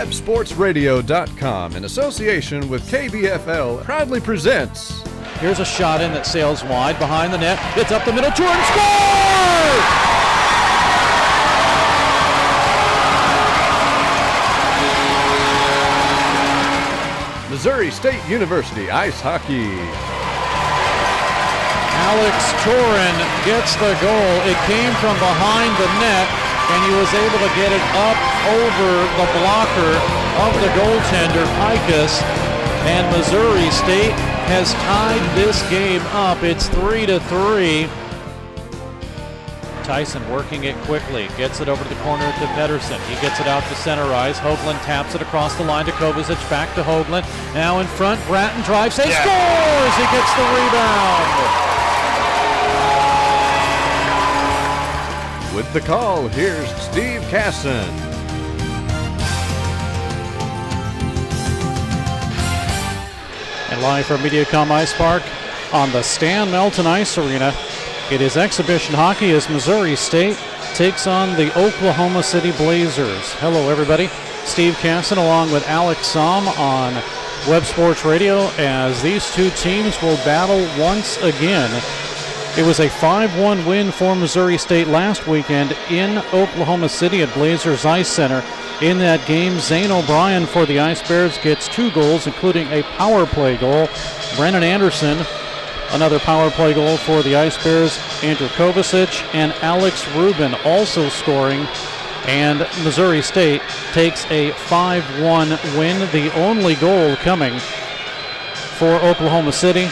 WebSportsRadio.com, in association with KBFL, proudly presents. Here's a shot in that sails wide behind the net. It's up the middle, Jordan scores! Missouri State University Ice Hockey. Alex Torin gets the goal. It came from behind the net, and he was able to get it up over the blocker of the goaltender, Pikus. And Missouri State has tied this game up. It's 3-3. Tyson working it quickly, gets it over to the corner to Pedersen. He gets it out to center ice. Hoagland taps it across the line to Kovacic, back to Hoagland. Now in front, Bratton drives, scores! He gets the rebound. With the call, here's Steve Casson. And live from Mediacom Ice Park on the Stan Melton Ice Arena, it is exhibition hockey as Missouri State takes on the Oklahoma City Blazers. Hello, everybody. Steve Casson along with Alex Somm on Web Sports Radio as these two teams will battle once again. It was a 5-1 win for Missouri State last weekend in Oklahoma City at Blazers Ice Center. In that game, Zane O'Brien for the Ice Bears gets 2 goals, including a power play goal. Brennan Anderson, another power play goal for the Ice Bears. Andrew Kovacic and Alex Rubin also scoring. And Missouri State takes a 5-1 win, the only goal coming for Oklahoma City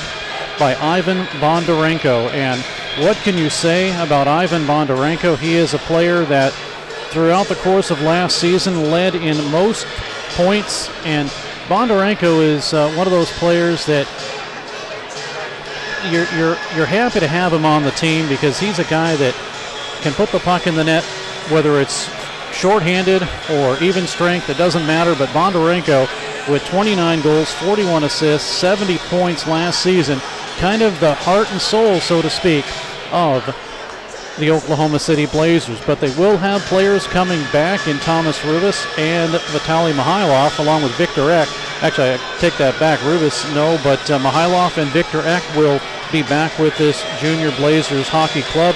by Ivan Bondarenko. And what can you say about Ivan Bondarenko? He is a player that throughout the course of last season led in most points, and Bondarenko is one of those players that you're happy to have him on the team because he's a guy that can put the puck in the net, whether it's shorthanded or even strength, it doesn't matter. But Bondarenko with 29 goals, 41 assists, 70 points last season, kind of the heart and soul, so to speak, of the Oklahoma City Blazers. But they will have players coming back in Thomas Rubis and Vitaly Mihailov, along with Victor Eck. Actually, I take that back. Rubis, no, but Mihailov and Victor Eck will be back with this junior Blazers hockey club.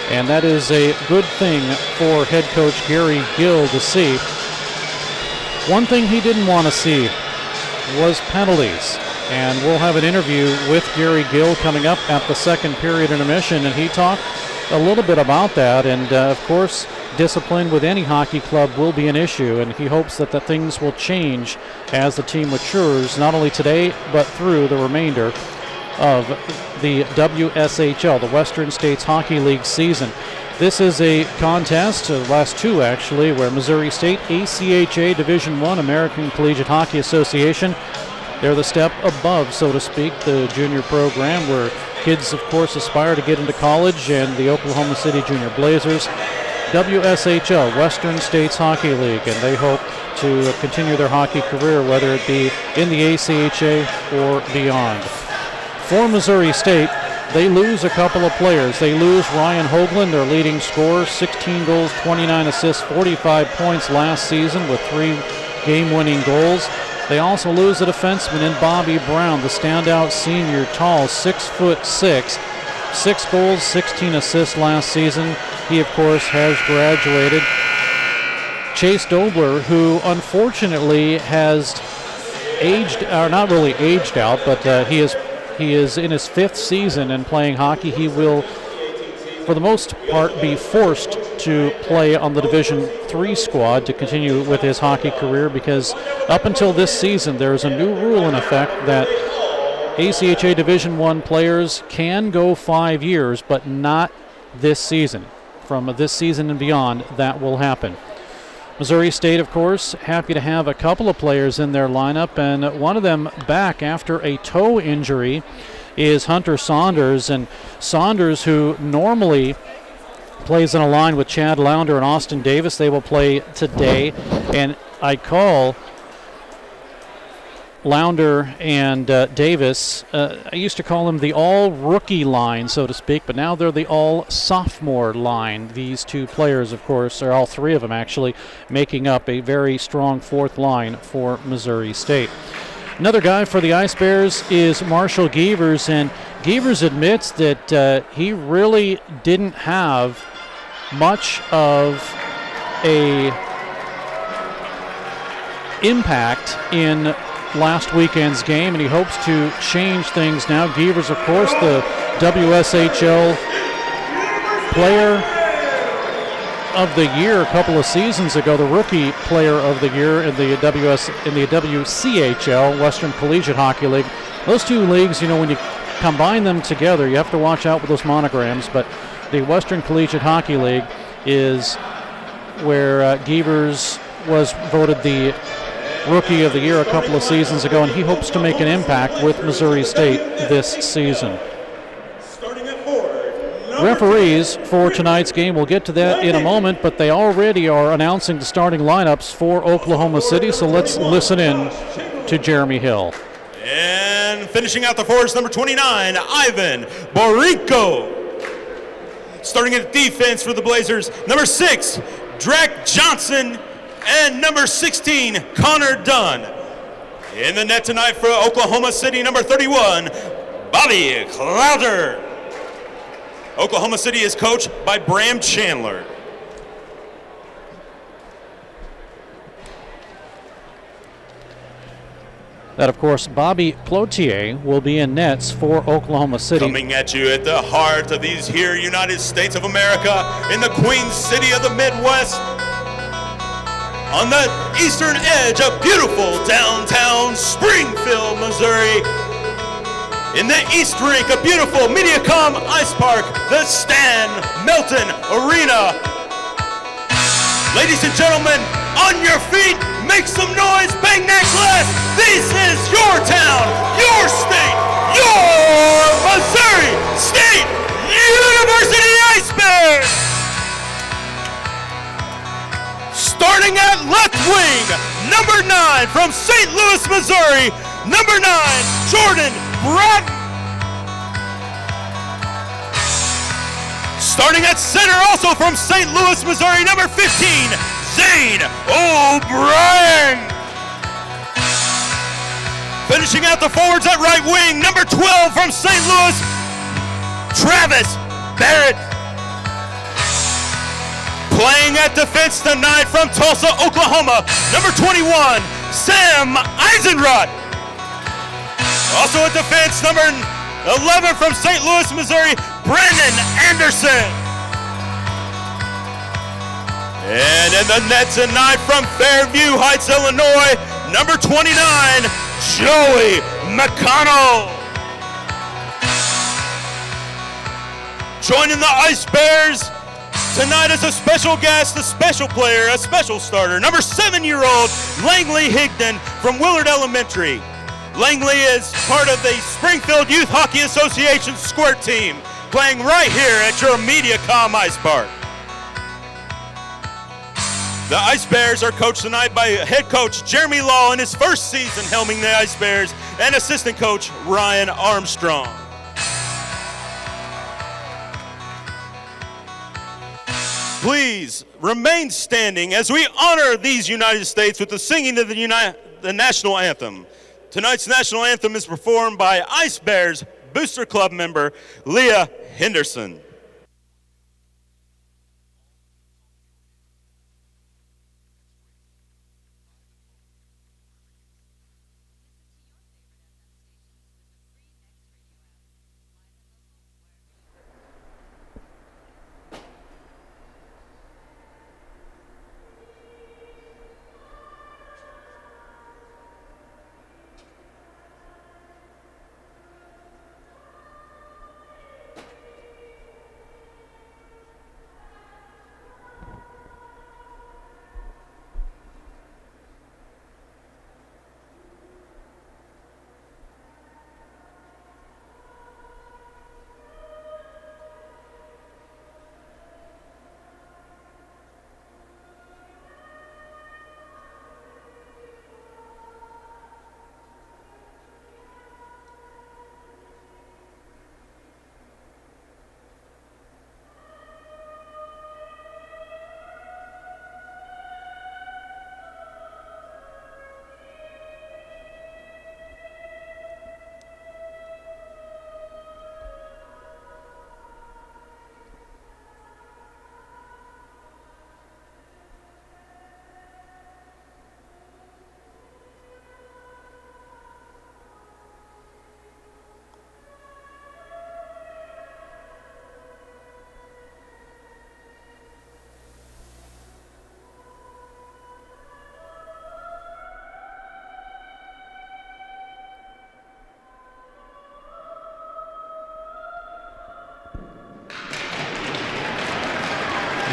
And that is a good thing for head coach Gary Gill to see. One thing he didn't want to see was penalties. And we'll have an interview with Gary Gill coming up at the second period intermission, and he talked a little bit about that. And of course, discipline with any hockey club will be an issue, and he hopes that the things will change as the team matures, not only today but through the remainder of the WSHL, the Western States Hockey League season. This is a contest, the last two actually, where Missouri State, ACHA Division I, American Collegiate Hockey Association, they're the step above, so to speak, the junior program where kids, of course, aspire to get into college, and the Oklahoma City Junior Blazers, WSHL, Western States Hockey League, and they hope to continue their hockey career, whether it be in the ACHA or beyond. For Missouri State, they lose a couple of players. They lose Ryan Hoagland, their leading scorer, 16 goals, 29 assists, 45 points last season with 3 game-winning goals. They also lose a defenseman in Bobby Brown, the standout senior, tall, 6'6", 6 goals, 16 assists last season. He, of course, has graduated. Chase Dobler, who unfortunately has aged, or not really aged out, but he is in his 5th season and playing hockey. He will, for the most part, be forced to play on the Division III squad to continue with his hockey career, because up until this season there's a new rule in effect that ACHA Division I players can go 5 years, but not this season. From this season and beyond, that will happen. Missouri State, of course, happy to have a couple of players in their lineup, and one of them back after a toe injury is Hunter Saunders. And Saunders, who normally plays in a line with Chad Lounder and Austin Davis, they will play today. And I call Lounder and Davis, I used to call them the all-rookie line, so to speak, but now they're the all-sophomore line. These two players, of course, or all three of them actually, making up a very strong fourth line for Missouri State. Another guy for the Ice Bears is Marshall Gievers, and Gievers admits that he really didn't have much of a impact in last weekend's game, and he hopes to change things now. Gievers, of course, the WSHL Player of the Year a couple of seasons ago, the Rookie Player of the Year in the WCHL, Western Collegiate Hockey League. Those two leagues, you know, when you combine them together, you have to watch out with those monograms, but the Western Collegiate Hockey League is where Gievers was voted the Rookie of the Year a couple of seasons ago, and he hopes to make an impact with Missouri State this season. Referees for tonight's game, we'll get to that in a moment, but they already are announcing the starting lineups for Oklahoma City, so let's listen in to Jeremy Hill. And finishing out the forwards, number 29, Ivan Borinko. Starting at defense for the Blazers, number 6, Drac Johnson, and number 16, Connor Dunn. In the net tonight for Oklahoma City, number 31, Bobby Clouder. Oklahoma City is coached by Bram Chandler. That, of course, Bobby Cloutier will be in nets for Oklahoma City. Coming at you at the heart of these here United States of America in the Queen City of the Midwest. On the eastern edge of beautiful downtown Springfield, Missouri. In the East Rink, a beautiful Mediacom Ice Park, the Stan Melton Arena. Ladies and gentlemen, on your feet, make some noise, bang that glass. This is your town, your state, your Missouri State University Ice Bears. Starting at left wing, number 9 from St. Louis, Missouri, number 9, Jordan Bratton. Starting at center, also from St. Louis, Missouri, number 15, Zane O'Brien. Finishing out the forwards at right wing, number 12 from St. Louis, Travis Barrett. Playing at defense tonight from Tulsa, Oklahoma, number 21, Sam Eisenrod. Also at defense, number 11 from St. Louis, Missouri, Brandon Anderson. And in the net tonight from Fairview Heights, Illinois, number 29, Joey McConnell. Joining the Ice Bears tonight is a special guest, a special player, a special starter, number 7-year-old Langley Higdon from Willard Elementary. Langley is part of the Springfield Youth Hockey Association squirt team, playing right here at your Mediacom Ice Park. The Ice Bears are coached tonight by head coach Jeremy Law in his first season helming the Ice Bears, and assistant coach Ryan Armstrong. Please remain standing as we honor these United States with the singing of the national anthem. Tonight's national anthem is performed by Ice Bears Booster Club member Leah Henderson.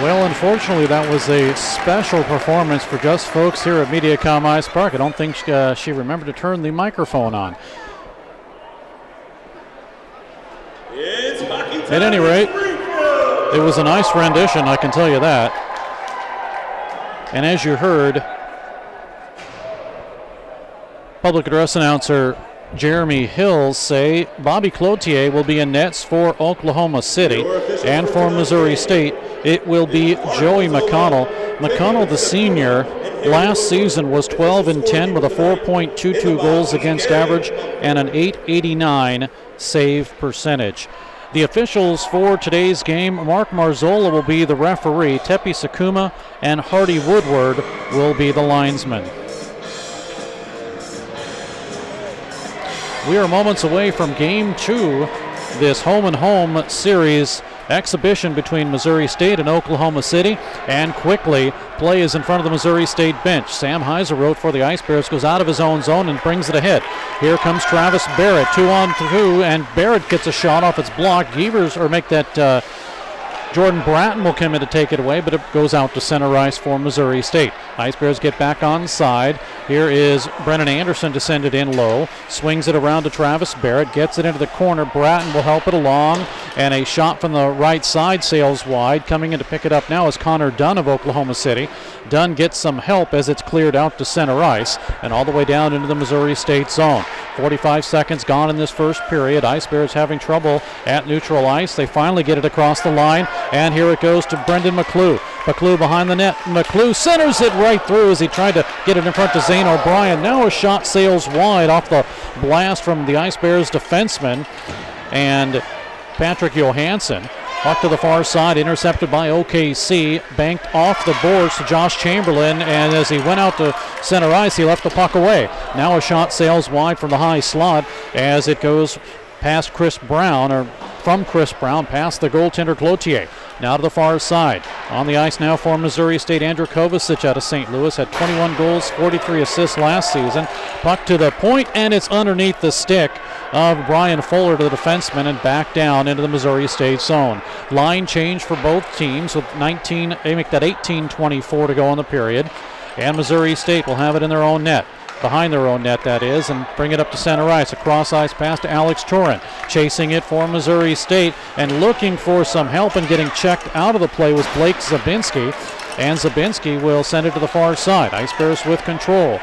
Well, unfortunately, that was a special performance for just folks here at Mediacom Ice Park. I don't think she remembered to turn the microphone on. At any rate, it was a nice rendition, I can tell you that. And as you heard, public address announcer Jeremy Hills say Bobby Cloutier will be in nets for Oklahoma City, and for Missouri State it will be Joey McConnell. McConnell, the senior, last season was 12-10 with a 4.22 goals against average and an .889 save percentage. The officials for today's game, Mark Marzola will be the referee, Tepi Sakuma and Hardy Woodward will be the linesmen. We are moments away from Game 2, this home-and-home series exhibition between Missouri State and Oklahoma City, and quickly play is in front of the Missouri State bench. Sam Heiser wrote for the Ice Bears, goes out of his own zone and brings it ahead. Here comes Travis Barrett, 2-on-2, and Barrett gets a shot off its block. Jordan Bratton will come in to take it away, but it goes out to center ice for Missouri State. Ice Bears get back on side. Here is Brennan Anderson to send it in low. Swings it around to Travis Barrett, gets it into the corner. Bratton will help it along, and a shot from the right side sails wide. Coming in to pick it up now is Connor Dunn of Oklahoma City. Dunn gets some help as it's cleared out to center ice and all the way down into the Missouri State zone. 45 seconds gone in this first period. Ice Bears having trouble at neutral ice. They finally get it across the line, and here it goes to Brendan McClue. McClue behind the net. McClue centers it right through as he tried to get it in front to Zane O'Brien. Now a shot sails wide off the blast from the Ice Bears defenseman and Patrick Johansson. Off to the far side, intercepted by OKC, banked off the boards to Josh Chamberlain, and as he went out to center ice, he left the puck away. Now a shot sails wide from the high slot as it goes past Chris Brown, or from Chris Brown, past the goaltender Cloutier. Now to the far side. On the ice now for Missouri State, Andrew Kovacic out of St. Louis, had 21 goals, 43 assists last season. Puck to the point, and it's underneath the stick of Brian Fuller to the defenseman and back down into the Missouri State zone. Line change for both teams with 18:24 to go in the period. And Missouri State will have it in their own net. Behind their own net, that is, and bring it up to center ice. A cross ice pass to Alex Torrent. Chasing it for Missouri State and looking for some help and getting checked out of the play was Blake Zabinski. And Zabinski will send it to the far side. Ice Bears with control.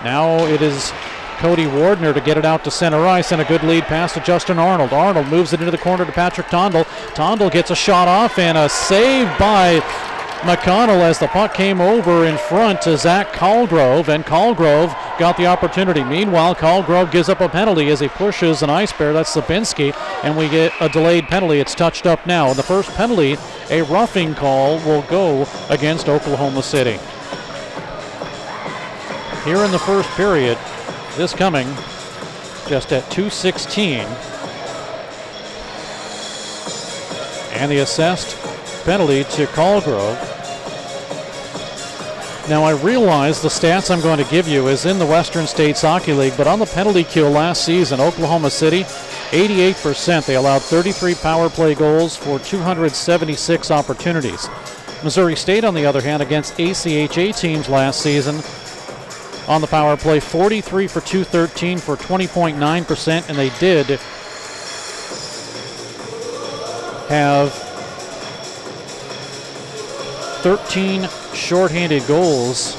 Now it is Cody Wardner to get it out to center ice, and a good lead pass to Justin Arnold. Arnold moves it into the corner to Patrick Tondel. Tondel gets a shot off and a save by McConnell as the puck came over in front to Zach Colgrove, and Colgrove got the opportunity. Meanwhile, Colgrove gives up a penalty as he pushes an Ice Bear. That's Zabinski, and we get a delayed penalty. It's touched up now. The first penalty, a roughing call, will go against Oklahoma City. Here in the first period, this coming just at 2:16, and the assessed penalty to Colgrove. Now I realize the stats I'm going to give you is in the Western States Hockey League, but on the penalty kill last season, Oklahoma City, 88%. They allowed 33 power play goals for 276 opportunities. Missouri State, on the other hand, against ACHA teams last season, on the power play, 43 for 213 for 20.9%, and they did have 13 shorthanded goals.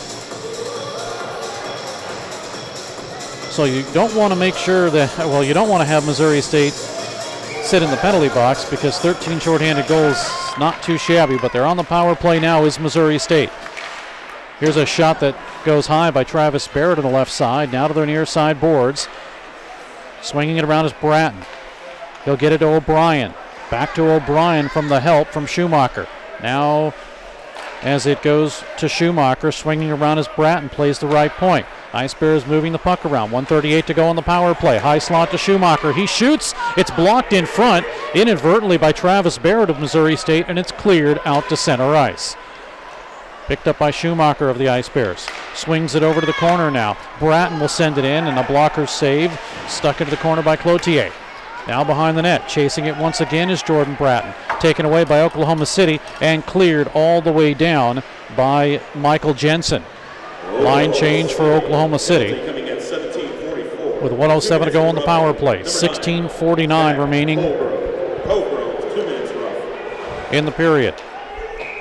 So you don't want to make sure that, well, you don't want to have Missouri State sit in the penalty box because 13 shorthanded goals, not too shabby, but they're on the power play now is Missouri State. Here's a shot that goes high by Travis Barrett on the left side, now to their near side boards. Swinging it around is Bratton. He'll get it to O'Brien. Back to O'Brien from the help from Schumacher. Now as it goes to Schumacher, swinging around as Bratton plays the right point. Ice Bears moving the puck around. 1:38 to go on the power play. High slot to Schumacher. He shoots. It's blocked in front inadvertently by Travis Barrett of Missouri State, and it's cleared out to center ice. Picked up by Schumacher of the Ice Bears. Swings it over to the corner now. Bratton will send it in, and a blocker save. Stuck into the corner by Cloutier. Now behind the net, chasing it once again is Jordan Bratton. taken away by Oklahoma City and cleared all the way down by Michael Jensen. Line change for Oklahoma City with 1:07 to go on the power play. 16:49 remaining in the period.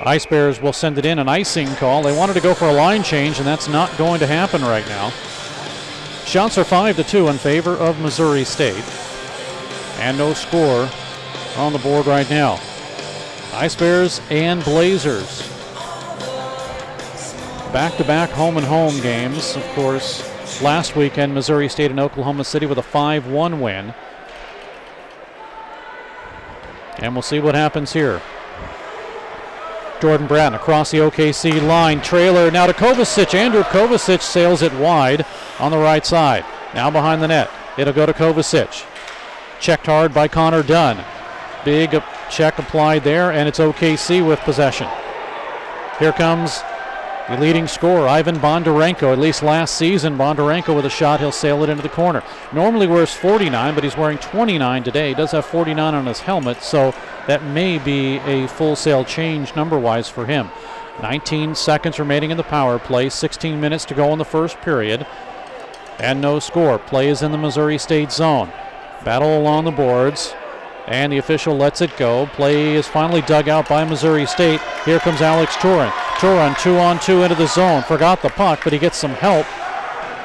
Ice Bears will send it in, an icing call. They wanted to go for a line change, and that's not going to happen right now. Shots are 5-2 in favor of Missouri State. And no score on the board right now. Ice Bears and Blazers. Back-to-back home and home games. Of course, last weekend, Missouri State and Oklahoma City with a 5-1 win. And we'll see what happens here. Jordan Bratton across the OKC line. Trailer now to Kovacic. Andrew Kovacic sails it wide on the right side. Now behind the net. It'll go to Kovacic. Checked hard by Connor Dunn. Big check applied there, and it's OKC with possession. Here comes the leading scorer, Ivan Bondarenko. At least last season, Bondarenko with a shot, he'll sail it into the corner. Normally wears 49, but he's wearing 29 today. He does have 49 on his helmet, so that may be a full sail change number-wise for him. 19 seconds remaining in the power play, 16 minutes to go in the first period, and no score. Play is in the Missouri State zone. Battle along the boards, and the official lets it go. Play is finally dug out by Missouri State. Here comes Alex Turin. Turin 2-on-2 into the zone. Forgot the puck, but he gets some help,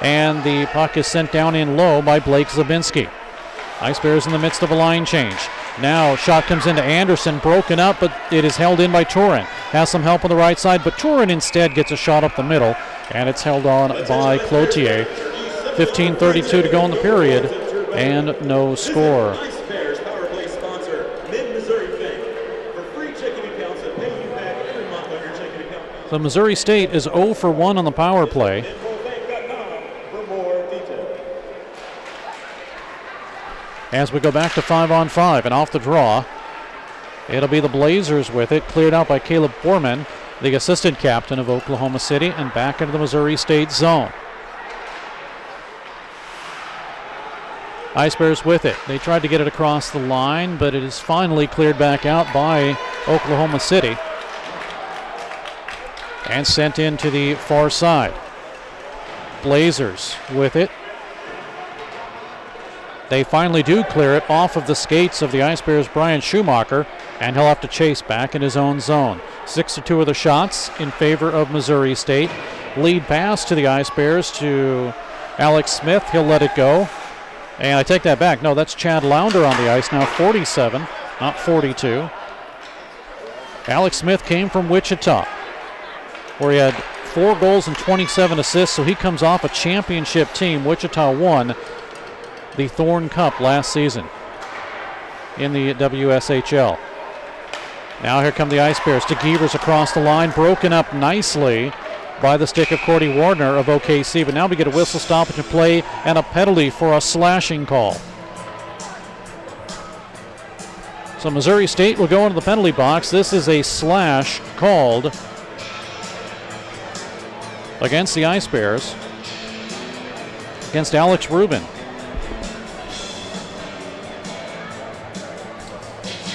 and the puck is sent down in low by Blake Zabinski. Ice Bears in the midst of a line change. Now shot comes into Anderson, broken up, but it is held in by Turin. Has some help on the right side, but Turin instead gets a shot up the middle, and it's held on by Cloutier. 15:32 to go in the period, and no score. So Missouri State is 0 for 1 on the power play. As we go back to 5-on-5, and off the draw, it'll be the Blazers with it, cleared out by Caleb Borman, the assistant captain of Oklahoma City, and back into the Missouri State zone. Ice Bears with it. They tried to get it across the line, but it is finally cleared back out by Oklahoma City and sent into the far side. Blazers with it. They finally do clear it off of the skates of the Ice Bears' Brian Schumacher, and he'll have to chase back in his own zone. 6-2 of the shots in favor of Missouri State. Lead pass to the Ice Bears to Alex Smith. He'll let it go. And I take that back. No, that's Chad Launder on the ice now, 47, not 42. Alex Smith came from Wichita, where he had 4 goals and 27 assists, so he comes off a championship team. Wichita won the Thorne Cup last season in the WSHL. Now here come the Ice Bears. DeGevers across the line, broken up nicely by the stick of Cordy Wardner of OKC, but now we get a whistle stoppage of play and a penalty for a slashing call. So Missouri State will go into the penalty box. This is a slash called against the Ice Bears, against Alex Rubin.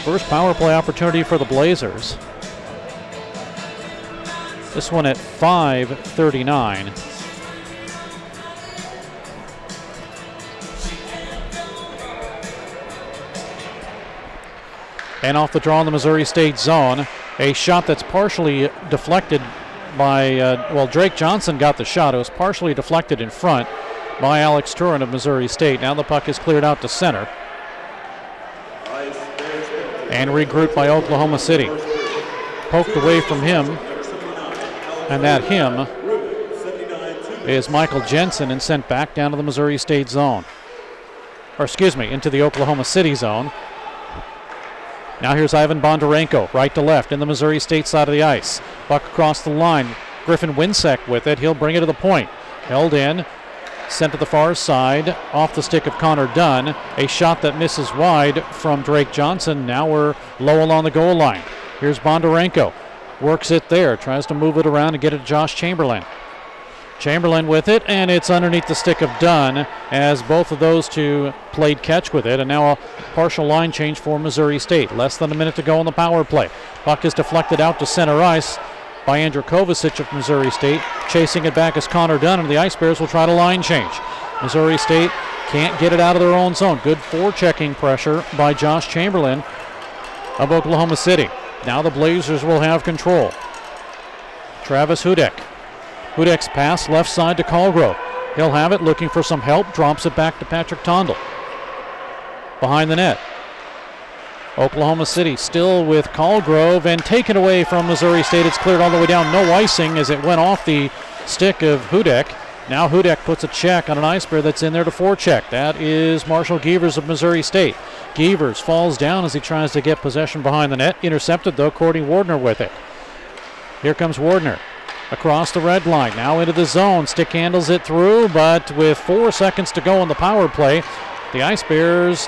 First power play opportunity for the Blazers. This one at 5:39. And off the draw in the Missouri State zone, a shot that's partially deflected by, Drake Johnson got the shot. It was partially deflected in front by Alex Turin of Missouri State. Now the puck is cleared out to center and regrouped by Oklahoma City. Poked away from him, and that him is Michael Jensen, and sent back down to the Missouri State zone. Or excuse me, into the Oklahoma City zone. Now here's Ivan Bondarenko, right to left in the Missouri State side of the ice. Puck across the line. Griffin Winsek with it. He'll bring it to the point. Held in. Sent to the far side, off the stick of Connor Dunn. A shot that misses wide from Drake Johnson. Now we're low along the goal line. Here's Bondarenko. Works it there. Tries to move it around and get it to Josh Chamberlain. Chamberlain with it, and it's underneath the stick of Dunn as both of those two played catch with it. And now a partial line change for Missouri State. Less than a minute to go on the power play. Puck is deflected out to center ice by Andrew Kovacic of Missouri State. Chasing it back is Connor Dunn, and the Ice Bears will try to line change. Missouri State can't get it out of their own zone. Good forechecking pressure by Josh Chamberlain of Oklahoma City. Now the Blazers will have control. Travis Hudek. Hudek's pass left side to Colgrove. He'll have it, looking for some help, drops it back to Patrick Tondel. Behind the net. Oklahoma City still with Colgrove, and taken away from Missouri State. It's cleared all the way down. No icing as it went off the stick of Hudek. Now Hudek puts a check on an Ice Bear that's in there to forecheck. That is Marshall Gievers of Missouri State. Gievers falls down as he tries to get possession behind the net. Intercepted, though, Cordy Wardner with it. Here comes Wardner. Across the red line, now into the zone. Stick handles it through, but with 4 seconds to go on the power play, the Ice Bears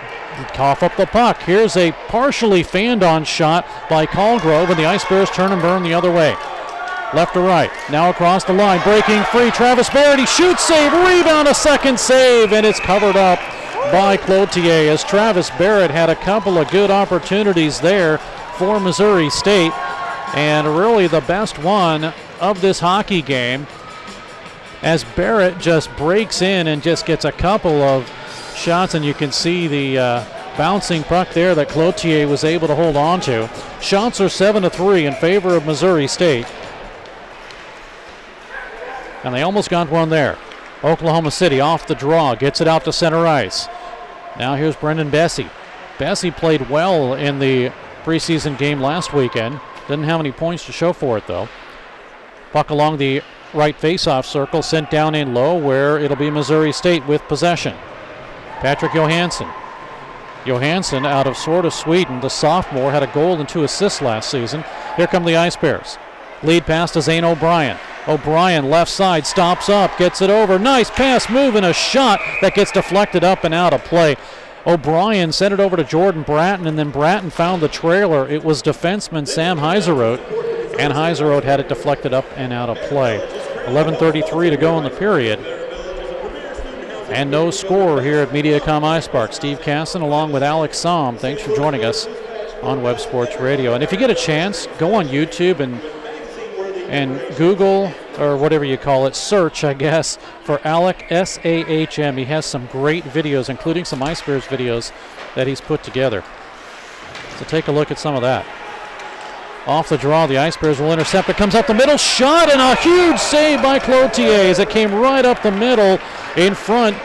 cough up the puck. Here's a partially fanned-on shot by Colgrove, and the Ice Bears turn and burn the other way. Left to right, now across the line, breaking free. Travis Barrett, he shoots, save, rebound, a second save, and it's covered up by Cloutier as Travis Barrett had a couple of good opportunities there for Missouri State, and really the best one of this hockey game as Barrett just breaks in and just gets a couple of shots, and you can see the bouncing puck there that Cloutier was able to hold on to. Shots are 7-3 in favor of Missouri State, and they almost got one there. Oklahoma City off the draw, gets it out to center ice. Now here's Brendan Bessie. Bessie played well in the preseason game last weekend. Didn't have any points to show for it, though. Puck along the right faceoff circle, sent down in low, where it'll be Missouri State with possession. Patrick Johansson. Johansson out of Sorta, Sweden, the sophomore, had a goal and 2 assists last season. Here come the Ice Bears. Lead pass to Zane O'Brien. O'Brien left side, stops up, gets it over. Nice pass, move, and a shot that gets deflected up and out of play. O'Brien sent it over to Jordan Bratton, and then Bratton found the trailer. It was defenseman Sam Heiseroth, and Heiseroth had it deflected up and out of play. 11:33 to go in the period. And no score here at Mediacom Ice Park. Steve Casson along with Alex Somm. Thanks for joining us on Web Sports Radio. And if you get a chance, go on YouTube and Google, or whatever you call it, search, I guess, for Alec, S-A-H-M. He has some great videos, including some Ice Bears videos that he's put together. So take a look at some of that. Off the draw, the Ice Bears will intercept. It comes up the middle, shot, and a huge save by Cloutier as it came right up the middle in front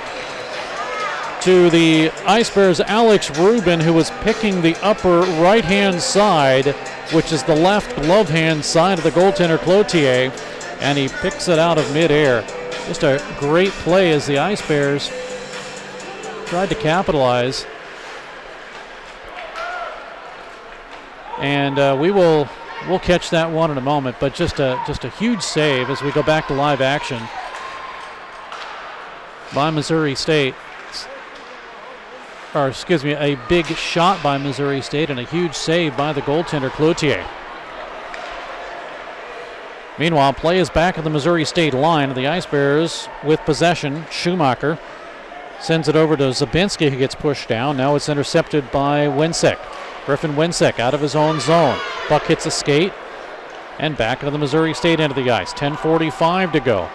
to the Ice Bears' Alex Rubin, who was picking the upper right-hand side, which is the left glove hand side of the goaltender Cloutier, and he picks it out of midair. Just a great play as the Ice Bears tried to capitalize. And we'll catch that one in a moment, but just a huge save as we go back to live action by Missouri State. Or excuse me, a big shot by Missouri State and a huge save by the goaltender Cloutier. Meanwhile, play is back at the Missouri State line. The Ice Bears with possession. Schumacher sends it over to Zabinski, who gets pushed down. Now it's intercepted by Winsek. Griffin Winsek out of his own zone. Puck hits a skate and back into the Missouri State end of the ice. 10:45 to go.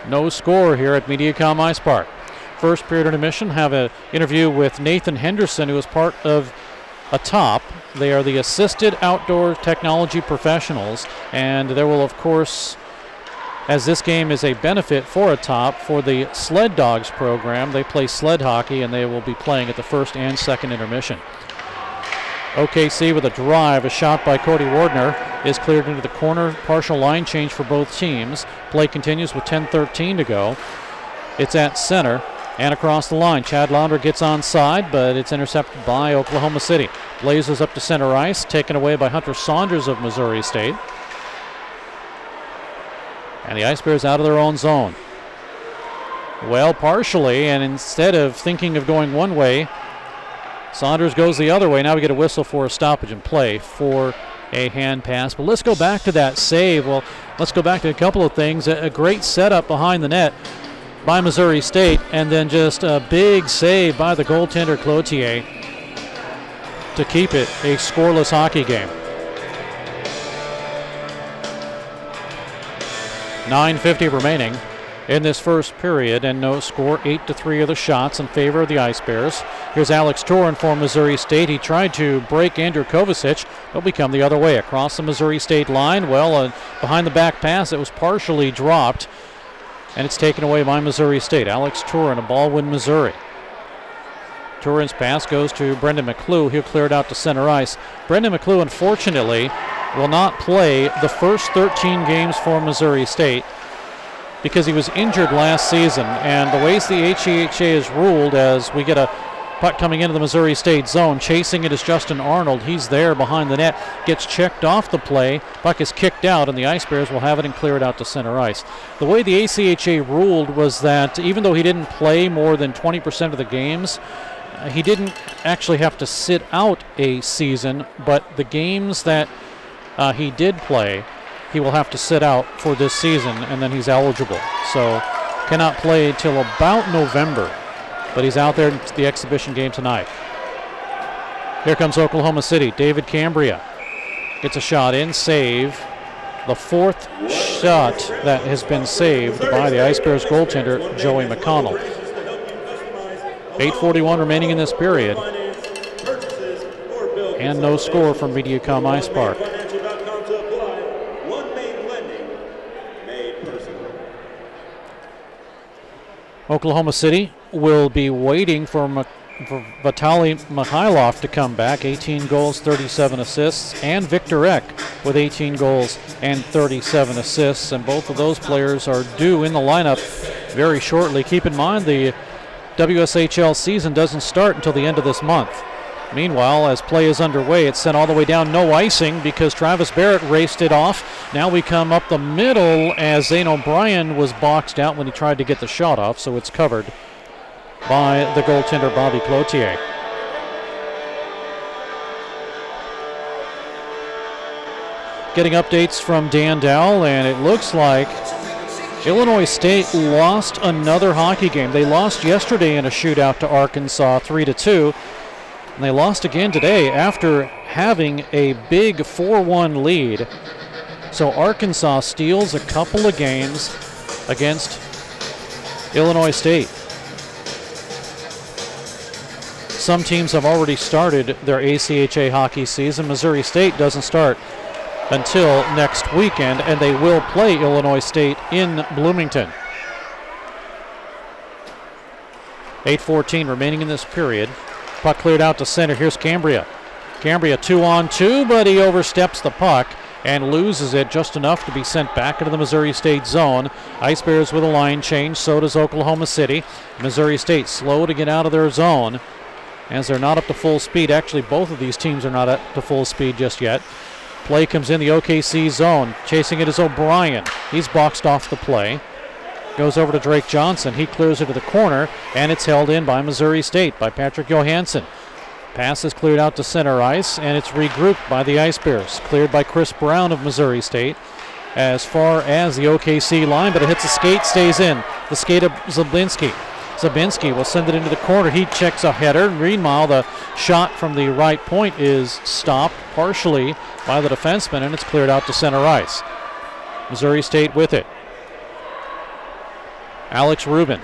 No score here at Mediacom Ice Park. First period intermission, have an interview with Nathan Henderson, who is part of ATOP. They are the Assisted Outdoor Technology Professionals, and there will, of course, as this game is a benefit for ATOP, for the Sled Dogs program. They play sled hockey, and they will be playing at the first and second intermission. OKC with a drive, a shot by Cody Wardner is cleared into the corner. Partial line change for both teams. Play continues with 10:13 to go. It's at center. And across the line, Chad Launder gets onside, but it's intercepted by Oklahoma City. Blazers up to center ice, taken away by Hunter Saunders of Missouri State. And the Ice Bears out of their own zone. Well, partially, and instead of thinking of going one way, Saunders goes the other way. Now we get a whistle for a stoppage in play for a hand pass. But let's go back to that save. Well, let's go back to a couple of things. A great setup behind the net by Missouri State, and then just a big save by the goaltender Cloutier to keep it a scoreless hockey game. 9:50 remaining in this first period, and no score. 8-3 are the shots in favor of the Ice Bears. Here's Alex Torin for Missouri State. He tried to break Andrew Kovacic, but we come the other way across the Missouri State line. Well, behind the back pass, it was partially dropped, and it's taken away by Missouri State. Alex Torin, a ball win Missouri. Torin's pass goes to Brendan McClue. He'll clear it out to center ice. Brendan McClue, unfortunately, will not play the first 13 games for Missouri State because he was injured last season. And the ways the HEHA is ruled, as we get a puck coming into the Missouri State zone, chasing it is Justin Arnold. He's there behind the net, gets checked off the play, puck is kicked out, and the Ice Bears will have it and clear it out to center ice. The way the ACHA ruled was that even though he didn't play more than 20% of the games, he didn't actually have to sit out a season, but the games that he did play, he will have to sit out for this season, and then he's eligible. So cannot play till about November, but he's out there in the exhibition game tonight. Here comes Oklahoma City. David Cambria gets a shot in, save. The fourth shot that has been saved by the Ice Bears goaltender, Joey McConnell. 8:41 remaining in this period, and no score from Mediacom Ice Park. Oklahoma City will be waiting for Vitaly Mikhailov to come back. 18 goals, 37 assists, and Victor Eck with 18 goals and 37 assists, and both of those players are due in the lineup very shortly. Keep in mind the WSHL season doesn't start until the end of this month. Meanwhile, as play is underway, it's sent all the way down, no icing, because Travis Barrett raced it off. Now we come up the middle as Zane O'Brien was boxed out when he tried to get the shot off, so it's covered by the goaltender Bobby Cloutier. Getting updates from Dan Dowell, and it looks like Illinois State lost another hockey game. They lost yesterday in a shootout to Arkansas 3-2. And they lost again today after having a big 4-1 lead. So Arkansas steals a couple of games against Illinois State. Some teams have already started their ACHA hockey season. Missouri State doesn't start until next weekend, and they will play Illinois State in Bloomington. 8:14 remaining in this period. Puck cleared out to center. Here's Cambria. Cambria 2-on-2, but he oversteps the puck and loses it just enough to be sent back into the Missouri State zone. Ice Bears with a line change, so does Oklahoma City. Missouri State slow to get out of their zone as they're not up to full speed. Actually, both of these teams are not up to full speed just yet. Play comes in the OKC zone. Chasing it is O'Brien. He's boxed off the play. Goes over to Drake Johnson. He clears it to the corner, and it's held in by Missouri State, by Patrick Johansson. Pass is cleared out to center ice, and it's regrouped by the Ice Bears. Cleared by Chris Brown of Missouri State as far as the OKC line, but it hits a skate, stays in. The skate of Zabinski. Zabinski will send it into the corner. He checks a header. Meanwhile, the shot from the right point is stopped partially by the defenseman, and it's cleared out to center ice. Missouri State with it. Alex Rubin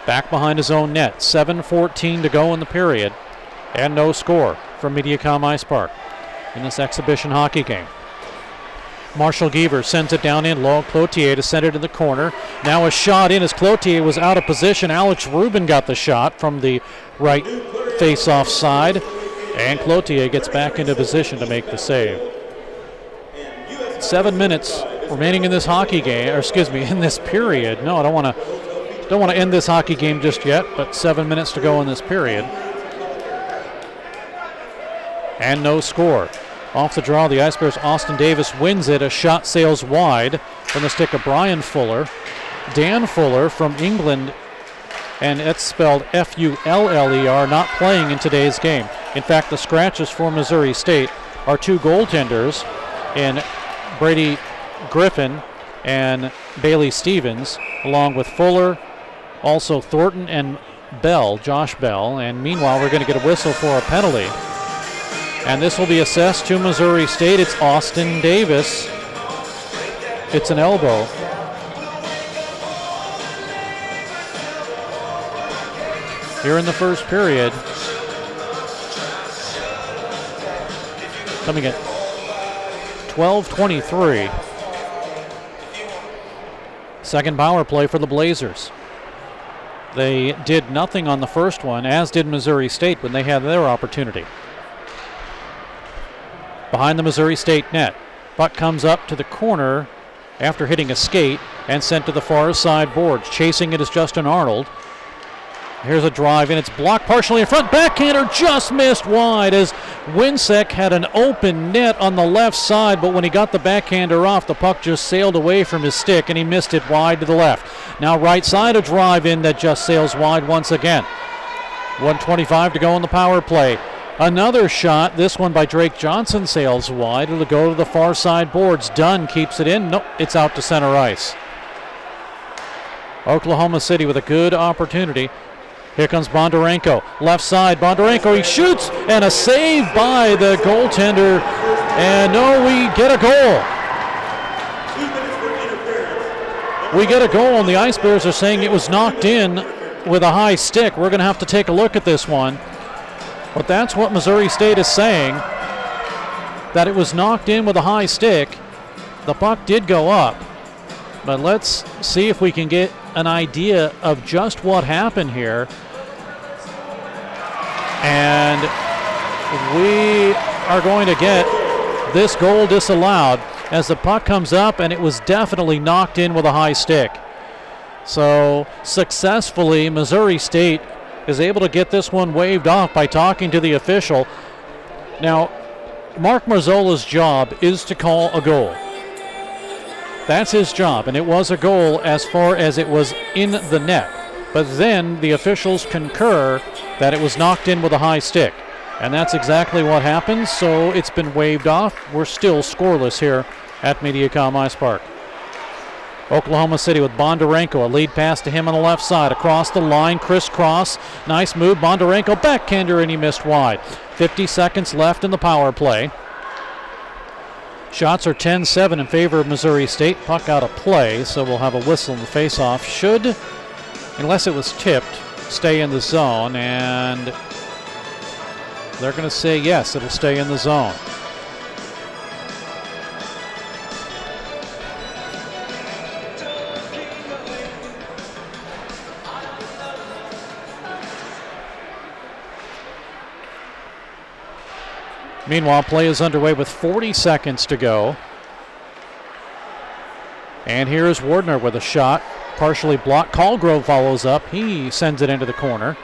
back behind his own net. 7:14 to go in the period, and no score from Mediacom Ice Park in this exhibition hockey game. Marshall Geaver sends it down in low. Cloutier to send it in the corner. Now a shot in as Cloutier was out of position. Alex Rubin got the shot from the right face-off side, and Cloutier gets back into position to make the save. 7 minutes remaining in this hockey game, or excuse me, in this period. No, I don't want to end this hockey game just yet, but 7 minutes to go in this period. And no score. Off the draw, the Ice Bears' Austin Davis wins it. A shot sails wide from the stick of Brian Fuller. Dan Fuller from England, and it's spelled F-U-L-L-E-R, not playing in today's game. In fact, the scratches for Missouri State our two goaltenders in Brady Griffin and Bailey Stevens, along with Fuller, also Thornton and Bell, Josh Bell. And meanwhile, we're going to get a whistle for a penalty. And this will be assessed to Missouri State. It's Austin Davis. It's an elbow. Here in the first period. Coming at 12:23. Second power play for the Blazers. They did nothing on the first one, as did Missouri State when they had their opportunity. Behind the Missouri State net. Puck comes up to the corner after hitting a skate and sent to the far side boards. Chasing it is Justin Arnold. Here's a drive, and it's blocked partially in front. Backhander just missed wide as Winsek had an open net on the left side, but when he got the backhander off, the puck just sailed away from his stick, and he missed it wide to the left. Now right side, a drive in that just sails wide once again. 1:25 to go on the power play. Another shot, this one by Drake Johnson, sails wide. It'll go to the far side boards. Dunn keeps it in. Nope, it's out to center ice. Oklahoma City with a good opportunity. Here comes Bondarenko. Left side, Bondarenko, he shoots, and a save by the goaltender. And no, we get a goal. We get a goal, and the Ice Bears are saying it was knocked in with a high stick. We're going to have to take a look at this one. But that's what Missouri State is saying, that it was knocked in with a high stick. The puck did go up. But let's see if we can get an idea of just what happened here. And we are going to get this goal disallowed as the puck comes up, and it was definitely knocked in with a high stick. So successfully, Missouri State is able to get this one waved off by talking to the official. Now, Mark Marzola's job is to call a goal. That's his job, and it was a goal as far as it was in the net. But then the officials concur that it was knocked in with a high stick. And that's exactly what happened, so it's been waved off. We're still scoreless here at Mediacom Ice Park. Oklahoma City with Bondarenko, a lead pass to him on the left side. Across the line, crisscross. Nice move, Bondarenko, backhander, and he missed wide. 50 seconds left in the power play. Shots are 10-7 in favor of Missouri State. Puck out of play, so we'll have a whistle in the face-off. Should, unless it was tipped, stay in the zone, and they're going to say yes, it'll stay in the zone. Meanwhile, play is underway with 40 seconds to go. And here is Wardner with a shot, partially blocked. Callgrove follows up. He sends it into the corner.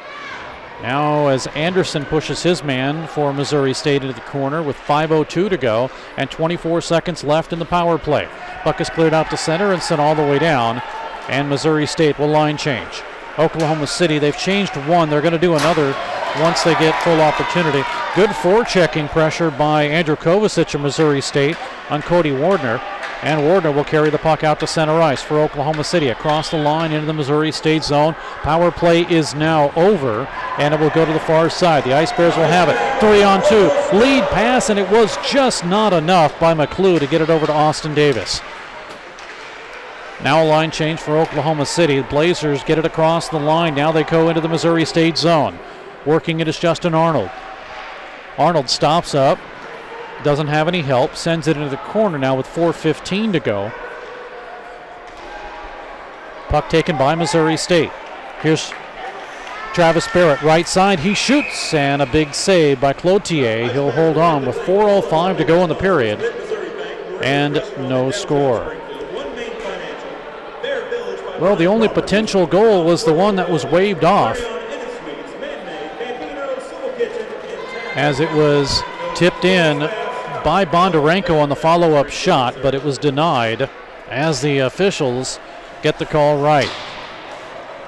Now as Anderson pushes his man for Missouri State into the corner with 5:02 to go and 24 seconds left in the power play. Puck is cleared out to center and sent all the way down, and Missouri State will line change. Oklahoma City, they've changed one. They're going to do another once they get full opportunity. Good forechecking pressure by Andrew Kovacic of Missouri State on Cody Wardner. And Wardner will carry the puck out to center ice for Oklahoma City. Across the line into the Missouri State zone. Power play is now over, and it will go to the far side. The Ice Bears will have it. 3-on-2. Lead pass, and it was just not enough by McClue to get it over to Austin Davis. Now a line change for Oklahoma City. The Blazers get it across the line. Now they go into the Missouri State zone. Working it is Justin Arnold. Arnold stops up. Doesn't have any help. Sends it into the corner now with 4:15 to go. Puck taken by Missouri State. Here's Travis Barrett, right side. He shoots, and a big save by Cloutier. He'll hold on with 4:05 to go in the period. And no score. Well, the only potential goal was the one that was waved off, as it was tipped in by Bondarenko on the follow-up shot, but it was denied as the officials get the call right.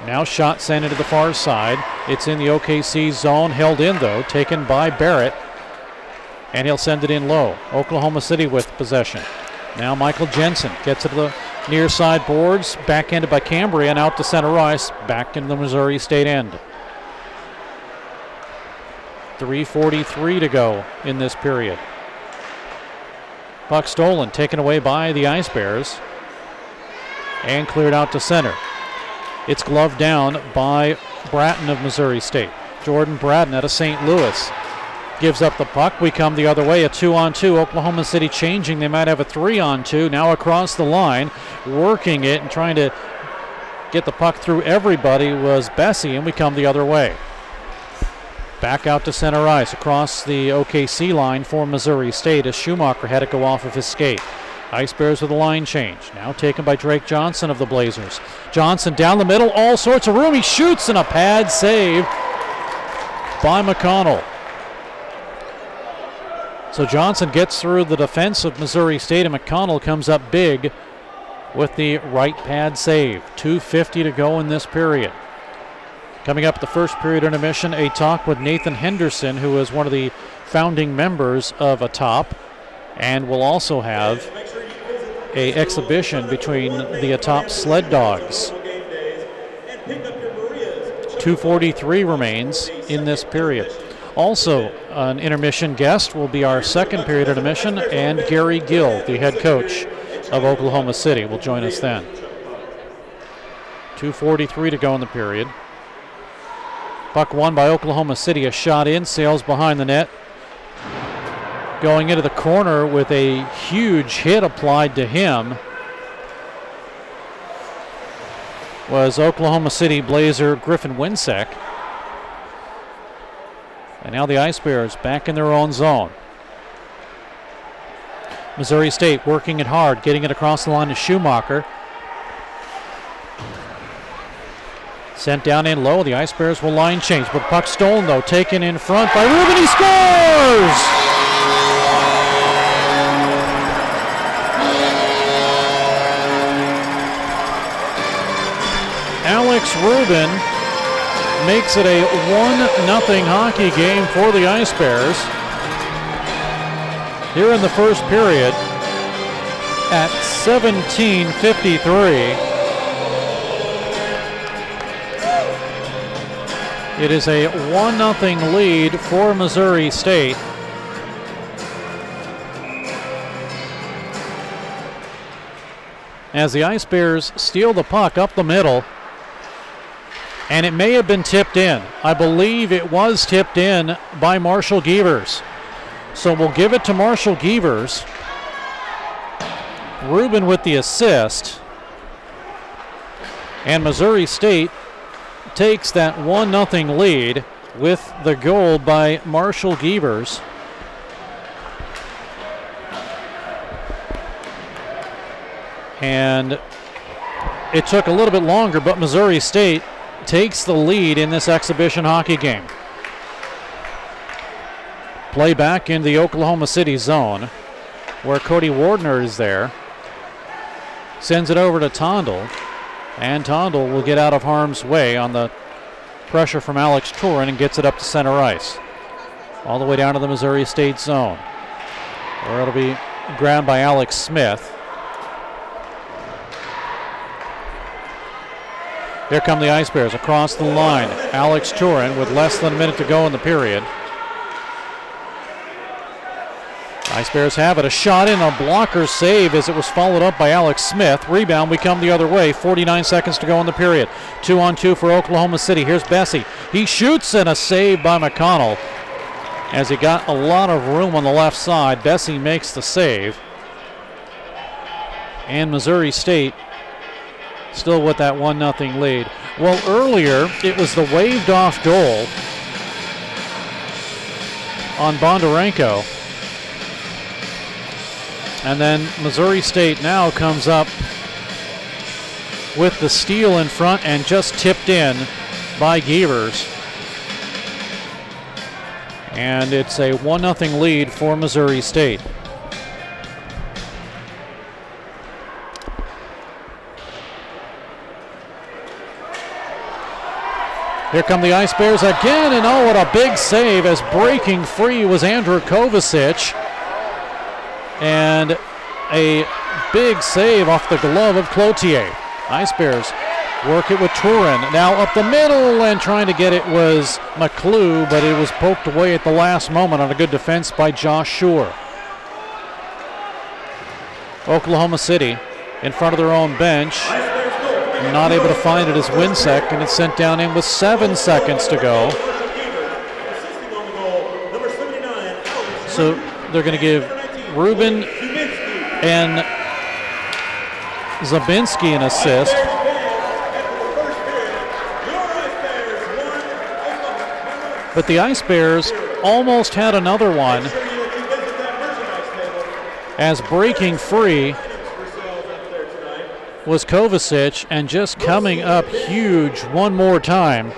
Now shot sent into the far side. It's in the OKC zone, held in though, taken by Barrett. and he'll send it in low. Oklahoma City with possession. Now Michael Jensen gets it to the near side boards, backhanded by Cambria and out to center ice, back into the Missouri State end. 3:43 to go in this period. Puck stolen, taken away by the Ice Bears, and cleared out to center. It's gloved down by Bratton of Missouri State. Jordan Bratton out of St. Louis gives up the puck. We come the other way, a 2-on-2. Oklahoma City changing. They might have a 3-on-2. Now across the line, working it and trying to get the puck through everybody was Bessie, and we come the other way. Back out to center ice across the OKC line for Missouri State as Schumacher had to go off of his skate. Ice Bears with a line change. Now taken by Drake Johnson of the Blazers. Johnson down the middle, all sorts of room. He shoots and a pad save by McConnell. So Johnson gets through the defense of Missouri State, and McConnell comes up big with the right pad save. 2:50 to go in this period. Coming up the first period intermission, a talk with Nathan Henderson, who is one of the founding members of Atop, and will also have a exhibition between the Atop sled dogs. 2:43 remains in this period. Also, an intermission guest will be our second period intermission, and Gary Gill, the head coach of Oklahoma City, will join us then. 2:43 to go in the period. Puck won by Oklahoma City. A shot in, sails behind the net. Going into the corner with a huge hit applied to him was Oklahoma City Blazer Griffin Winsek. And now the Ice Bears back in their own zone. Missouri State working it hard, getting it across the line to Schumacher. Sent down in low. The Ice Bears will line change, but puck stolen though, taken in front by Rubin. He scores! Alex Rubin makes it a 1-0 hockey game for the Ice Bears here in the first period at 17:53. It is a 1-0 lead for Missouri State. As the Ice Bears steal the puck up the middle, and it may have been tipped in. I believe it was tipped in by Marshall Gievers. So we'll give it to Marshall Gievers. Rubin with the assist. And Missouri State takes that 1-0 lead with the goal by Marshall Gievers. And it took a little bit longer, but Missouri State takes the lead in this exhibition hockey game. Play back in the Oklahoma City zone where Cody Wardner is there. Sends it over to Tondel, and Tondel will get out of harm's way on the pressure from Alex Turin and gets it up to center ice. All the way down to the Missouri State zone, where it'll be grabbed by Alex Smith. Here come the Ice Bears across the line. Alex Turin with less than a minute to go in the period. Ice Bears have it. A shot in, a blocker save as it was followed up by Alex Smith. Rebound, we come the other way. 49 seconds to go in the period. 2-on-2 for Oklahoma City. Here's Bessie. He shoots and a save by McConnell as he got a lot of room on the left side. Bessie makes the save. And Missouri State still with that 1-0 lead. Well, earlier it was the waved off goal on Bondarenko. And then Missouri State now comes up with the steal in front and just tipped in by Gievers. And it's a 1-0 lead for Missouri State. Here come the Ice Bears again, and oh, what a big save, as breaking free was Andrew Kovacic. And a big save off the glove of Cloutier. Ice Bears work it with Turin. Now up the middle, and trying to get it was McClue, but it was poked away at the last moment on a good defense by Josh Shore. Oklahoma City in front of their own bench. Not able to find it as Winsek, and it's sent down in with 7 seconds to go. So they're going to give Rubin and Zabinski an assist. But the Ice Bears almost had another one, as breaking free was Kovacic, and just coming up huge one more time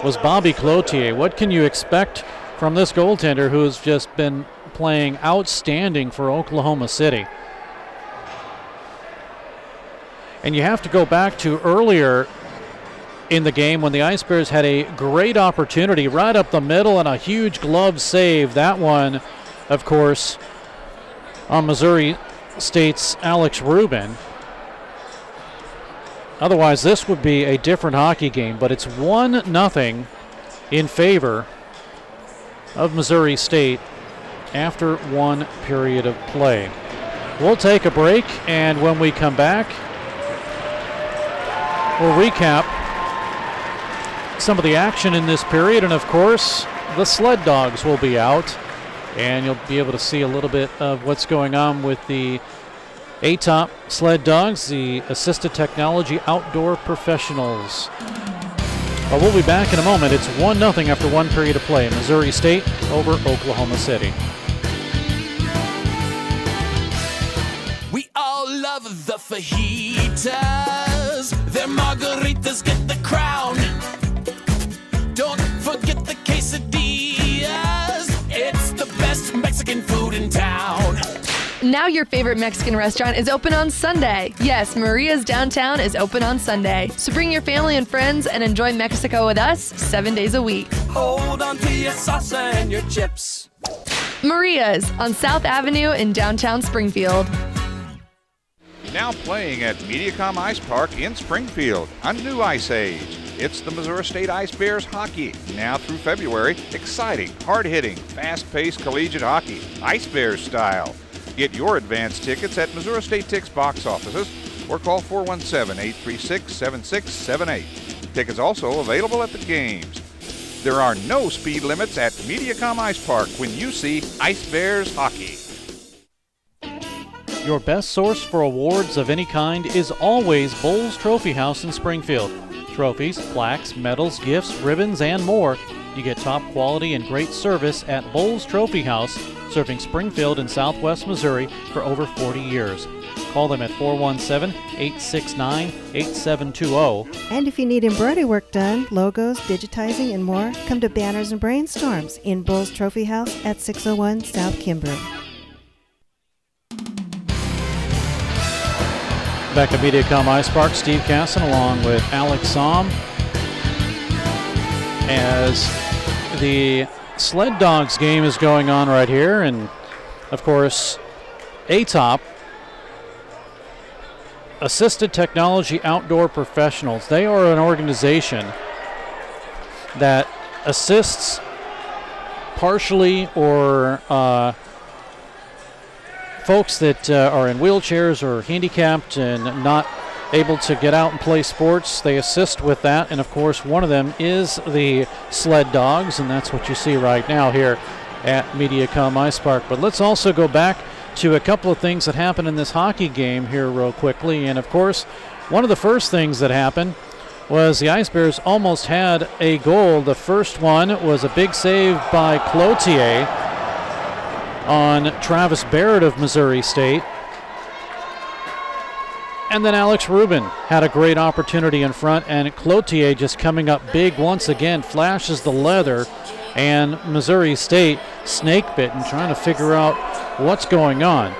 was Bobby Cloutier. What can you expect from this goaltender who has just been playing outstanding for Oklahoma City? And you have to go back to earlier in the game when the Ice Bears had a great opportunity right up the middle and a huge glove save. That one, of course, on Missouri State's Alex Rubin. Otherwise, this would be a different hockey game, but it's 1-0 in favor of Missouri State after one period of play. We'll take a break, and when we come back, we'll recap some of the action in this period, and of course, the Sled Dogs will be out, and you'll be able to see a little bit of what's going on with the ATOP Sled Dogs, the Assisted Technology Outdoor Professionals. But we'll be back in a moment. It's 1-0 after one period of play. Missouri State over Oklahoma City. We all love the fajitas. Their margaritas get the crown. Don't forget the quesadillas. It's the best Mexican food in town. Now your favorite Mexican restaurant is open on Sunday. Yes, Maria's Downtown is open on Sunday. So bring your family and friends and enjoy Mexico with us 7 days a week. Hold on to your salsa and your chips. Maria's on South Avenue in downtown Springfield. Now playing at Mediacom Ice Park in Springfield, a new ice age. It's the Missouri State Ice Bears hockey. Now through February, exciting, hard-hitting, fast-paced collegiate hockey, Ice Bears style. Get your advance tickets at Missouri State Tix box offices or call 417-836-7678. Tickets also available at the games. There are no speed limits at Mediacom Ice Park when you see Ice Bears hockey. Your best source for awards of any kind is always Bowles Trophy House in Springfield. Trophies, plaques, medals, gifts, ribbons, and more. You get top quality and great service at Bowles Trophy House, serving Springfield and Southwest Missouri for over 40 years. Call them at 417-869-8720. And if you need embroidery work done, logos, digitizing, and more, come to Banners and Brainstorms in Bowles Trophy House at 601 South Kimbrough. Back at Mediacom Ice Park, Steve Casson along with Alex Somm as the Sled Dogs game is going on right here. And of course, ATOP, Assisted Technology Outdoor Professionals, they are an organization that assists partially or folks that are in wheelchairs or handicapped and not able to get out and play sports. They assist with that, and of course one of them is the Sled Dogs, and that's what you see right now here at Mediacom Ice Park. But let's also go back to a couple of things that happened in this hockey game here real quickly. And of course, one of the first things that happened was the Ice Bears almost had a goal. The first one was a big save by Cloutier on Travis Barrett of Missouri State. And then Alex Rubin had a great opportunity in front, and Cloutier just coming up big once again, flashes the leather, and Missouri State snake bitten, trying to figure out what's going on.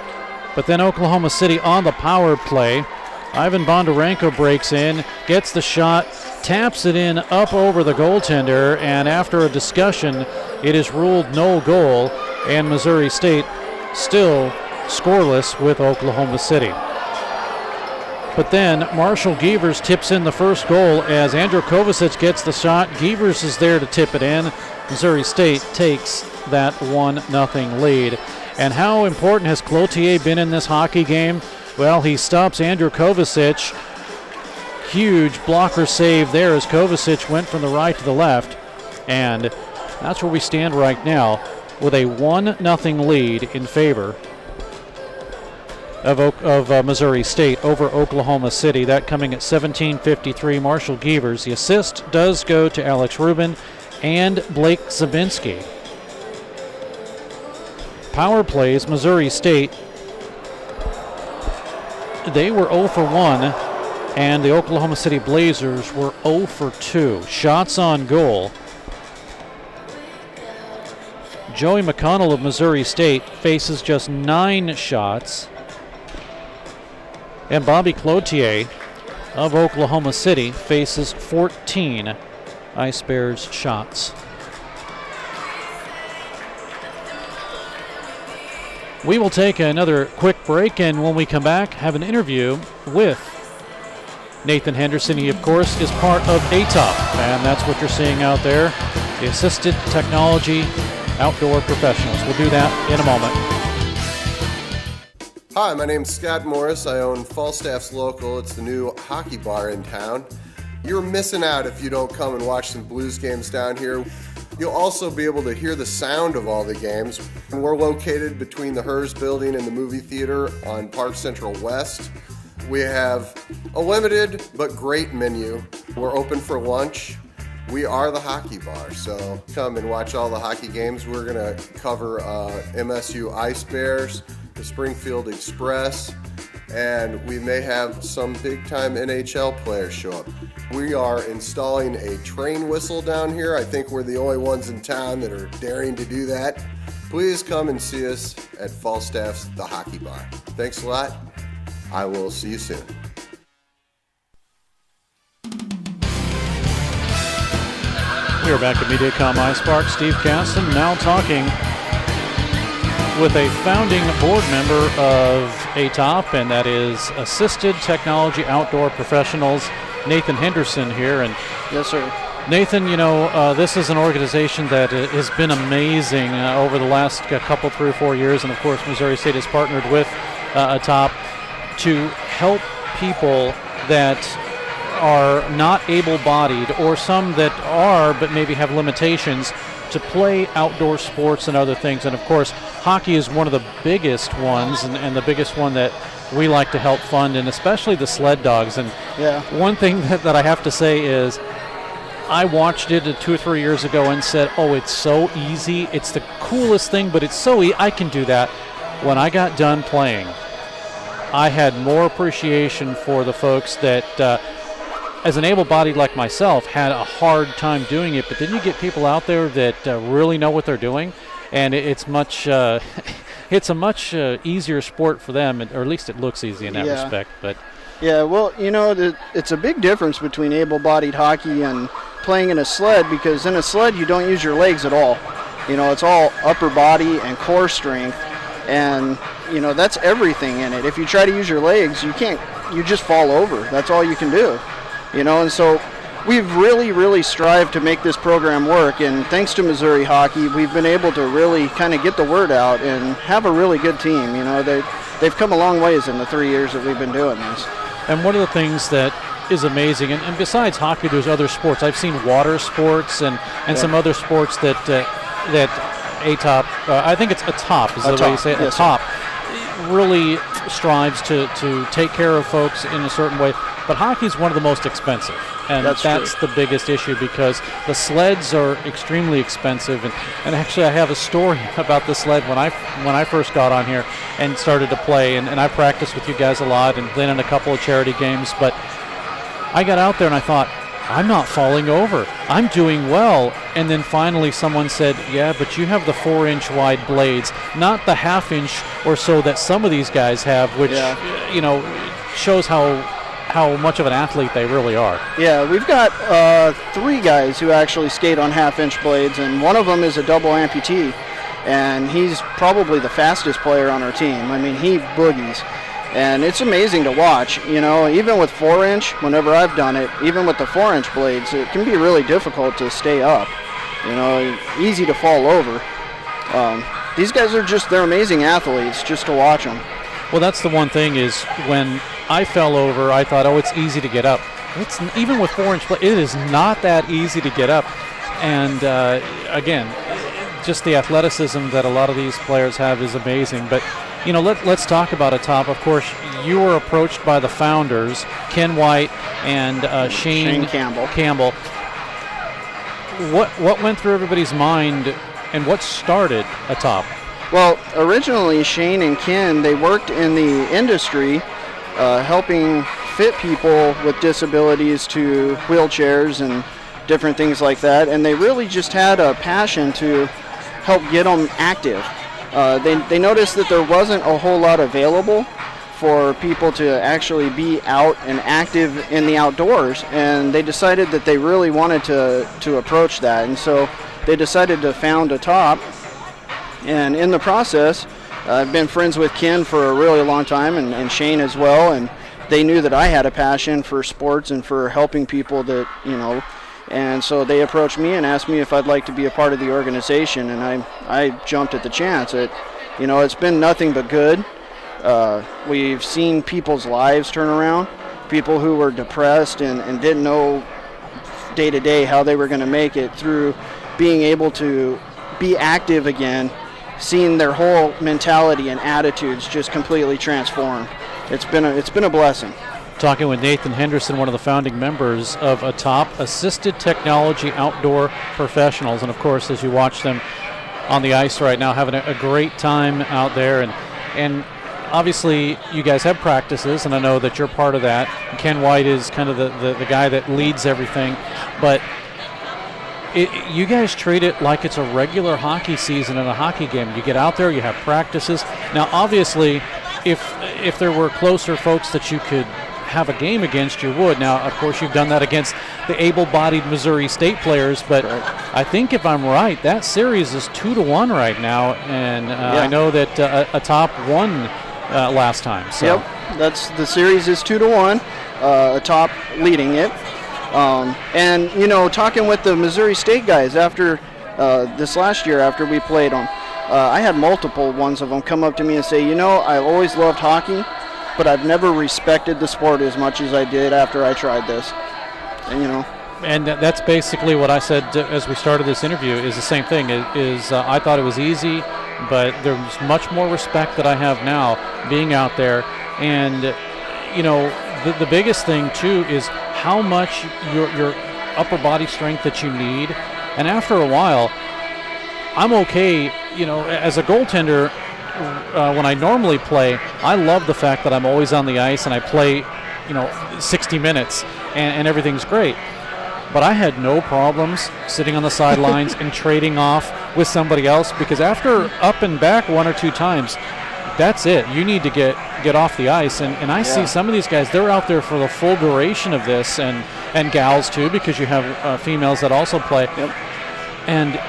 But then Oklahoma City on the power play Ivan Bondarenko breaks in, gets the shot, taps it in up over the goaltender, and after a discussion, it is ruled no goal, and Missouri State still scoreless with Oklahoma City. But then Marshall Gievers tips in the first goal as Andrew Kovacic gets the shot. Gievers is there to tip it in. Missouri State takes that 1-0 lead. And how important has Cloutier been in this hockey game? Well, he stops Andrew Kovacic. Huge blocker save there as Kovacic went from the right to the left. And that's where we stand right now with a 1-0 lead in favor of Missouri State over Oklahoma City. That coming at 17:53. Marshall Gievers. The assist does go to Alex Rubin and Blake Zabinski. Power plays, Missouri State, they were 0 for 1, and the Oklahoma City Blazers were 0 for 2. Shots on goal. Joey McConnell of Missouri State faces just 9 shots. And Bobby Cloutier of Oklahoma City faces 14 Ice Bears shots. We will take another quick break, and when we come back, have an interview with Nathan Henderson. He, of course, is part of ATOP, and that's what you're seeing out there, the Assisted Technology Outdoor Professionals. We'll do that in a moment. Hi, my name's Scott Morris. I own Falstaff's Local. It's the new hockey bar in town. You're missing out if you don't come and watch some Blues games down here. You'll also be able to hear the sound of all the games. And we're located between the Hers building and the movie theater on Park Central West. We have a limited but great menu. We're open for lunch. We are the hockey bar, so come and watch all the hockey games. We're going to cover MSU Ice Bears, the Springfield Express, and we may have some big-time NHL players show up. We are installing a train whistle down here. I think we're the only ones in town that are daring to do that. Please come and see us at Falstaff's The Hockey Bar. Thanks a lot. I will see you soon. We are back at MediaCom Ice Park. Steve Caston now talking with a founding board member of ATOP, and that is Assisted Technology Outdoor Professionals, Nathan Henderson here. And yes, sir. Nathan, you know, this is an organization that has been amazing over the last couple, 3 or 4 years, and of course Missouri State has partnered with ATOP to help people that are not able-bodied, or some that are but maybe have limitations, to play outdoor sports and other things. And of course, hockey is one of the biggest ones, and the biggest one that we like to help fund, and especially the sled dogs. And one thing that I have to say is, I watched it 2 or 3 years ago and said, oh, it's so easy. It's the coolest thing, but it's so easy. I can do that. When I got done playing, I had more appreciation for the folks that, as an able-bodied like myself, had a hard time doing it. But then you get people out there that really know what they're doing, and it's much it's a much easier sport for them, or at least it looks easy in that respect. But yeah, well, you know, it's a big difference between able-bodied hockey and playing in a sled, because in a sled you don't use your legs at all. You know, it's all upper body and core strength, and you know, that's everything in it. If you try to use your legs, you can't. You just fall over. That's all you can do. You know, and so we've really strived to make this program work, and thanks to Missouri Hockey, we've been able to really kind of get the word out and have a really good team. You know, they've come a long ways in the 3 years that we've been doing this. And one of the things that is amazing, and besides hockey, there's other sports. I've seen water sports and some other sports that ATOP, I think it's ATOP is the way you say it, yes, ATOP, really strives to take care of folks in a certain way. But hockey is one of the most expensive, and that's the biggest issue, because the sleds are extremely expensive. And actually, I have a story about the sled when I first got on here and started to play, and I practiced with you guys a lot and then in a couple of charity games. But I got out there and I thought, I'm not falling over. I'm doing well. And then finally someone said, yeah, but you have the 4-inch wide blades, not the 1/2 inch or so that some of these guys have, which, you know, shows how how much of an athlete they really are. Yeah, we've got 3 guys who actually skate on half-inch blades, and one of them is a double amputee, and he's probably the fastest player on our team. I mean, he boogies, and it's amazing to watch. You know, even with 4-inch, whenever I've done it, even with the 4-inch blades, it can be really difficult to stay up. You know, easy to fall over. These guys are they're amazing athletes just to watch them. Well, that's the one thing is when I fell over, I thought, oh, it's easy to get up. It's even with 4-inch blade, it is not that easy to get up. And again, just the athleticism that a lot of these players have is amazing. But you know, let's talk about Atop. Of course, you were approached by the founders, Ken White and Shane Campbell. What went through everybody's mind, and what started Atop? Well, originally Shane and Ken, they worked in the industry helping fit people with disabilities to wheelchairs and different things like that, and they really just had a passion to help get them active. They noticed that there wasn't a whole lot available for people to actually be out and active in the outdoors, and they decided that they really wanted to approach that, and so they decided to found Atop. And in the process, I've been friends with Ken for a really long time, and Shane as well, and they knew that I had a passion for sports and for helping people that, you know, and so they approached me and asked me if I'd like to be a part of the organization, and I jumped at the chance. You know, it's been nothing but good. We've seen people's lives turn around, people who were depressed and didn't know day to day how they were going to make it through being able to be active again, seeing their whole mentality and attitudes just completely transformed. It's been a blessing. Talking with Nathan Henderson, one of the founding members of Atop, Assisted Technology Outdoor Professionals. And of course, as you watch them on the ice right now, having a great time out there. And obviously, you guys have practices, and I know that you're part of that. Ken White is kind of the guy that leads everything. But you guys treat it like it's a regular hockey season and a hockey game. You get out there, you have practices. Now, obviously, if there were closer folks that you could have a game against, you would. Now, of course, you've done that against the able-bodied Missouri State players, but right. I think if I'm right, that series is 2-1 right now, and I know that Atop won last time. So. Yep, the series is 2-1. Atop leading it. And, you know, talking with the Missouri State guys after this last year, after we played them, I had multiple ones of them come up to me and say, you know, I always loved hockey, but I've never respected the sport as much as I did after I tried this. And, you know. And that's basically what I said as we started this interview, is the same thing. I thought it was easy, but there's much more respect that I have now being out there. And, you know, the biggest thing, too, is how much your upper body strength that you need. And after a while, I'm okay, you know, as a goaltender, when I normally play, I love the fact that I'm always on the ice and I play, you know, 60 minutes and everything's great. But I had no problems sitting on the sidelines and trading off with somebody else, because after up and back 1 or 2 times, that's it. You need to get off the ice. And I see some of these guys, they're out there for the full duration of this, and gals too, because you have females that also play. Yep. And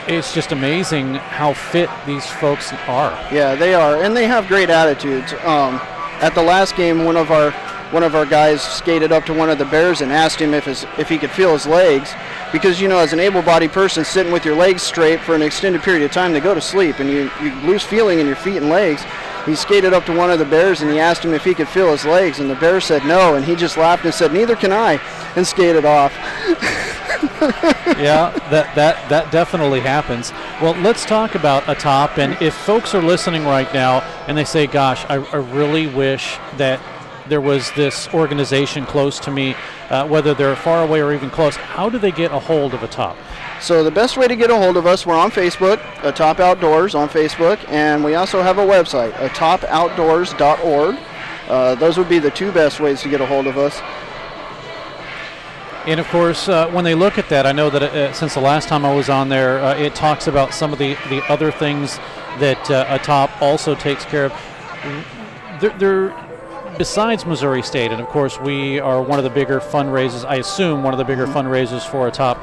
it's just amazing how fit these folks are. Yeah, they are, and they have great attitudes. At the last game, one of our guys skated up to one of the Bears and asked him if he could feel his legs, because, you know, as an able-bodied person sitting with your legs straight for an extended period of time, they go to sleep and you lose feeling in your feet and legs. He skated up to one of the Bears and he asked him if he could feel his legs, and the Bear said no, and he just laughed and said, neither can I, and skated off. Yeah, that definitely happens. Well, let's talk about Atop, and if folks are listening right now and they say, gosh, I really wish that there was this organization close to me, whether they're far away or even close, how do they get a hold of Atop? So the best way to get a hold of us, we're on Facebook, Atop Outdoors on Facebook, and we also have a website, atopoutdoors.org. Those would be the 2 best ways to get a hold of us. And of course, when they look at that, I know that since the last time I was on there, it talks about some of the other things that Atop also takes care of. besides Missouri State, and of course we are one of the bigger fundraisers, I assume one of the bigger fundraisers for ATOP,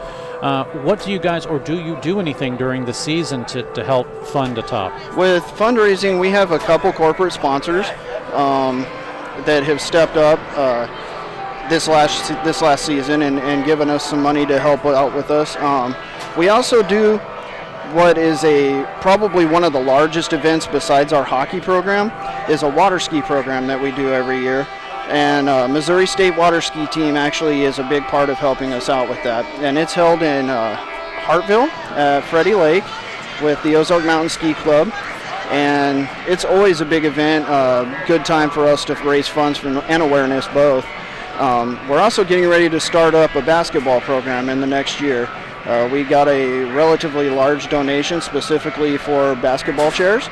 what do you guys, or do you do anything during the season to help fund ATOP? With fundraising, we have a couple corporate sponsors that have stepped up this last season and given us some money to help out with us. We also do what is probably one of the largest events besides our hockey program, is a water ski program that we do every year. And Missouri State water ski team actually is a big part of helping us out with that. And it's held in Hartville at Freddie Lake with the Ozark Mountain Ski Club. And it's always a big event, good time for us to raise funds and awareness both. We're also getting ready to start up a basketball program in the next year. We got a relatively large donation specifically for basketball chairs,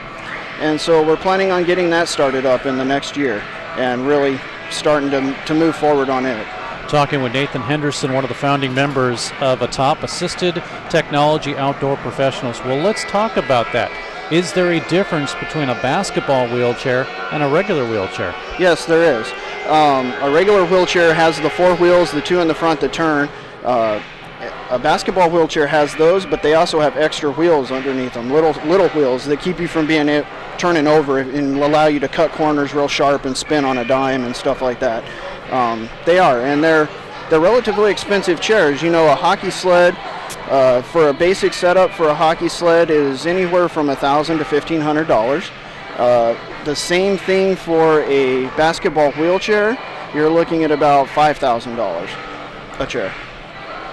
and so we're planning on getting that started up in the next year and really starting to move forward on it. Talking with Nathan Henderson, one of the founding members of ATOP, Assisted Technology Outdoor Professionals. Well, let's talk about that. Is there a difference between a basketball wheelchair and a regular wheelchair? Yes, there is. A regular wheelchair has the 4 wheels, the 2 in the front that turn. A basketball wheelchair has those, but they also have extra wheels underneath them, little wheels that keep you from turning over and allow you to cut corners real sharp and spin on a dime and stuff like that. They are, and they're relatively expensive chairs. You know, a hockey sled, for a basic setup for a hockey sled is anywhere from $1,000 to $1,500. The same thing for a basketball wheelchair, you're looking at about $5,000 a chair.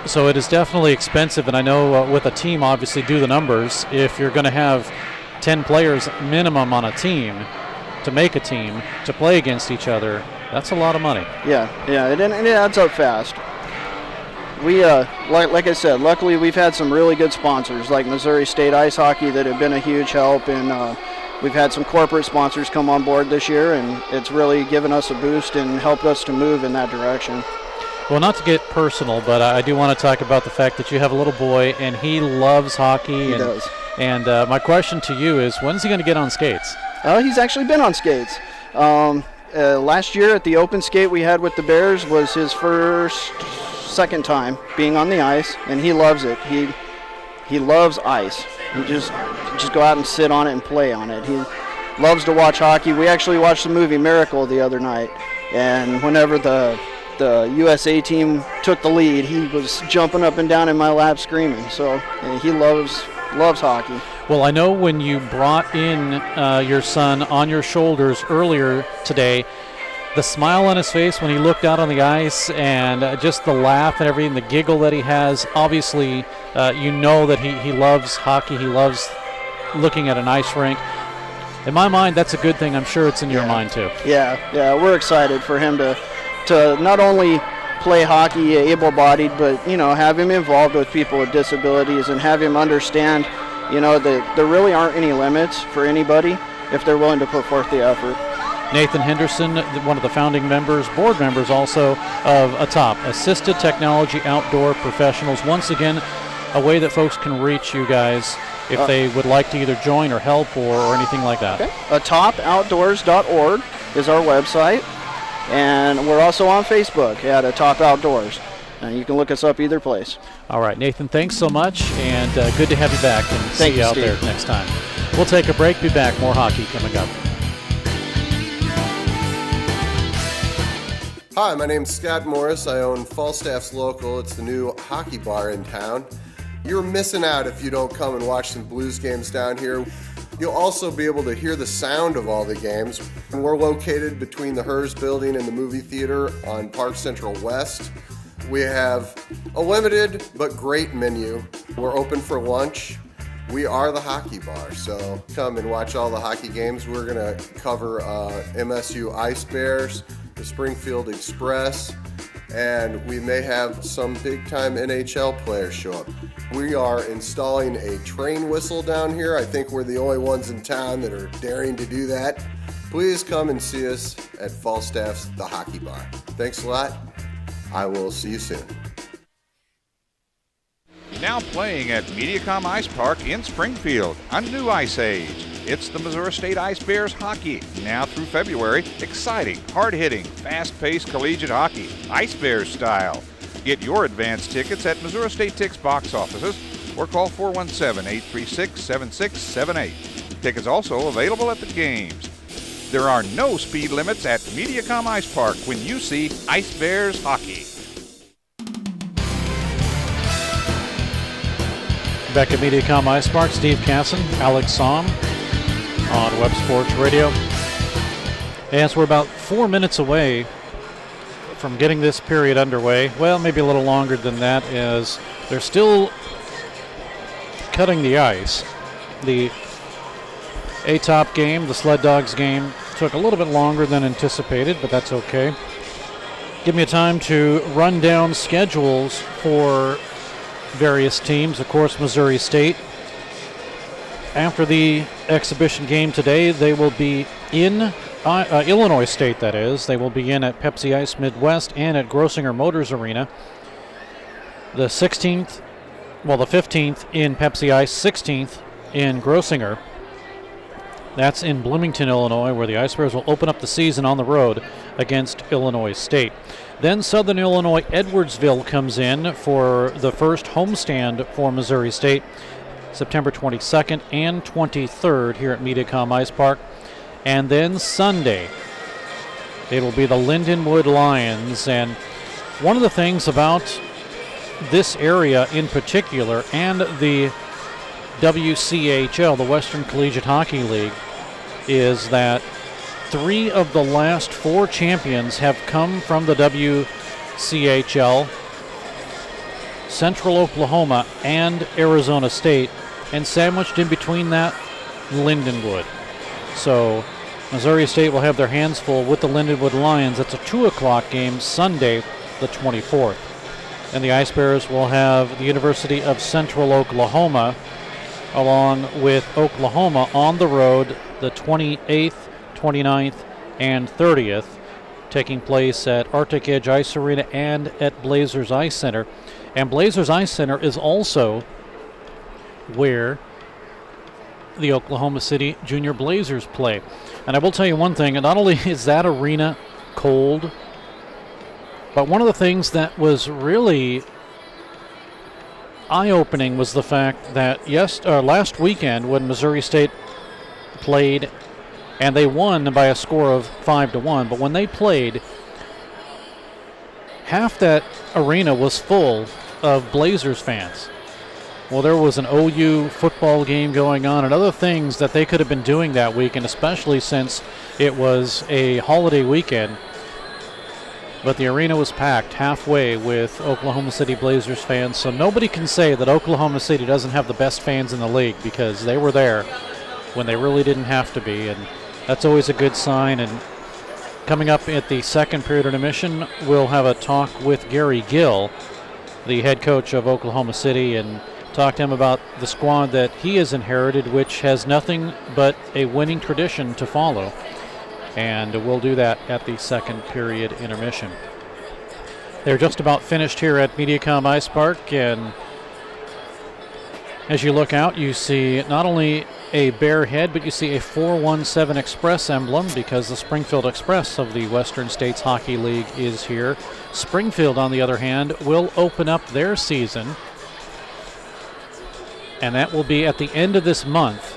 So it is definitely expensive, and I know with a team, obviously, do the numbers. If you're going to have 10 players minimum on a team to make a team to play against each other, that's a lot of money. Yeah, it adds up fast. We, like I said, luckily we've had some really good sponsors like Missouri State Ice Hockey that have been a huge help, and we've had some corporate sponsors come on board this year, and it's really given us a boost and helped us to move in that direction. Well, not to get personal, but I do want to talk about the fact that you have a little boy, and he loves hockey. He does. And my question to you is, when's he going to get on skates? He's actually been on skates. Last year at the open skate we had with the Bears was his second time being on the ice, and he loves it. He loves ice. He just go out and sit on it and play on it. He loves to watch hockey. We actually watched the movie Miracle the other night, and whenever the USA team took the lead, he was jumping up and down in my lap screaming. So he loves hockey. Well, I know when you brought in your son on your shoulders earlier today, the smile on his face when he looked out on the ice and just the laugh and everything, the giggle that he has, obviously you know that he loves hockey. He loves looking at an ice rink. In my mind, that's a good thing. I'm sure it's in your mind too. Yeah, we're excited for him to not only play hockey able-bodied, but have him involved with people with disabilities and have him understand that there really aren't any limits for anybody if they're willing to put forth the effort. Nathan Henderson, one of the founding members, board members also of ATOP, Assisted Technology Outdoor Professionals. Once again, a way that folks can reach you guys if they would like to either join or help or anything like that. Okay. ATOPOutdoors.org is our website. And we're also on Facebook at ATOP Outdoors. And you can look us up either place. All right, Nathan, thanks so much, and good to have you back, and see you out there next time. We'll take a break, be back. More hockey coming up. Hi, my name's Scott Morris. I own Falstaff's Local. It's the new hockey bar in town. You're missing out if you don't come and watch some Blues games down here. You'll also be able to hear the sound of all the games. We're located between the Hers building and the movie theater on Park Central West. We have a limited but great menu. We're open for lunch. We are the hockey bar, so come and watch all the hockey games. We're going to cover MSU Ice Bears, the Springfield Express, and we may have some big-time NHL players show up. We are installing a train whistle down here. I think we're the only ones in town that are daring to do that. Please come and see us at Falstaff's The Hockey Bar. Thanks a lot. I will see you soon. Now playing at Mediacom Ice Park in Springfield, a new ice age. It's the Missouri State Ice Bears hockey. Now through February, exciting, hard-hitting, fast-paced collegiate hockey, Ice Bears style. Get your advance tickets at Missouri State Tix box offices or call 417-836-7678. Tickets also available at the games. There are no speed limits at Mediacom Ice Park when you see Ice Bears hockey. Back at Mediacom Ice Park, Steve Casson, Alex Somm on Web Sports Radio. As we're about 4 minutes away from getting this period underway, well, maybe a little longer than that, as they're still cutting the ice. The A-top game, the Sled Dogs game, took a little bit longer than anticipated, but that's okay. Give me a time to run down schedules for various teams. Of course, Missouri State, after the exhibition game today, they will be in Illinois State, that is. They will be in at Pepsi Ice Midwest and at Grossinger Motors Arena. The 15th in Pepsi Ice, 16th in Grossinger. That's in Bloomington, Illinois, where the Ice Bears will open up the season on the road against Illinois State. Then Southern Illinois Edwardsville comes in for the first homestand for Missouri State, September 22nd and 23rd here at Mediacom Ice Park. And then Sunday, it will be the Lindenwood Lions. And one of the things about this area in particular and the WCHL, the Western Collegiate Hockey League, is that 3 of the last 4 champions have come from the WCHL, Central Oklahoma and Arizona State, and sandwiched in between that, Lindenwood. So Missouri State will have their hands full with the Lindenwood Lions. It's a 2 o'clock game Sunday, the 24th. And the Ice Bears will have the University of Central Oklahoma along with Oklahoma on the road the 28th, 29th, and 30th, taking place at Arctic Edge Ice Arena and at Blazers Ice Center. And Blazers Ice Center is also where the Oklahoma City Junior Blazers play. And I will tell you one thing, not only is that arena cold, but one of the things that was really eye-opening was the fact that last weekend when Missouri State played, and they won by a score of 5-1, but when they played, half that arena was full of Blazers fans. Well, there was an OU football game going on and other things that they could have been doing that week, and especially since it was a holiday weekend. But the arena was packed halfway with Oklahoma City Blazers fans, so nobody can say that Oklahoma City doesn't have the best fans in the league, because they were there when they really didn't have to be, and that's always a good sign. And coming up at the second period intermission, we'll have a talk with Gary Gill, the head coach of Oklahoma City, and talk to him about the squad that he has inherited, which has nothing but a winning tradition to follow. And we'll do that at the second period intermission. They're just about finished here at Mediacom Ice Park, and as you look out, you see not only a bear head, but you see a 417 Express emblem, because the Springfield Express of the Western States Hockey League is here. Springfield, on the other hand, will open up their season, and that will be at the end of this month.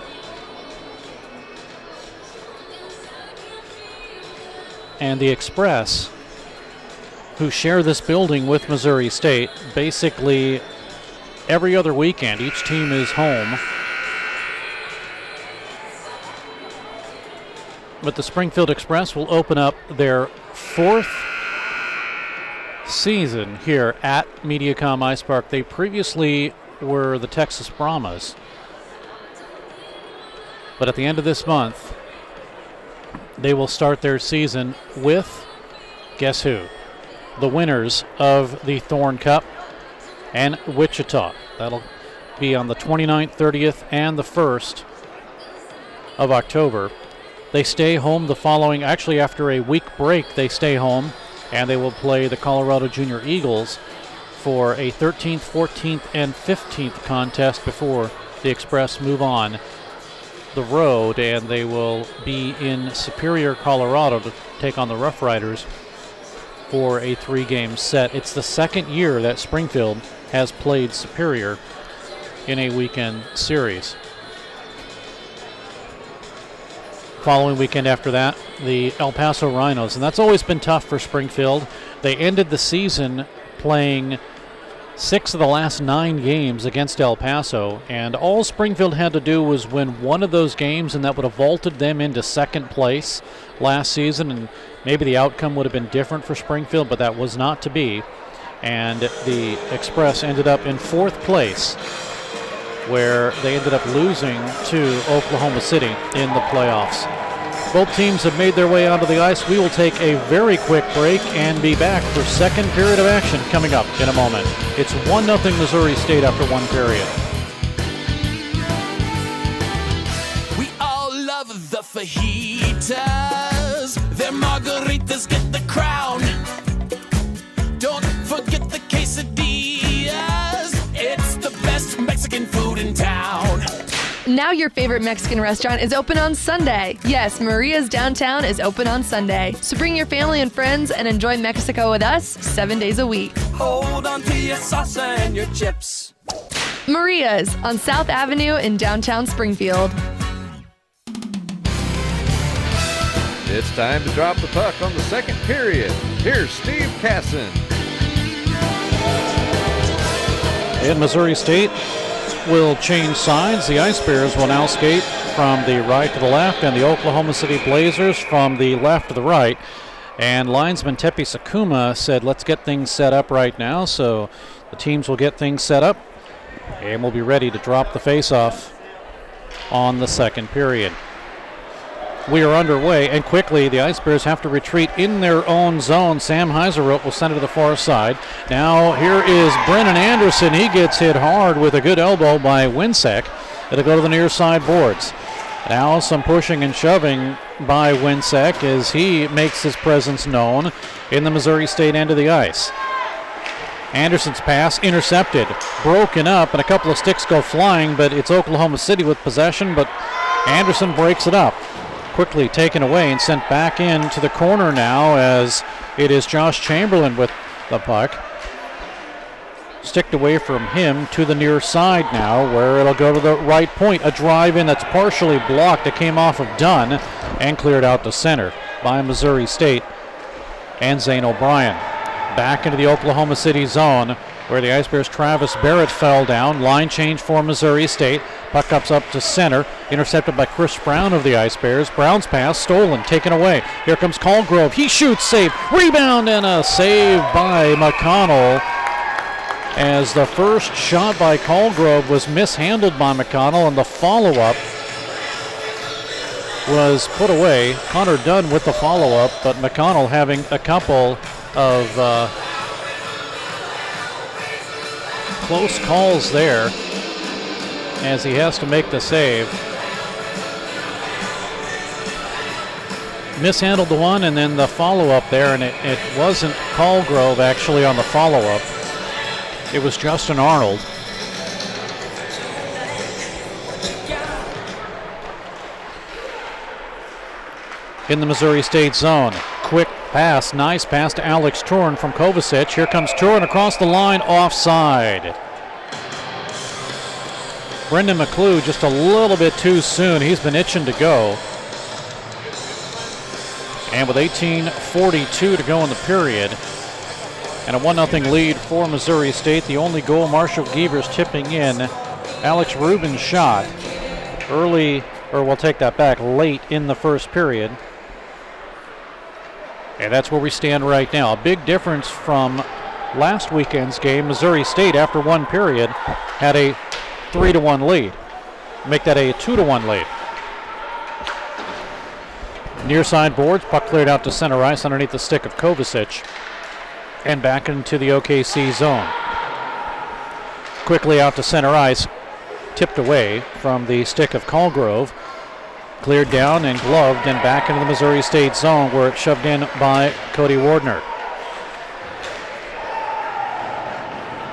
And the Express, who share this building with Missouri State, basically every other weekend, each team is home. But the Springfield Express will open up their 4th season here at Mediacom Ice Park. They previously were the Texas Brahmas. But at the end of this month, they will start their season with, guess who? The winners of the Thorn Cup and Wichita. That'll be on the 29th, 30th, and the 1st of October. They stay home the following, actually after a week break, they stay home, and they will play the Colorado Junior Eagles for a 13th, 14th, and 15th contest before the Express move on the road, and they will be in Superior, Colorado to take on the Rough Riders for a 3-game set. It's the second year that Springfield has played Superior in a weekend series. Following weekend after that, the El Paso Rhinos, and that's always been tough for Springfield. They ended the season playing 6 of the last 9 games against El Paso, and all Springfield had to do was win one of those games, and that would have vaulted them into second place last season, and maybe the outcome would have been different for Springfield, but that was not to be. And the Express ended up in 4th place, where they ended up losing to Oklahoma City in the playoffs. Both teams have made their way onto the ice. We will take a very quick break and be back for second period of action coming up in a moment. It's 1-0 Missouri State after 1 period. We all love the fajitas. Their margaritas get the crown. Don't forget the quesadillas. It's the best Mexican food in town. Now your favorite Mexican restaurant is open on Sunday. Yes, Maria's Downtown is open on Sunday. So bring your family and friends and enjoy Mexico with us 7 days a week. Hold on to your salsa and your chips. Maria's on South Avenue in downtown Springfield. It's time to drop the puck on the second period. Here's Steve Casson. And Missouri State will change sides. The Ice Bears will now skate from the right to the left, and the Oklahoma City Blazers from the left to the right. And linesman Tepe Sakuma said, let's get things set up right now. So the teams will get things set up, and we'll be ready to drop the face-off on the second period. We are underway, and quickly the Ice Bears have to retreat in their own zone. Sam Heiseroth will send it to the far side. Now here is Brennan Anderson. He gets hit hard with a good elbow by Winsek. It'll go to the near side boards. Now some pushing and shoving by Winsek as he makes his presence known in the Missouri State end of the ice. Anderson's pass intercepted, broken up, and a couple of sticks go flying, but it's Oklahoma City with possession, but Anderson breaks it up. Quickly taken away and sent back into the corner now as it is Josh Chamberlain with the puck. Sticked away from him to the near side now, where it'll go to the right point. A drive in that's partially blocked. It came off of Dunn and cleared out to center by Missouri State and Zane O'Brien. Back into the Oklahoma City zone, where the Ice Bears' Travis Barrett fell down. Line change for Missouri State. Puck comes up to center, intercepted by Chris Brown of the Ice Bears. Brown's pass stolen, taken away. Here comes Colgrove. He shoots, save, rebound, and a save by McConnell. As the first shot by Colgrove was mishandled by McConnell, and the follow-up was put away. Connor Dunn with the follow-up, but McConnell having a couple of close calls there as he has to make the save. Mishandled the one and then the follow-up there, and it wasn't Colgrove actually on the follow-up. It was Justin Arnold. In the Missouri State zone. Quick pass, nice pass to Alex Turin from Kovacic. Here comes Turin across the line, offside. Brendan McClue just a little bit too soon. He's been itching to go. And with 18:42 to go in the period, and a 1-0 lead for Missouri State, the only goal Marshall Gievers tipping in. Alex Rubin's shot early, or we'll take that back, late in the first period. And that's where we stand right now. A big difference from last weekend's game. Missouri State, after 1 period, had a 3-1 lead. Make that a 2-1 lead. Near side boards, puck cleared out to center ice underneath the stick of Kovacic. And back into the OKC zone. Quickly out to center ice, tipped away from the stick of Colgrove. Cleared down and gloved and back into the Missouri State zone where it's shoved in by Cody Wardner.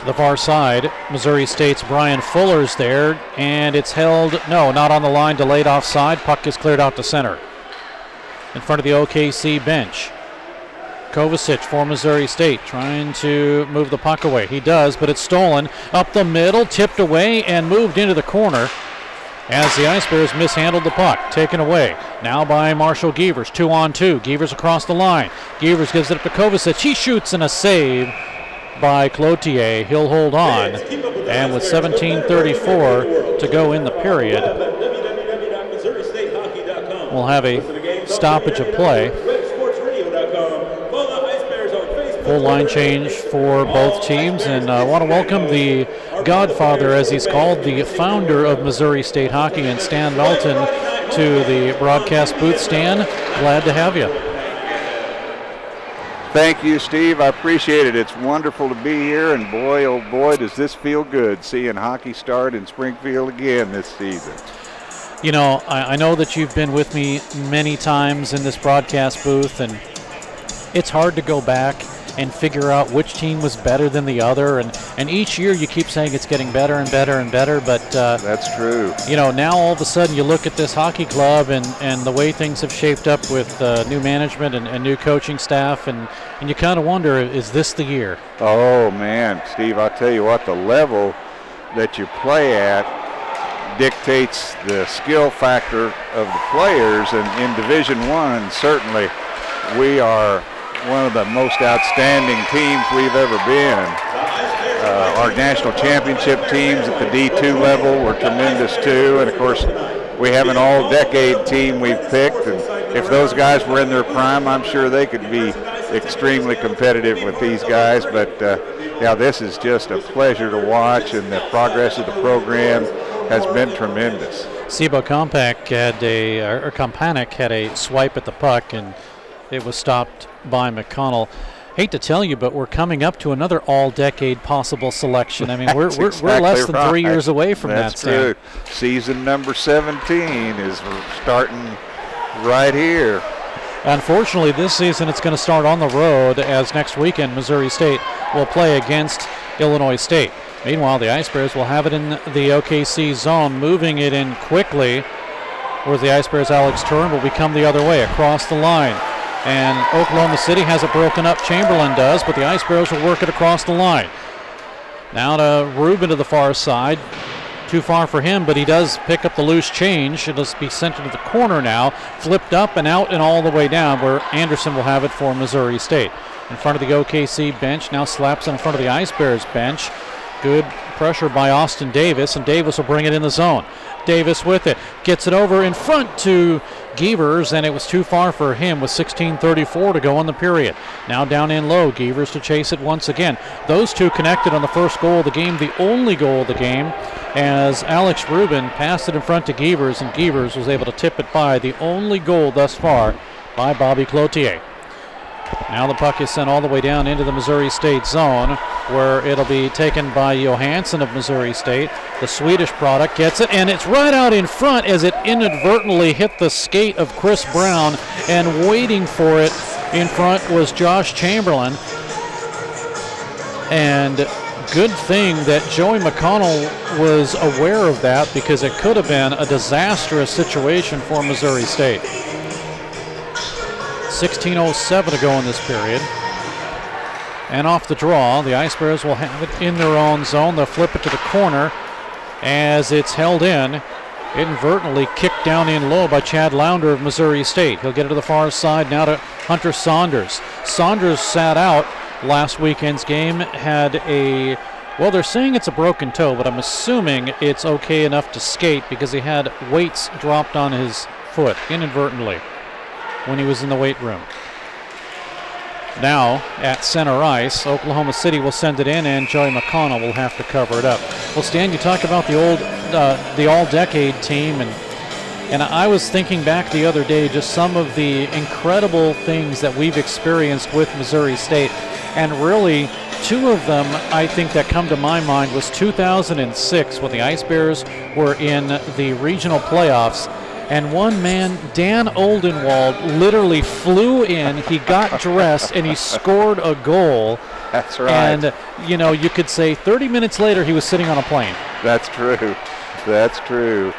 the far side, Missouri State's Brian Fuller's there, and it's held, no, not on the line, delayed offside. Puck is cleared out to center. In front of the OKC bench. Kovacic for Missouri State trying to move the puck away. He does, but it's stolen up the middle, tipped away, and moved into the corner as the Ice Bears mishandled the puck. Taken away now by Marshall Gievers. 2-on-2. Gievers across the line. Gievers gives it up to Kovacic. He shoots and a save by Cloutier. He'll hold on. And with 17:34 to go in the period, we'll have a stoppage of play. Full line change for both teams, and I want to welcome the godfather, as he's called, the founder of Missouri State Hockey, and Stan Melton, to the broadcast booth. Stan, glad to have you. Thank you, Steve. I appreciate it. It's wonderful to be here, and boy, oh boy, does this feel good, seeing hockey start in Springfield again this season. You know, I know that you've been with me many times in this broadcast booth, and it's hard to go back and figure out which team was better than the other, and each year you keep saying it's getting better and better and better, but that's true. You know, now all of a sudden you look at this hockey club and the way things have shaped up with new management and new coaching staff, and you kind of wonder, is this the year? Oh man, Steve, I'll tell you what, the level that you play at dictates the skill factor of the players, and in Division I, certainly we are one of the most outstanding teams we've ever been. Our national championship teams at the D2 level were tremendous too, and of course we have an all-decade team we've picked, and if those guys were in their prime, I'm sure they could be extremely competitive with these guys. But yeah, this is just a pleasure to watch, and the progress of the program has been tremendous. Sebo Compack had a swipe at the puck, and it was stopped by McConnell. Hate to tell you, but we're coming up to another all-decade possible selection. I mean, we're less than 3 years away from that. That's true. Season number 17 is starting right here. Unfortunately, this season it's going to start on the road, as next weekend Missouri State will play against Illinois State. Meanwhile, the Ice Bears will have it in the OKC zone, moving it in quickly, where the Ice Bears' Alex Turin will become the other way, across the line. And Oklahoma City has it broken up. Chamberlain does, but the Ice Bears will work it across the line. Now to Rubin to the far side. Too far for him, but he does pick up the loose change. It'll be sent into the corner now. Flipped up and out and all the way down, where Anderson will have it for Missouri State. In front of the OKC bench, now slaps in front of the Ice Bears bench. Good pressure by Austin Davis, and Davis will bring it in the zone. Davis with it, gets it over in front to Gievers, and it was too far for him with 16:34 to go in the period. Now down in low, Gievers to chase it once again. Those two connected on the first goal of the game, the only goal of the game, as Alex Rubin passed it in front to Gievers, and Gievers was able to tip it by. The only goal thus far by Bobby Cloutier. Now the puck is sent all the way down into the Missouri State zone, where it'll be taken by Johansson of Missouri State. The Swedish product gets it, and it's right out in front as it inadvertently hit the skate of Chris Brown, and waiting for it in front was Josh Chamberlain. And good thing that Joey McConnell was aware of that, because it could have been a disastrous situation for Missouri State. 16:07 to go in this period. And off the draw, the Ice Bears will have it in their own zone. They'll flip it to the corner as it's held in. Inadvertently kicked down in low by Chad Lounder of Missouri State. He'll get it to the far side now to Hunter Saunders. Saunders sat out last weekend's game, had a, well, they're saying it's a broken toe, but I'm assuming it's okay enough to skate because he had weights dropped on his foot inadvertently when he was in the weight room. Now at center ice, Oklahoma City will send it in, and Joey McConnell will have to cover it up. Well, Stan, you talk about the all-decade team, and I was thinking back the other day just some of the incredible things that we've experienced with Missouri State, and really two of them I think that come to my mind was 2006 when the Ice Bears were in the regional playoffs. And one man, Dan Oldenwald, literally flew in, he got dressed, and he scored a goal. That's right. And, you know, you could say 30 minutes later he was sitting on a plane. That's true. That's true.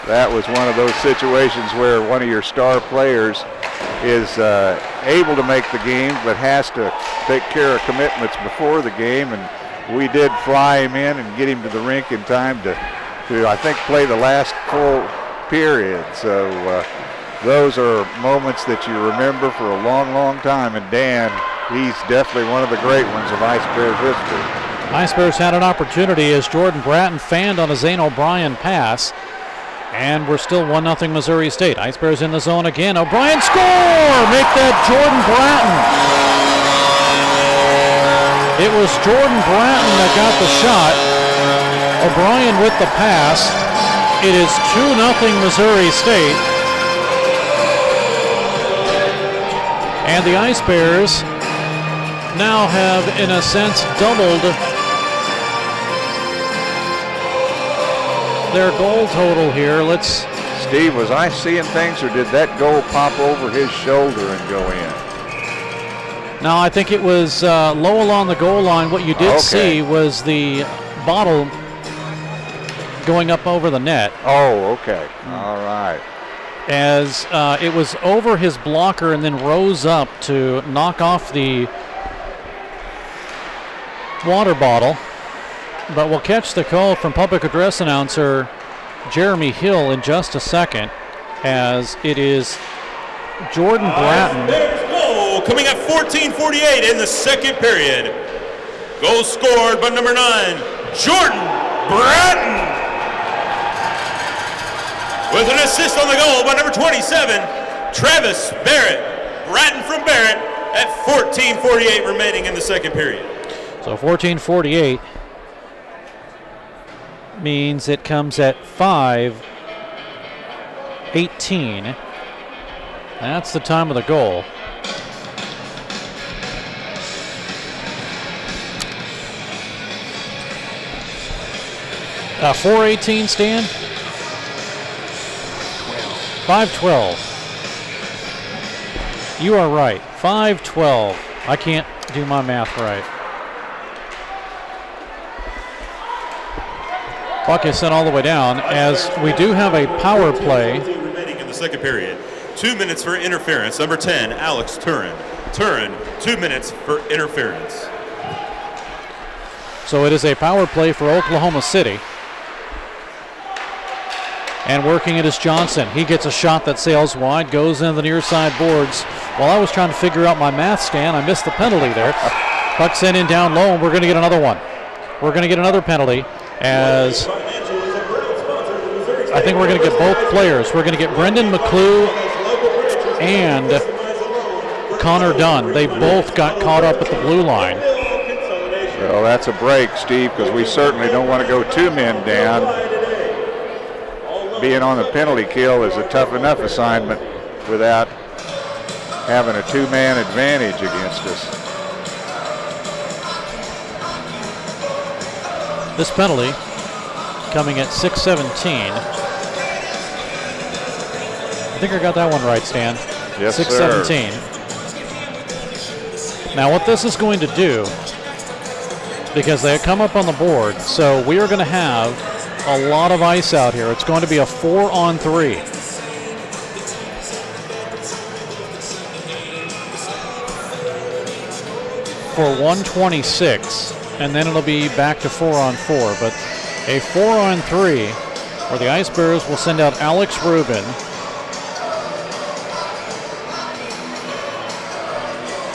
That was one of those situations where one of your star players is able to make the game but has to take care of commitments before the game, and we did fly him in and get him to the rink in time to I think, play the last full period. So those are moments that you remember for a long, long time, and Dan, he's definitely one of the great ones of Ice Bears history. Ice Bears had an opportunity as Jordan Bratton fanned on a Zane O'Brien pass. And we're still 1-0 Missouri State. Ice Bears in the zone again. O'Brien score! Make that Jordan Bratton. It was Jordan Bratton that got the shot. O'Brien with the pass. It is 2-0 Missouri State. And the Ice Bears now have, in a sense, doubled their goal total here. Steve, was I seeing things, or did that goal pop over his shoulder and go in? No, I think it was low along the goal line. What you did see was the bottle going up over the net. Oh, okay. All right. As it was over his blocker and then rose up to knock off the water bottle. But we'll catch the call from public address announcer Jeremy Hill in just a second, as it is Jordan Bratton. Goal coming at 14:48 in the second period. Goal scored by number 9, Jordan Bratton. With an assist on the goal by number 27, Travis Barrett. Bratton from Barrett at 14:48 remaining in the second period. So 14:48 means it comes at 5:18. That's the time of the goal. .418, Stan? 5:12. You are right. 5:12. I can't do my math right. Puck is sent all the way down, as we do have a power play. Remaining in the second period. 2 minutes for interference. Number 10, Alex Turin. Turin, 2 minutes for interference. So it is a power play for Oklahoma City. And working it is Johnson. He gets a shot that sails wide, goes into the near side boards. While I was trying to figure out my math, Stan, I missed the penalty there. Puck sent in down low, and we're going to get another one. We're going to get another penalty, as I think we're going to get both players. We're going to get Brendan McClue and Connor Dunn. They both got caught up at the blue line. Well, that's a break, Steve, because we certainly don't want to go 2 men down. Being on the penalty kill is a tough enough assignment without having a 2-man advantage against us. This penalty coming at 6:17. I think I got that one right, Stan. Yes, 6:17. Now what this is going to do, because they come up on the board, so we are going to have a lot of ice out here. It's going to be a 4-on-3. For 126, and then it'll be back to 4-on-4. But a 4-on-3 where the Ice Bears will send out Alex Rubin,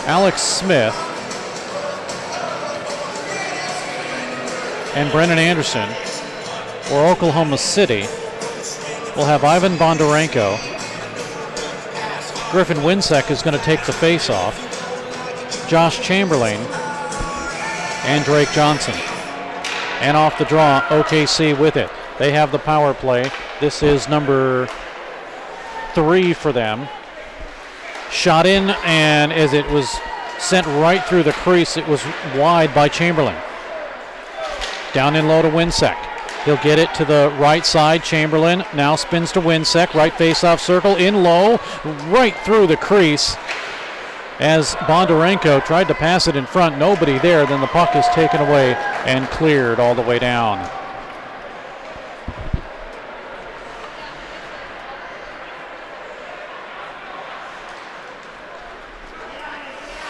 Alex Smith, and Brennan Anderson. Or Oklahoma City will have Ivan Bondarenko. Griffin Winsek is going to take the face-off. Josh Chamberlain and Drake Johnson. And off the draw, OKC with it. They have the power play. This is number 3 for them. Shot in, and as it was sent right through the crease, it was wide by Chamberlain. Down in low to Winsek. He'll get it to the right side. Chamberlain now spins to Winsek. Right face-off circle, in low, right through the crease. as Bondarenko tried to pass it in front. Nobody there. Then the puck is taken away and cleared all the way down.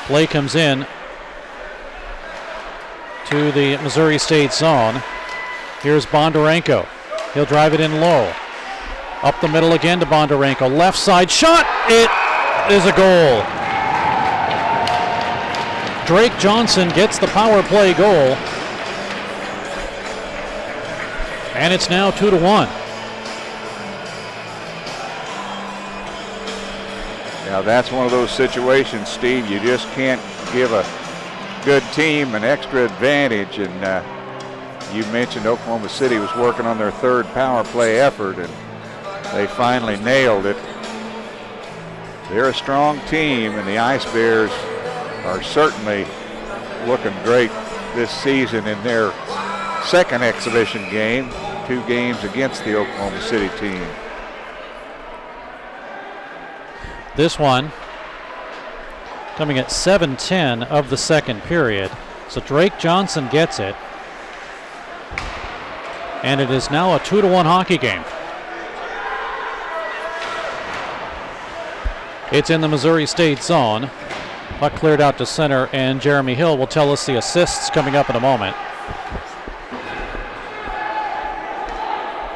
Play comes in to the Missouri State zone. Here's Bondarenko. He'll drive it in low. Up the middle again to Bondarenko. Left side shot. It is a goal. Drake Johnson gets the power play goal. And it's now 2-1. Now that's one of those situations, Steve, you just can't give a good team an extra advantage. And you mentioned Oklahoma City was working on their third power play effort, and they finally nailed it. They're a strong team, and the Ice Bears are certainly looking great this season in their second exhibition game, 2 games against the Oklahoma City team. This one coming at 7:10 of the second period. So Drake Johnson gets it. And it is now a 2-1 hockey game. It's in the Missouri State zone. Puck cleared out to center, and Jeremy Hill will tell us the assists coming up in a moment.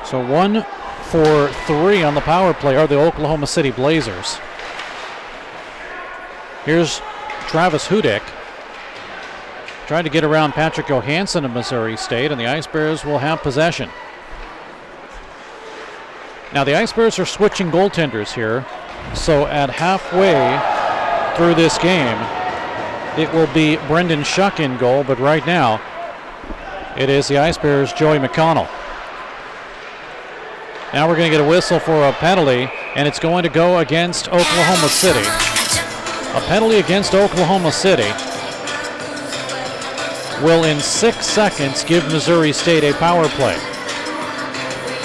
So 1 for 3 on the power play are the Oklahoma City Blazers. Here's Travis Hudick trying to get around Patrick Johansson of Missouri State, and the Ice Bears will have possession. Now the Ice Bears are switching goaltenders here, so at halfway through this game, it will be Brendan Shuck in goal, but right now it is the Ice Bears' Joey McConnell. Now we're going to get a whistle for a penalty, and it's going to go against Oklahoma City. A penalty against Oklahoma City will in 6 seconds give Missouri State a power play.